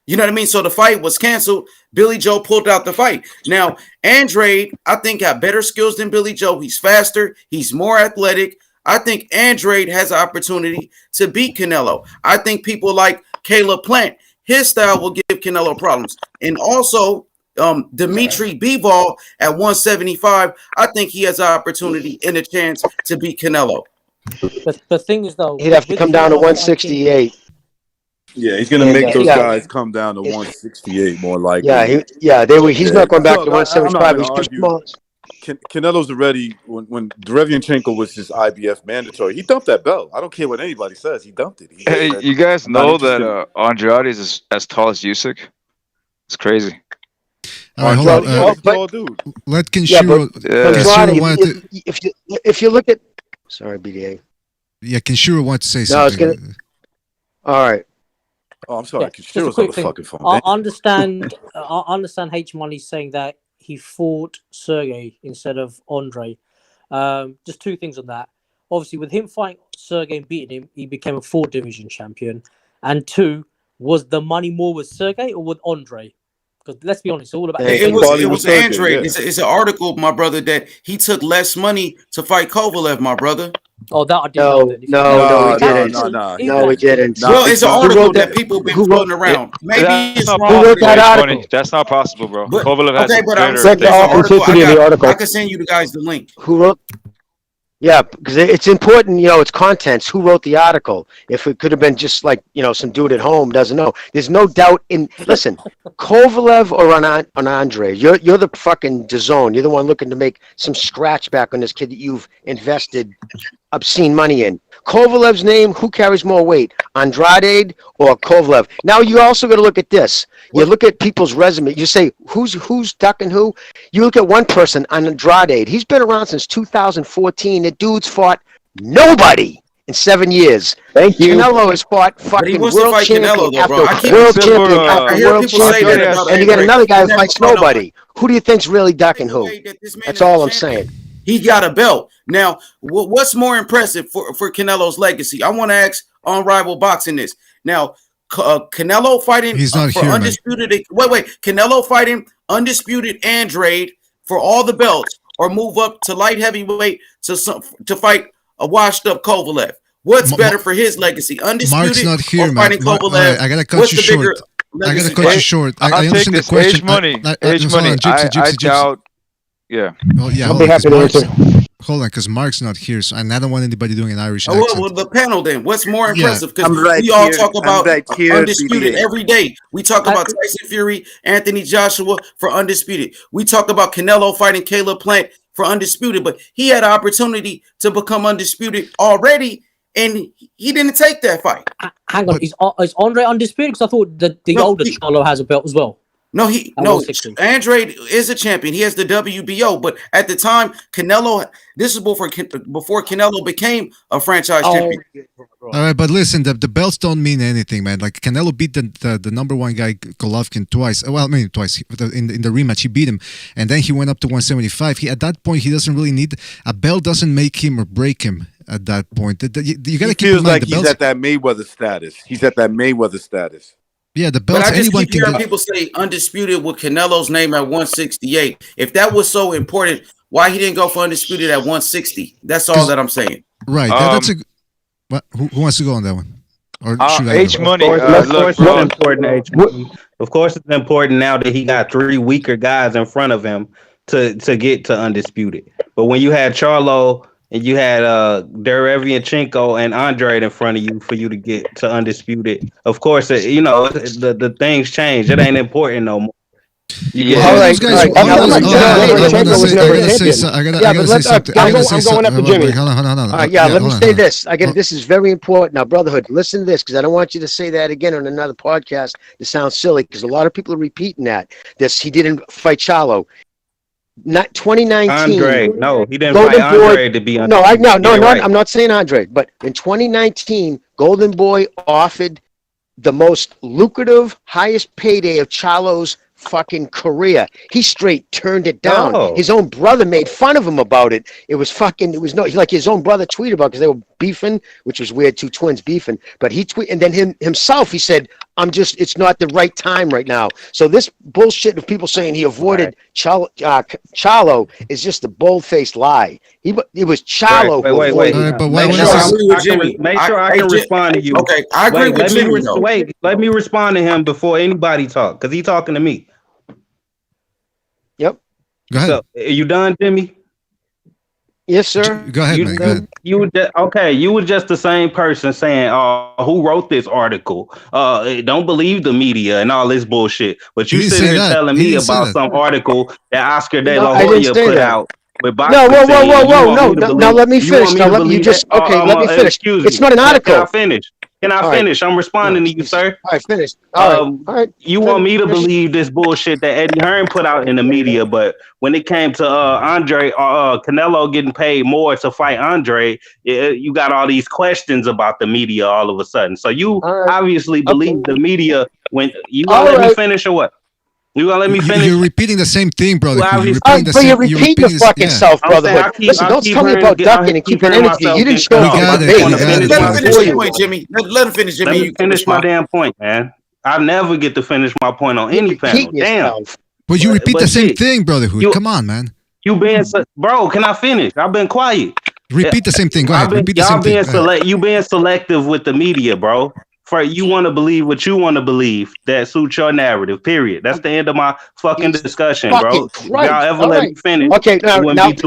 You know what I mean? So the fight was canceled. Billy Joe pulled out the fight. Now, Andrade, I think, got better skills than Billy Joe. He's faster. He's more athletic. I think Andrade has an opportunity to beat Canelo. I think people like Caleb Plant, his style will give Canelo problems. And also, Dimitri Bivol at 175, I think he has an opportunity and a chance to beat Canelo. The thing is, though, he'd have to come down to 168. Yeah, he's gonna make those guys come down to 168 more likely. He's not going back to 175. He's too small. Canelo's already when Derevianchenko was his IBF mandatory. He dumped that belt. I don't care what anybody says. He dumped it. Hey, you guys know that Andrade is as tall as Usyk? It's crazy. All right, hold on. Let Kenshiro. If you look at, sorry, BDA. Yeah, Kenshiro wants to say something. All right. Oh, I'm sorry. Yeah, Cheryl's just a on quick the thing. fucking phone. I Damn. understand. I understand H Money saying that he fought Sergey instead of Andre. Just two things on that. Obviously, with him fighting Sergey and beating him, he became a 4 division champion. And two, was the money more with Sergey or with Andre? Because let's be honest, it's all about. It was Andrade. It's an article, my brother, that he took less money to fight Kovalev, my brother. Oh, that I didn't know. No, he didn't. No, he didn't. Well, it's an article that people been floating around. Maybe it's wrong. Who wrote that article? That's not possible, bro. But, Kovalev has okay, a but I'm better. saying there's an authenticity of the article. I can send you guys the link. Who wrote? Yeah, because it's important, it's contents. Who wrote the article? If it could have been just like, some dude at home doesn't know. There's no doubt listen, Kovalev or on Andre, you're the fucking DAZN. You're the one looking to make some scratch back on this kid that you've invested obscene money in. Kovalev's name, who carries more weight, Andrade or Kovalev? Now you also got to look at this. You look at people's resume. You say who's ducking who. You look at one person, Andrade. He's been around since 2014. The dude's fought nobody in 7 years. Thank you. Canelo has fought fucking world champion after world champion after world champion, and you got another guy who fights nobody. Who do you think's really ducking who? That's all I'm saying. He got a belt. Now, what's more impressive for Canelo's legacy? I want to ask Unrivaled Boxing this. Now, Canelo fighting He's not for here, undisputed. Man. Wait. Canelo fighting undisputed Andrade for all the belts, or move up to light heavyweight to fight a washed up Kovalev. What's better for his legacy? Undisputed Mark's not here, or fighting man. Kovalev? I gotta cut you short. I understand the question. Age money. I doubt. Yeah. Oh, yeah. I'll be happy to answer. Hold on, because Mark's not here, so and I don't want anybody doing an Irish Oh, accent. well, the panel then. What's more impressive? Because right we all here. talk about right here, undisputed BBA. every day. We talk about Tyson Fury, Anthony Joshua for undisputed. We talk about Canelo fighting Caleb Plant for undisputed, but he had an opportunity to become undisputed already, and he didn't take that fight. Hang on, is Andre undisputed? Because I thought the older Charlo has a belt as well. No, Andrade is a champion. He has the WBO, but at the time, Canelo. This is before Canelo became a franchise champion. All right, but listen, the belts don't mean anything, man. Like Canelo beat the number one guy, Golovkin, twice. Well, I mean twice in the rematch. He beat him, and then he went up to 175. At that point, he doesn't really need a belt. Doesn't make him or break him. At that point, you got to keep in mind the belts. He's at that Mayweather status. Yeah, the belts. But I just anyone keep hearing people say undisputed with Canelo's name at 168. If that was so important, why he didn't go for undisputed at 160? That's all that I'm saying. Right. That's a. Who wants to go on that one? Or should I H go? Money. Of course, it's important. H Money. Of course, it's important now that he got 3 weaker guys in front of him to get to undisputed. But when you had Charlo and you had Derevianchenko and Andrade in front of you for you to get to undisputed, of course, the things change. It ain't important no more. Yeah, I gotta say something. I'm going up to Jimmy. Hold on. Let me say this. This is very important. Now, Brotherhood, listen to this, because I don't want you to say that again on another podcast. It sounds silly, because a lot of people are repeating that. He didn't fight Charlo. Not 2019. Andre, no, he didn't fight Andre to be. I'm not saying Andre, but in 2019, Golden Boy offered the most lucrative, highest payday of Charlo's fucking career. He straight turned it down. Oh. His own brother made fun of him about it. Like his own brother tweeted about, because they were beefing, which was weird, two twins beefing. But he tweeted, and then himself, he said, it's not the right time right now. So this bullshit of people saying he avoided Charlo is just a bold-faced lie. It was Charlo. Wait. Make sure I can respond to you. Okay, I agree with you. Let me respond to him before anybody talk, because he's talking to me. Yep. Go ahead. So, are you done, Jimmy? Yes, sir. Go ahead, man. Go ahead. You were just the same person saying, who wrote this article? Don't believe the media and all this bullshit. But you sitting here telling me about some article that Oscar De La Hoya put out. No, whoa. No, let me finish. Let me finish. It's not an article. Can I finish? Can I finish? I'm responding to you, sir. All right, finish. All right. You want me to believe this bullshit that Eddie Hearn put out in the media, but when it came to Andre Canelo getting paid more to fight Andre, you got all these questions about the media all of a sudden. So you obviously believe the media when you gonna let me finish or what? You gonna let me finish? You're repeating the same thing, brother. You're repeating your fucking self, brother. Listen, don't tell me about ducking and keeping energy. You didn't show up. Let him finish his point, Jimmy. Let him finish, Jimmy. Let me finish my damn point, man. I never get to finish my point on any panel. Damn. But you repeat the same thing, brotherhood. Come on, man. You being bro? Can I finish? I've been quiet. Repeat the same thing. Go ahead. Repeat the same thing. You being selective with the media, bro. For you want to believe what you want to believe that suits your narrative. Period. That's the end of my fucking discussion, bro. If y'all ever let me finish. Okay, now that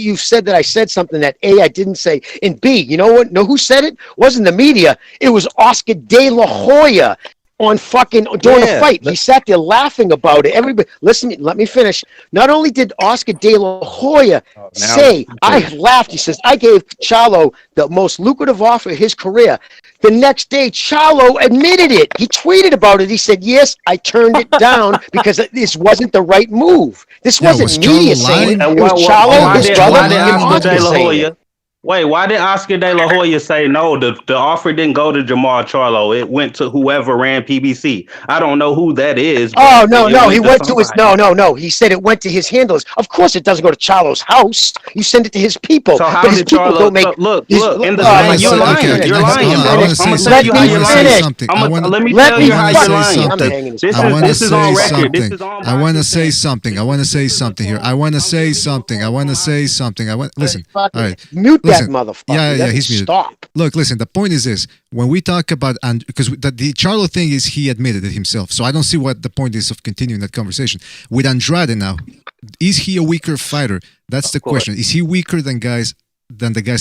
you've said that I said something that A, I didn't say, and B, you know what? Know who said it? Wasn't the media. It was Oscar De La Hoya on fucking during the fight. He sat there laughing about it. Everybody, listen, let me finish. Not only did Oscar De La Hoya say, I laughed. He says, I gave Charlo the most lucrative offer of his career. The next day, Charlo admitted it. He tweeted about it. He said, yes, I turned it down because this wasn't the right move. This wasn't media saying it. It was Charlo, his brother, and Oscar saying it. Wait, why did Oscar De La Hoya say no? The offer didn't go to Jamal Charlo. It went to whoever ran PBC. I don't know who that is. Oh, no. He went to his... No. He said it went to his handlers. Of course, it doesn't go to Charlo's house. You send it to his people. So how did Charlo... Look. In the you're lying. You're lying. I'm going to tell you how you're lying. Let me tell you how you're lying. This is on record. I want to say something. I want to say something here. Listen. All right. Mute that motherfucker. Yeah, he's muted. Stop. Look, listen, the point is this. When we talk about, because the Charlo thing is he admitted it himself, so I don't see what the point is of continuing that conversation. With Andrade now, is he a weaker fighter? That's the question. Is he weaker than the guys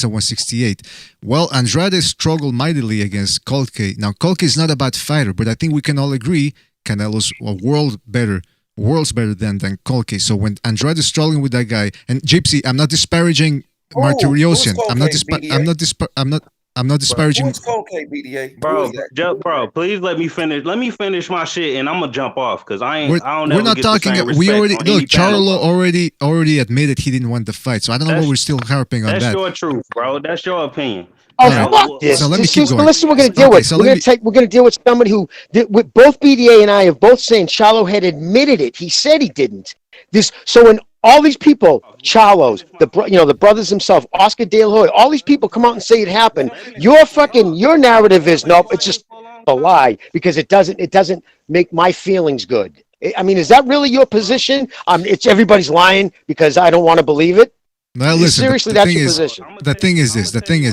at 168? Well, Andrade struggled mightily against Kolke. Now, Kolke is not a bad fighter, but I think we can all agree Canelo's worlds better than Kolke. So when Andrade is struggling with that guy, and Gypsy, I'm not disparaging Martiriosian. I'm not disparaging. What's okay, BDA? Bro, please let me finish. Let me finish my shit, and I'm gonna jump off because we're not talking. We already look. Charlo already admitted he didn't want the fight, so I don't know why we're still harping on that. That's your truth, bro. That's your opinion. Fuck this. So let me keep going. Listen, we're going to deal with. We're going to deal with somebody who, with both BDA and I have both saying Charlo had admitted it. He said he didn't. So when all these people, Charlos, the brothers themselves, Oscar De La Hoya, all these people come out and say it happened. Your narrative is nope. It's just a lie because it doesn't make my feelings good. I mean, is that really your position? It's everybody's lying because I don't want to believe it. Now listen, seriously, that's your position. The thing is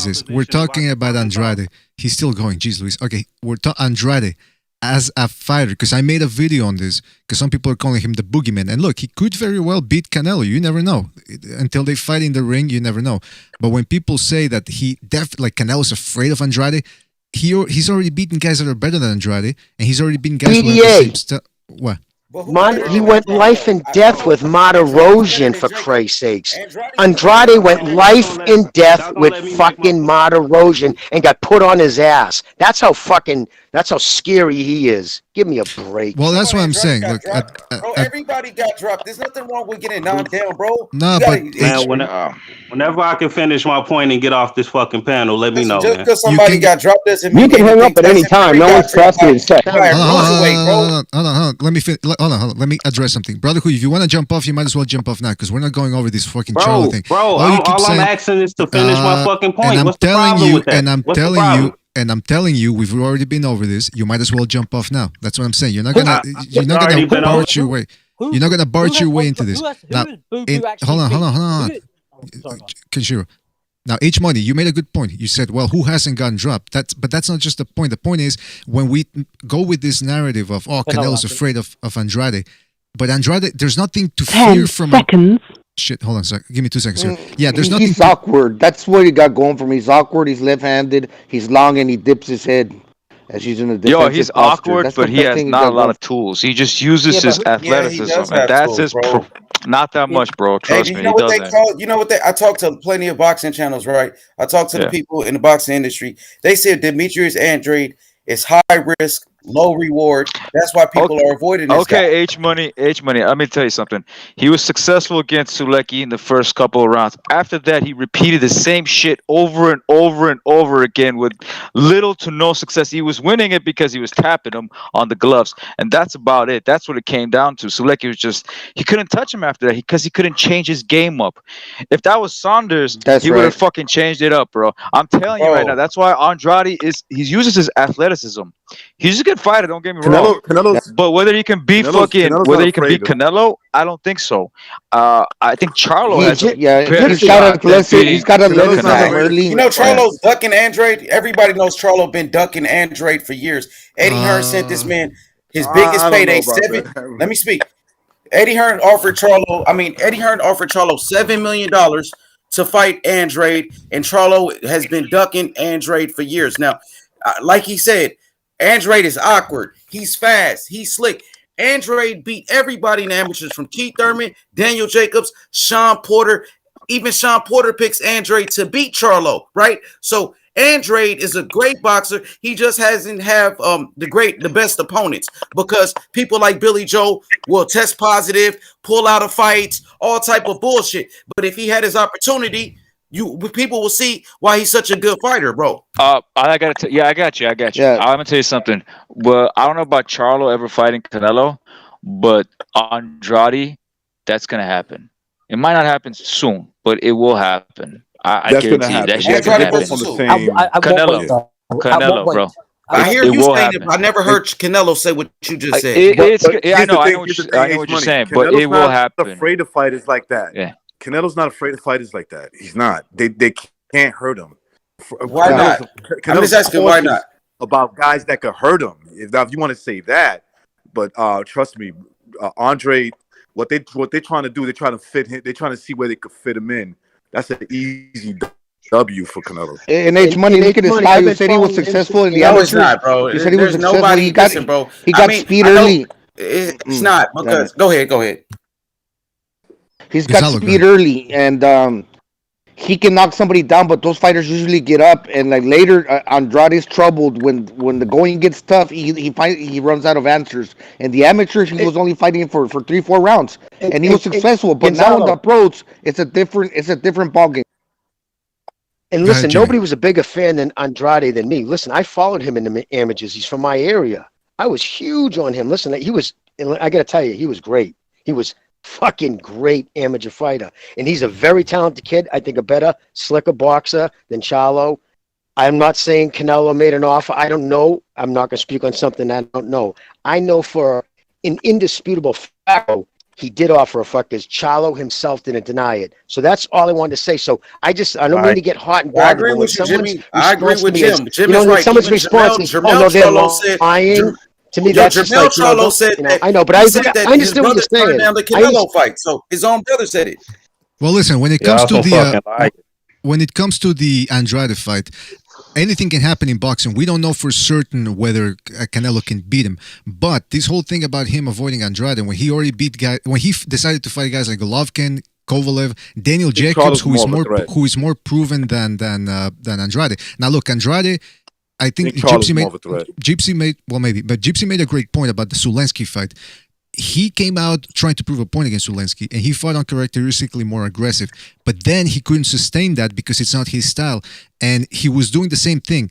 this. We're talking about Andrade. He's still going. Jeez, Luis. Okay, we're talking Andrade as a fighter, because I made a video on this, because some people are calling him the boogeyman. And look, he could very well beat Canelo. You never know. Until they fight in the ring, you never know. But when people say that Canelo's afraid of Andrade, he's already beaten guys that are better than Andrade, and he's already beaten guys who have the same stuff. What? He went life and death with Martirosian, for Christ's sakes. Andrade went life and death with fucking Martirosian and got put on his ass. That's how scary he is. Give me a break. Well, that's what I'm saying. Look, bro, everybody got dropped. There's nothing wrong with getting knocked down, bro. No, whenever I can finish my point and get off this fucking panel, let me know. Just because somebody got dropped doesn't mean you can hang up at any time. No one's asking you to say. Hold on. Let me address something, brotherhood. If you want to jump off, you might as well jump off now, because we're not going over this fucking Charlo thing. All I'm asking is to finish my fucking point. What's the problem with that? And I'm telling you, we've already been over this. You might as well jump off now. That's what I'm saying. You're not gonna barge your way. You're not gonna barge your way into this. Now, hold on. Kenshiro. Now, H Money, you made a good point. You said, well, who hasn't gotten dropped? But that's not just the point. The point is, when we go with this narrative of, Canelo's afraid of Andrade, but Andrade, there's nothing to fear from. 10 seconds. Shit, hold on a second. Give me 2 seconds here. Yeah, there's nothing. He's awkward. That's what he got going for me. He's awkward. He's left-handed. He's long and he dips his head. as using a defensive he's posture. awkward, That's but the he best has thing he not a does, lot bro. of tools. He just uses Yeah, his but Yeah, he athleticism, does and have that's tools, his bro. not that much, bro. Hey, Trust you me, know he what they doesn't. call? You know what they? I talked to plenty of boxing channels, right? I talked to the Yeah. people in the boxing industry. They said Demetrius Andrade is high risk, low reward. That's why people are avoiding this guy. Okay, H money. Let me tell you something. He was successful against Sulecki in the first couple of rounds. After that, he repeated the same shit over and over and over again with little to no success. He was winning it because he was tapping him on the gloves, and that's about it. That's what it came down to. Sulecki was just he couldn't touch him after that because he couldn't change his game up. If that was Saunders, That's he would have right. fucking changed it up, bro. I'm telling you right now. Bro, That's why Andrade he uses his athleticism. He's a good fighter. Don't get me wrong. Canelo's But whether he can beat Canelo's whether not he can beat afraid of. Canelo, I don't think so. I think Charlo has a Yeah, better he's got shot than he's beating got Canelo's not athleticism Canelo. afraid of. early. you know Yeah. Charlo's ducking Andrade. Everybody knows Charlo been ducking Andrade for years. Eddie Hearn sent this man his biggest I don't know payday. about Let that. me speak. Eddie Hearn offered Charlo $7 million to fight Andrade, and Charlo has been ducking Andrade for years. Now, like he said, Andrade is awkward. He's fast. He's slick. Andrade beat everybody in the amateurs from Keith Thurman, Daniel Jacobs, Sean Porter. Even Sean Porter picks Andrade to beat Charlo, right? So Andrade is a great boxer. He just hasn't have the best opponents because people like Billy Joe will test positive, pull out of fights, all type of bullshit. But if he had his opportunity, people will see why he's such a good fighter, bro. I got you. I got you. Yeah. I'm gonna tell you something. Well, I don't know about Charlo ever fighting Canelo, but Andrade, that's gonna happen. It might not happen soon, but it will happen. I That's gonna guarantee you that happen. shit's Yeah, gonna Andrade they're both happen. on the versus who? same. At what Canelo, weight, though? At what Canelo, weight? bro. I hear It you will saying it, happen. but I never heard Canelo say what you just said. I Here's know. the I thing. know Here's the I thing. know H what you're money. saying, but Canelo's it will not happen. afraid of fighters like that. Yeah. Canelo's not afraid of fighters like that. He's not. They can't hurt him. Why not? I'm just Canelo's asking why cautious not. about guys that could hurt him. If you want to say that, but trust me, Andre, what they're trying to do, they're trying to fit him. They're trying to see where they could fit him in. That's an easy W for Canelo. And H Money, look at his style. You said he was successful in the No, amateurs. it's not, bro. He said he was There's successful. nobody. He got Listen, bro. he I got mean, speed I know early. it's not because. Go ahead. He's got speed early, and he can knock somebody down. But those fighters usually get up, and like later, Andrade's troubled when the going gets tough. He runs out of answers. And the amateurs, he was only fighting for 3-4 rounds, and he was successful. But now in the pros, it's a different ballgame. And listen, nobody was a bigger fan than Andrade than me. Listen, I followed him in the amateurs. He's from my area. I was huge on him. Listen, I got to tell you, he was great. He was fucking great amateur fighter. And he's a very talented kid. I think a better, slicker boxer than Charlo. I'm not saying Canelo made an offer. I don't know. I'm not going to speak on something I don't know. I know for an indisputable fact, he did offer a fuck because Charlo himself didn't deny it. So that's all I wanted to say. So I don't mean to get hot and bothered. I agree with you, Jimmy. I agree with Jim. Jim you know, is when right. someone's Even response is, Jermell no, they're Charlo said. lying. To me, Yo, that's just Jermell like, Charlo said that. I know, but he I said that his understand what brother you're saying. turned down the Canelo fight. So his own brother said it. Well, listen, when it comes to the Andrade fight, anything can happen in boxing. We don't know for certain whether Canelo can beat him. But this whole thing about him avoiding Andrade, when he already when he decided to fight guys like Golovkin, Kovalev, Daniel Jacobs, who is more proven than Andrade. Now, look, Andrade. I think Gypsy made a great point about the Sulensky fight. He came out trying to prove a point against Sulensky, and he fought uncharacteristically more aggressive. But then he couldn't sustain that because it's not his style, and he was doing the same thing: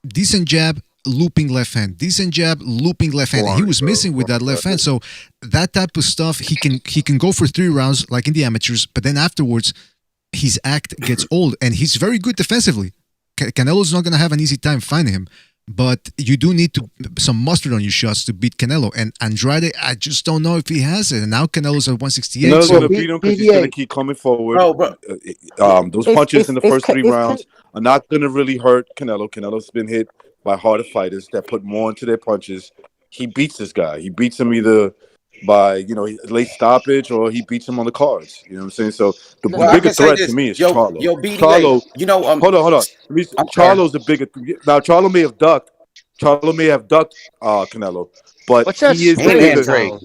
decent jab, looping left hand, decent jab, looping left hand. And he was missing with that left hand. So that type of stuff, he can go for 3 rounds like in the amateurs, but then afterwards, his act gets old, and he's very good defensively. Canelo's not going to have an easy time finding him, but you do need some mustard on your shots to beat Canelo. And Andrade, I just don't know if he has it. And now Canelo's at 168. Canelo's going to beat him because he's going to keep coming forward. Those punches in the first 3 rounds are not going to really hurt Canelo. Canelo's been hit by harder fighters that put more into their punches. He beats this guy. He beats him either by late stoppage or he beats him on the cards. You know what I'm saying? So the bigger threat to me is Charlo. Charlo, hold on. Charlo's the bigger. Now Charlo may have ducked Charlo may have ducked Canelo, but What's that he is the And screaming biggest. Andrade. sound?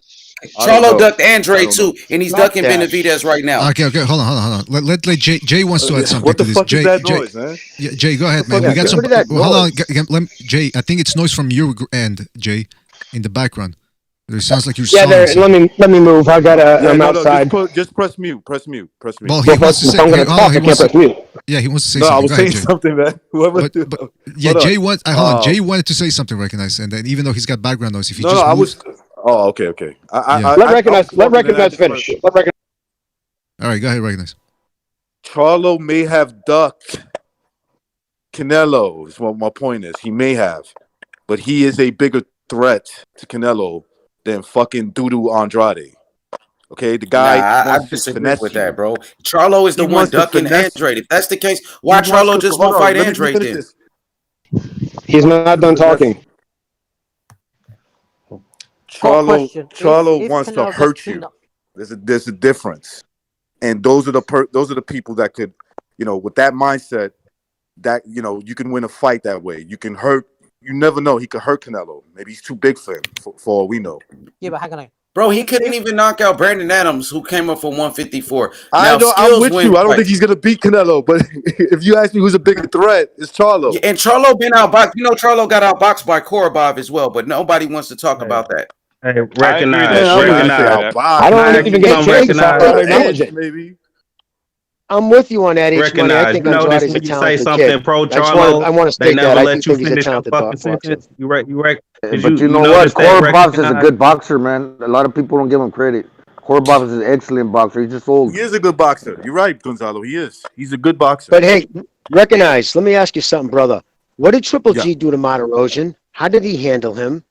Charlo ducked I Andrade don't know. too, and he's Fuck ducking that. Benavidez right now. Okay, hold on. Let Jay wants to add something What to the this. fuck Jay, is that Jay, noise, man? yeah, Jay, go ahead, man. Yeah, We got get some. rid of that Hold on, noise. Jay. I think it's noise from your end, Jay, in the background. It sounds like you're Yeah, sawing there. something. Let me move. I got Yeah, I'm no, outside. just press mute. Well, he Well, wants to if say. I'm going to Hold on, talk, I can't press mute. Yeah, he wants to say No, I something. was Go ahead, saying Jay. something, man. Whoever. Yeah, Hold on. Jay wants. Hold on, Jay wanted to say something. Recognize, and then even though he's got background noise, if he No, just I moves. was. Oh, okay. Yeah. Let recognize finish. Let recognize. All right, go ahead, recognize. Charlo may have ducked Canelo. Is what my point is. He may have, but he is a bigger threat to Canelo than fucking Dudu Andrade. Okay, the guy. Nah, I wants to disagree finesse with you. that, bro. Charlo is the He one wants to ducking finesse- Andrade. If that's the case, He why wants Charlo to- just hold won't on, fight let me Andrade finish then? this. He's not done talking. Charlo If wants to Canelo gets hurt cleaned you. up- There's a difference, and those are the people that could, with that mindset, that you can win a fight that way. You can hurt. You never know. He could hurt Canelo. Maybe he's too big for him. For all we know. Yeah, but hang on. Bro, he couldn't even knock out Brandon Adams, who came up for 154. I Now, know. I'm skills with win you. I don't fights. think he's gonna beat Canelo, but if you ask me who's a bigger threat, it's Charlo. Yeah, and Charlo been outboxed. Charlo got outboxed by Korobov as well, but nobody wants to talk about that. Hey, recognize. I don't even get a chance to talk about acknowledge it. Maybe. I'm with you on that, H Money. I Recognize. think You notice Andrade's a when you say talented something kid. pro I Charlo, want to they state never that. I let do you think he's a finish your talented fucking boxer. sentence. You rec. But you know what? Korobov is a good boxer, man. A lot of people don't give him credit. Korobov is an excellent boxer. He's just old. He is a good boxer. You're right, Gonzalo. He is. He's a good boxer. But hey, recognize. Let me ask you something, brother. What did Triple G do to Martirosyan? How did he handle him?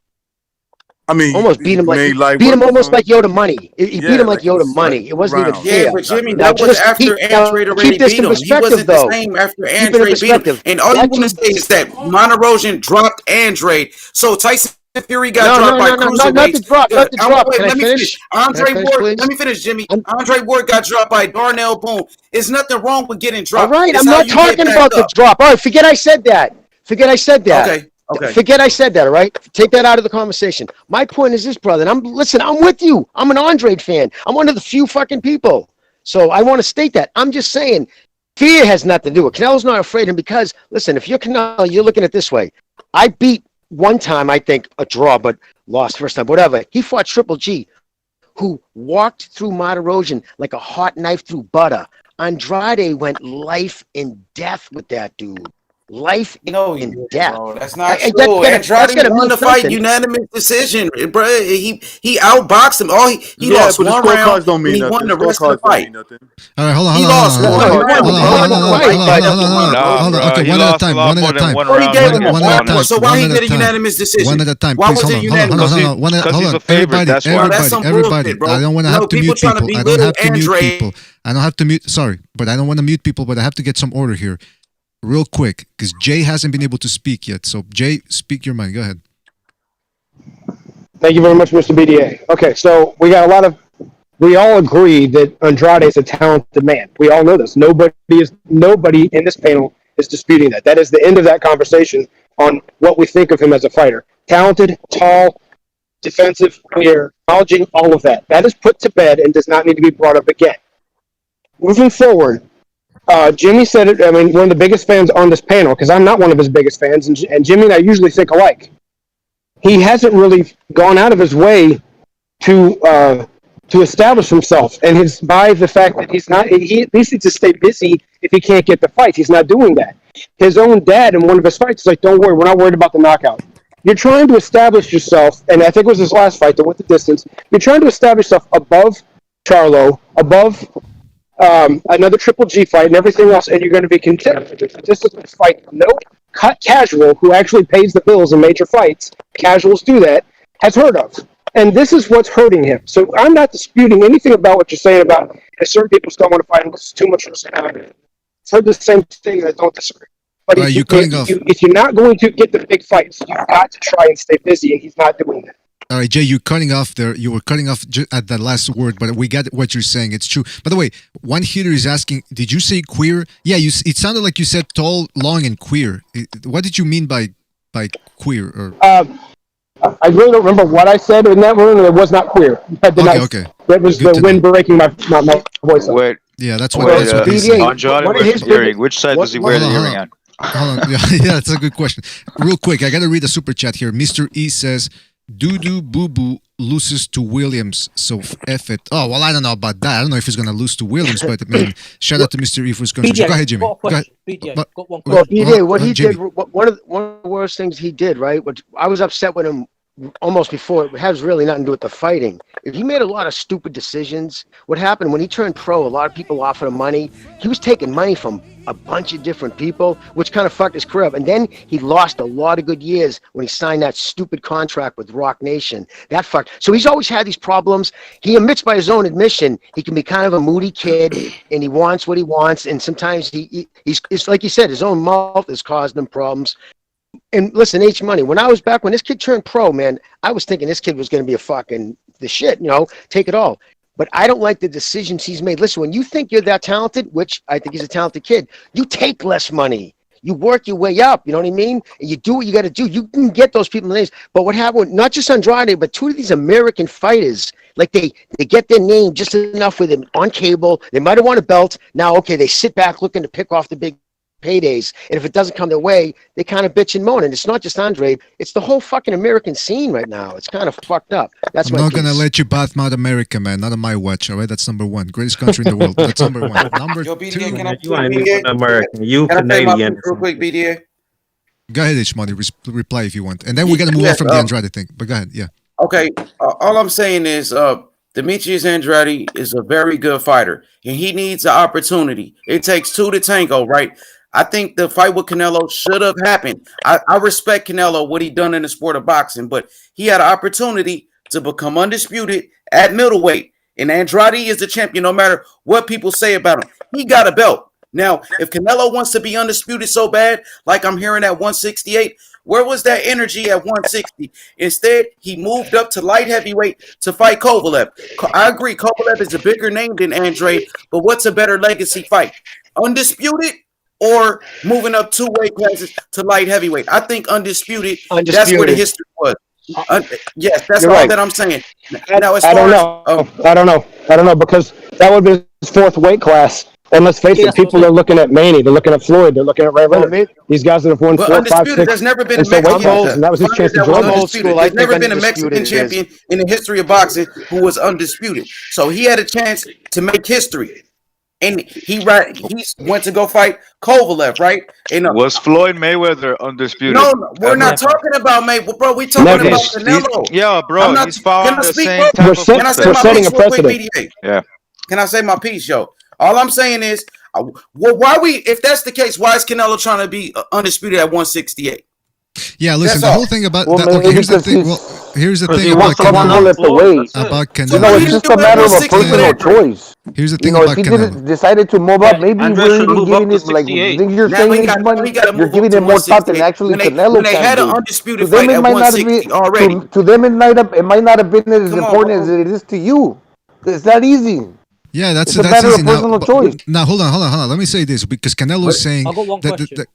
I mean, almost beat him almost like Yoda money. He beat him like Yoda money. It wasn't even fair. Yeah, but Jimmy, Now, that was just after Andrade already keep this beat in him. He perspective, wasn't though. the same after Keep it in Andrade beat him. perspective. And all you want to say is that Martirosyan dropped Andrade. So Tyson Fury got dropped by cruiserweights. Not to drop. Not to drop. Can I Let me finish? Andre Can I Ward. please? Let me finish, Jimmy. Andre Ward got dropped by Darnell Boone. There's nothing wrong with getting dropped. All right, It's I'm how not you get talking back about the up. drop. All right, forget I said that. Okay. Forget I said that, all right? Take that out of the conversation. My point is this, brother, and I'm with you. I'm an Andrade fan. I'm one of the few fucking people. So I want to state that. I'm just saying, fear has nothing to do with it. Canelo's not afraid of him because, listen, if you're Canelo, you're looking at it this way. I beat one time, I think, a draw, but lost first time, whatever. He fought Triple G, who walked through Martirosyan like a hot knife through butter. Andrade went life and death with that dude. Life and death. Bro, that's not true. Andrade won the fight unanimous decision, bro. He outboxed him. He lost but one the round scorecards don't mean and he nothing. won the rest of the fight. All right, hold on. He lost one Okay, one at a time. One at a time. One at a time. So why he get a unanimous decision? One at a time. Why Please was it unanimous? hold on. Everybody. I don't want to have to mute people. I don't have to mute people. I don't have to mute. Sorry, but I don't want to mute people. But I have to get some order here. Real quick, because Jay hasn't been able to speak yet. So, Jay, speak your mind. Go ahead. Thank you very much, Mr. BDA. Okay, so we all agree that Andrade is a talented man. We all know this. Nobody in this panel is disputing that. That is the end of that conversation on what we think of him as a fighter. Talented, tall, defensive, clear, acknowledging all of that. That is put to bed and does not need to be brought up again. Moving forward, Jimmy said it. I mean, one of the biggest fans on this panel, because I'm not one of his biggest fans, and Jimmy and I usually think alike. He hasn't really gone out of his way to establish himself, and by the fact that he's not, he at least needs to stay busy if he can't get the fights. He's not doing that. His own dad in one of his fights is like, "Don't worry, we're not worried about the knockout." You're trying to establish yourself, and I think it was his last fight that went the distance. You're trying to establish yourself above Charlo, above another Triple G fight and everything else, and you're going to be content. This is a fight no casual who actually pays the bills in major fights, casuals do that, has heard of. And this is what's hurting him. So I'm not disputing anything about what you're saying about certain people still want to fight him because it's too much risk. I've heard the same thing, and I don't disagree. But if you're not going to get the big fights, you've got to try and stay busy, and he's not doing that. All right, Jay, you're cutting off there. You were cutting off at that last word, but we got what you're saying. It's true. By the way, one hitter is asking, did you say queer? Yeah, it sounded like you said tall, long, and queer. What did you mean by by queer or? I really don't remember what I said in that room. It was not queer. Okay. That was the wind breaking my voice. Wait. Yeah, that's what he said. Andrade wears hearing. Which side does he wear the hearing on? Hold on. Yeah, that's a good question. Real quick, I got to read the super chat here. Mr. E says, Doo-doo boo-boo loses to Williams, so F it. Oh, well, I don't know about that. I don't know if he's going to lose to Williams, but I mean, shout out to Mr. E for his contribution. Go ahead, Jimmy. Go ahead. BJ, what he did, one of the worst things he did, right? Which I was upset with him almost before. It has really nothing to do with the fighting. He made a lot of stupid decisions. What happened when he turned pro, a lot of people offered him money. He was taking money from a bunch of different people, which kind of fucked his career up. And then he lost a lot of good years when he signed that stupid contract with Rock Nation. That fucked. So he's always had these problems. He admits by his own admission, he can be kind of a moody kid and he wants what he wants. And sometimes he's like you said, his own mouth has caused him problems. And listen, H Money, when this kid turned pro, man, I was thinking this kid was going to be a fucking the shit, take it all. But I don't like the decisions he's made. Listen, when you think you're that talented, which I think he's a talented kid, you take less money. You work your way up, you know what I mean? And you do what you got to do. You can get those people in the names. But what happened, not just Andrade, but two of these American fighters, like they get their name just enough with him on cable. They might have won a belt. Now, okay, they sit back looking to pick off the big paydays, and if it doesn't come their way, they kind of bitch and moan. And it's not just Andrade; it's the whole fucking American scene right now. It's kind of fucked up. That's I'm not gonna let you badmouth America, man. Not on my watch. All right, that's number one. Greatest country in the world. That's number one. Number two. You ain't even American. You Canadian. Real quick, BDA. Go ahead, H Money. Reply if you want, and then we're gonna move on from the Andrade thing. But go ahead. Yeah. Okay. All I'm saying is, Demetrius Andrade is a very good fighter, and he needs an opportunity. It takes two to tango, right? I think the fight with Canelo should have happened. I respect Canelo, what he done in the sport of boxing, but he had an opportunity to become undisputed at middleweight. And Andrade is the champion, no matter what people say about him. He got a belt. Now, if Canelo wants to be undisputed so bad, like I'm hearing at 168, where was that energy at 160? Instead, he moved up to light heavyweight to fight Kovalev. I agree, Kovalev is a bigger name than Andrade, but what's a better legacy fight? Undisputed or moving up 2 weight classes to light heavyweight? I think undisputed. That's where the history was. Yes, that's You're all right. that I'm saying. Now, I don't know because that would be his 4th weight class. And let's face it, people are looking at Manny, they're looking at Floyd, they're looking at Ray Leonard. These guys that have won 4, 5, 6. There's never been a Mexican champion, and that was his chance to join. There's never been a Mexican champion in the history of boxing who was undisputed. So he had a chance to make history. And he went to go fight Kovalev, right? And, was Floyd Mayweather undisputed? No, we're not talking about Mayweather, bro. We're talking about Canelo. Yeah, bro. He's following the same type We're of setting a precedent. Yeah. Can I say my piece, yo? All I'm saying is, if that's the case, why is Canelo trying to be undisputed at 168? Yeah, listen, That's the whole thing about Well, that. maybe Okay, here's the because thing. he's- Here's the Because thing he wants about to lift the weight. About Canelo. You know, it's just a matter of a personal choice. Here's the You thing know, about if he Canelo. decided to move up, maybe Andres we're should move giving up to it like 68. think you're Now saying we it's gotta money. move You're up giving to it more thought than 168. actually When they Canelo had can an do. undisputed To them, fight it at might not be 160 already. to them it might not have been as Come on, important bro. as it is to you. It's that easy. Yeah, that's It's a that's matter easy of now. personal but- choice. Now, hold on. Let me say this because Canelo is saying I've got one question.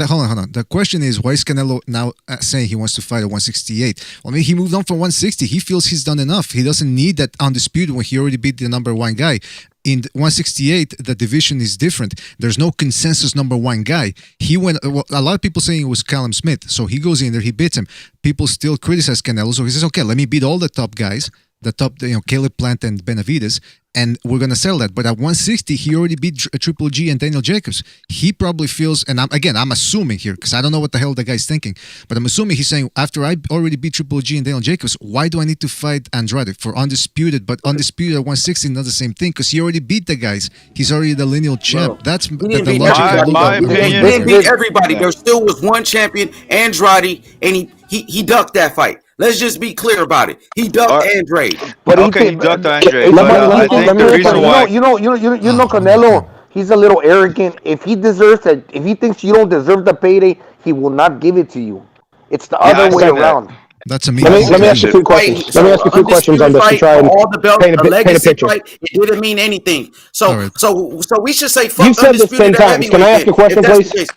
hold on. The question is, why is Canelo now saying he wants to fight at 168? Well, I mean, he moved on from 160. He feels he's done enough. He doesn't need that undisputed when he already beat the number 1 guy. In 168, the division is different. There's no consensus number 1 guy. He went. Well, a lot of people saying it was Callum Smith. So he goes in there, he beats him. People still criticize Canelo. So he says, okay, let me beat all the top guys. The top, Caleb Plant and Benavides, and we're gonna sell that. But at 160, he already beat Triple G and Daniel Jacobs. He probably feels, and I'm assuming here because I don't know what the hell the guy's thinking, but I'm assuming he's saying after I already beat Triple G and Daniel Jacobs, why do I need to fight Andrade for undisputed? But undisputed at 160 not the same thing because he already beat the guys. He's already the lineal champ. That's the logic. He didn't beat everybody. There still was one champion, Andrade, and he ducked that fight. Let's just be clear about it. He ducked Andrade. But he ducked Andrade. But I think the reason why you know Canelo, he's a little arrogant. If he deserves it, if he thinks you don't deserve the payday, he will not give it to you. It's the other way around. That's a Let me ask you 2 questions. Let me ask you 2 questions on this to try and all the belt, paint a legacy picture. fight, it didn't mean anything. So we should say fuck You've said this 10 undisputed times. Can I ask you a question, if that's please? the case.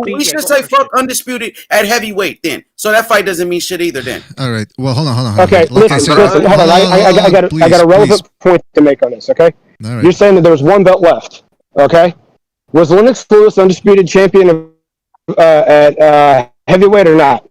We should say fuck undisputed at heavyweight then. So that fight doesn't mean shit either then. All right. Well, hold on. Okay, listen, hold on. I got a relevant point to make on this, okay? Right. You're saying that there was one belt left, okay? Was Lennox Lewis undisputed champion at heavyweight or not?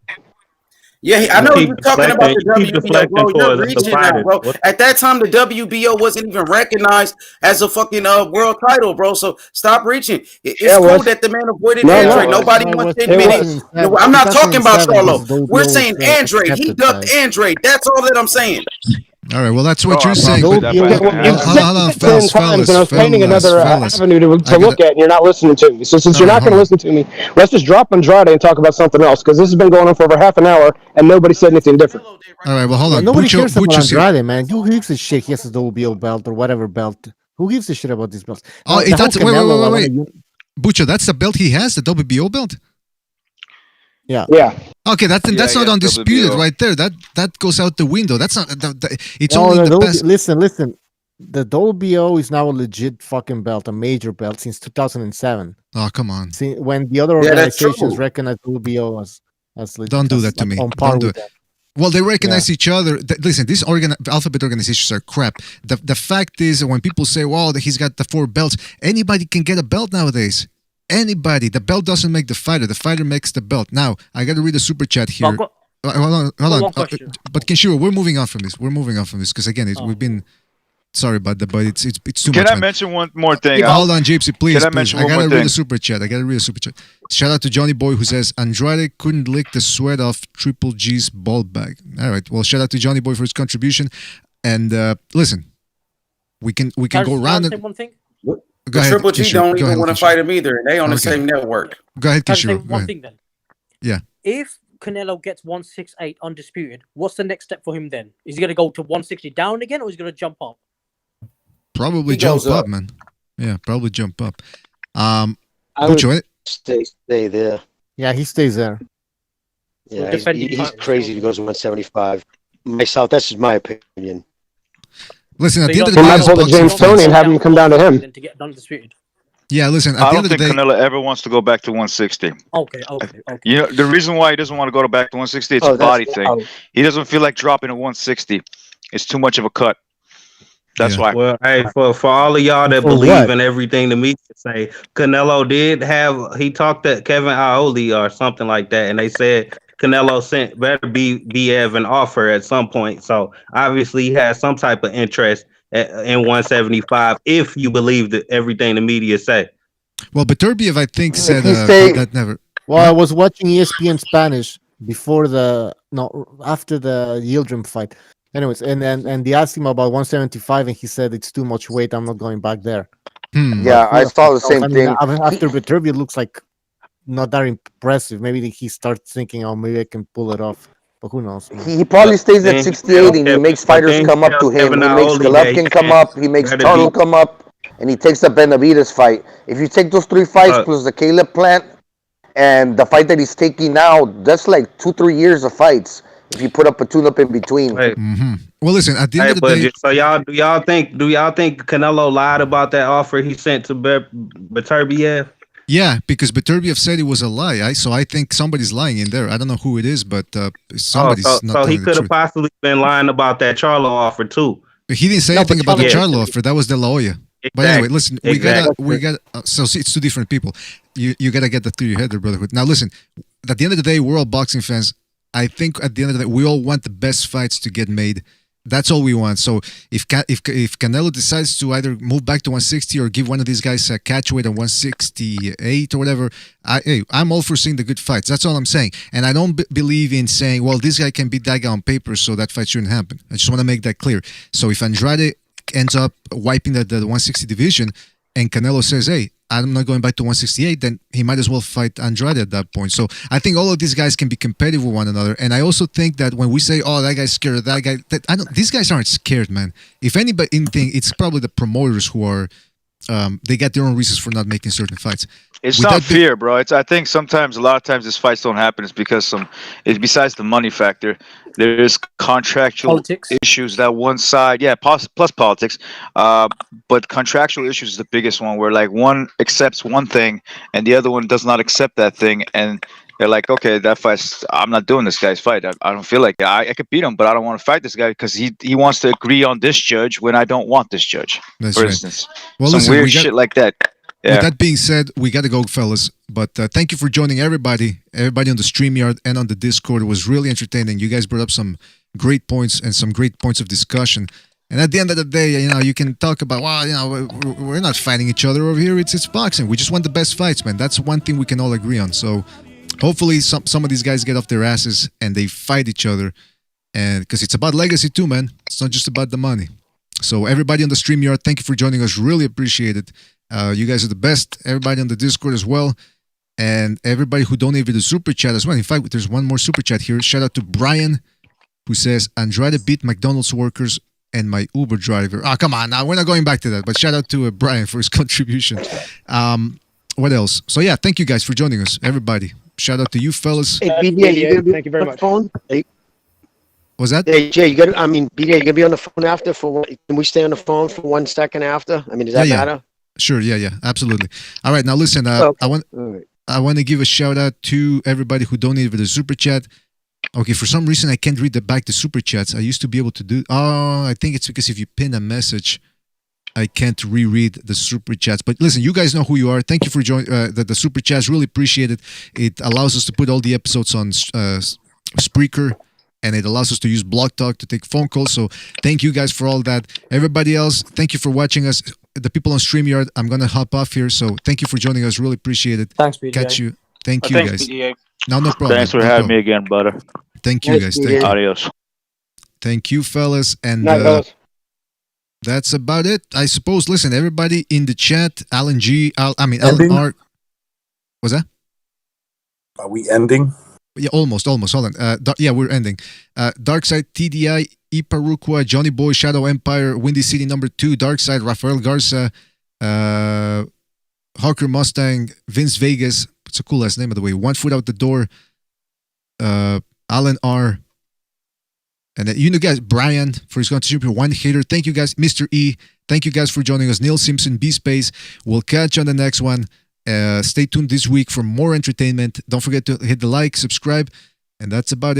Yeah, I know you're talking about the WBO, bro. You're reaching now, bro. At that time, the WBO wasn't even recognized as a fucking world title, bro. So stop reaching. It's cool that the man avoided Andrade. Nobody wants to admit it. I'm not talking about Charlo. We're saying Andrade. He ducked Andrade. That's all that I'm saying. All right, well, that's what you're saying. Hold on, fellas. And I was painting another avenue to look at, and you're not listening to me. So since you're not going to listen to me, let's just drop Andrade and talk about something else, because this has been going on for over half an hour, and nobody said anything different. All right, well, hold on. Nobody cares about Andrade, man. Who gives a shit? He has his WBO belt or whatever belt. Who gives a shit about this belt? Oh, that's wait. Butcher, that's the belt he has, the WBO belt? Yeah. Okay, that's not undisputed right there. That goes out the window. That's not. It's no, only the best. Listen. The WBO is now a legit fucking belt, a major belt since 2007. Oh, come on. When the other organizations recognize WBO as legit. Don't do that to me. Don't do it. Well, they recognize each other. Listen, these alphabet organizations are crap. The fact is, when people say, "Well, he's got the 4 belts," anybody can get a belt nowadays. Anybody. The belt doesn't make the fighter. The fighter makes the belt. Now, I got to read the super chat here. Hold on. But Kenshiro, we're moving on from this. Because again, we've been. Sorry about that, but it's too much. Can I mention one more thing? Hold on, Gypsy, please. Can I mention one more gotta thing? read the super chat. Shout out to Johnny Boy who says Andrade couldn't lick the sweat off Triple G's ball bag. All right. Well, shout out to Johnny Boy for his contribution. And listen, we can go around and. One thing? Go ahead, Triple G don't even want to fight him either. They on the same network. Go ahead, Kishiro. One thing then. Yeah. If Canelo gets 168 undisputed, what's the next step for him then? Is he going to go to 160 down again, or is he going to jump up? Probably jump up, man. Yeah, probably jump up. I would stay there. Yeah, he stays there. Yeah, he's crazy. He goes to 175. Myself, that's just my opinion. Listen, at the end of They the might day, pull the James Toney and have him come down to him. To get undisputed. Yeah, listen. I don't think Canelo ever wants to go back to 160. Okay. You know the reason why he doesn't want to go back to 160, it's a body thing. He doesn't feel like dropping to 160. It's too much of a cut. That's why. Well, hey, for all of y'all that believe in everything the media say, Canelo did have. He talked to Kevin Ioli or something like that, and they said Canelo sent better be have an offer at some point. So obviously he has some type of interest in 175 if you believe that everything the media say. Well, Beterbiev, I think, said that never. Well, I was watching ESPN Spanish after the Yildirim fight. Anyways, and they asked him about 175, and he said it's too much weight. I'm not going back there. Yeah, I saw the same thing. After Beterbiev, it looks like not that impressive. Maybe he starts thinking, "Oh, maybe I can pull it off." But who knows? He probably stays at 68, and he makes fighters come up to him. He makes Golovkin come up. He makes Charlo come up, and he takes the Benavidez fight. If you take those 3 fights plus the Caleb Plant and the fight that he's taking now, that's like 2-3 years of fights. If you put up a tune-up in between. Well, listen. At the end of the day, so do y'all think Canelo lied about that offer he sent to Beterbiev? Yeah, because Beterbiev said it was a lie. So I think somebody's lying in there. I don't know who it is, but somebody's not. So he could have possibly been lying about that Charlo offer too. He didn't say anything about the Charlo offer. That was De La Hoya. But anyway, listen. We got. So it's two different people. You gotta get that through your head, there, brotherhood. Now listen. At the end of the day, we're all boxing fans. I think at the end of the day, we all want the best fights to get made. That's all we want. So if Canelo decides to either move back to 160 or give one of these guys a catch weight at 168 or whatever, I'm all for seeing the good fights. That's all I'm saying. And I don't believe in saying, well, this guy can beat that guy on paper, so that fight shouldn't happen. I just want to make that clear. So if Andrade ends up wiping the 160 division and Canelo says, hey, I'm not going back to 168, then he might as well fight Andrade at that point. So I think all of these guys can be competitive with one another. And I also think that when we say, oh, that guy's scared of that guy, these guys aren't scared, man. If anything, it's probably the promoters who are they got their own reasons for not making certain fights. It's With not that fear, bro. I think sometimes, a lot of times, these fights don't happen. It's because it's besides the money factor. There's contractual Politics. issues that one side, yeah, plus politics. But contractual issues is the biggest one, where like one accepts one thing and the other one does not accept that thing, and they're like, okay, that fight's, I'm not doing this guy's fight. I don't feel like it. I could beat him, but I don't want to fight this guy because he wants to agree on this judge when I don't want this judge. That's for right. instance, Well, some listen, weird shit like that. Yeah. With that being said, we got to go, fellas. But thank you for joining everybody on the StreamYard and on the Discord. It was really entertaining. You guys brought up some great points and some great points of discussion. And at the end of the day, you can talk about, well, we're not fighting each other over here. It's boxing. We just want the best fights, man. That's one thing we can all agree on. So hopefully some of these guys get off their asses and they fight each other. And because it's about legacy too, man. It's not just about the money. So everybody on the StreamYard, thank you for joining us. Really appreciate it. You guys are the best. Everybody on the Discord as well. And everybody who donated the super chat as well. In fact, there's one more super chat here. Shout out to Brian, who says, Andrade beat McDonald's workers and my Uber driver. Oh, come on. Now, we're not going back to that. But shout out to Brian for his contribution. What else? So, yeah, thank you guys for joining us. Everybody. Shout out to you, fellas. Hey, BDA, thank you very much. Phone? Hey, was that? Hey, Jay, BDA, you going to be on the phone after can we stay on the phone for 1 second after? I mean, does that matter? Sure, yeah, absolutely. All right, now listen, I want to give a shout out to everybody who donated for the super chat. Okay, for some reason I can't read the super chats. I used to be able to do. Oh, I think it's because if you pin a message, I can't reread the super chats. But listen, you guys know who you are. Thank you for joining the super chats. Really appreciate it. It allows us to put all the episodes on Spreaker. And it allows us to use Blog Talk to take phone calls. So thank you guys for all that. Everybody else, thank you for watching us. The people on StreamYard, I'm going to hop off here. So thank you for joining us. Really appreciate it. Thanks, BDA. Catch you. Thank you, Thanks, guys. BDA. No problem. Thanks for having me again, brother. Thank you, guys. Thank you. Adios. Thank you, fellas. And that's about it, I suppose. Listen, everybody in the chat, Alan Alan R. What's that? Are we ending? Yeah, almost. Hold on. We're ending. Darkside, TDI, Iparukwa, Johnny Boy, Shadow Empire, Windy City number 2, Darkside, Rafael Garza, Hawker Mustang, Vince Vegas. It's a cool last name, by the way. One Foot Out the Door, Alan R. And then, guys, Brian for his contribution, One Hater. Thank you, guys. Mr. E. Thank you, guys, for joining us. Neil Simpson, B-Space. We'll catch you on the next one. Stay tuned this week for more entertainment. Don't forget to hit the like, subscribe, and that's about it.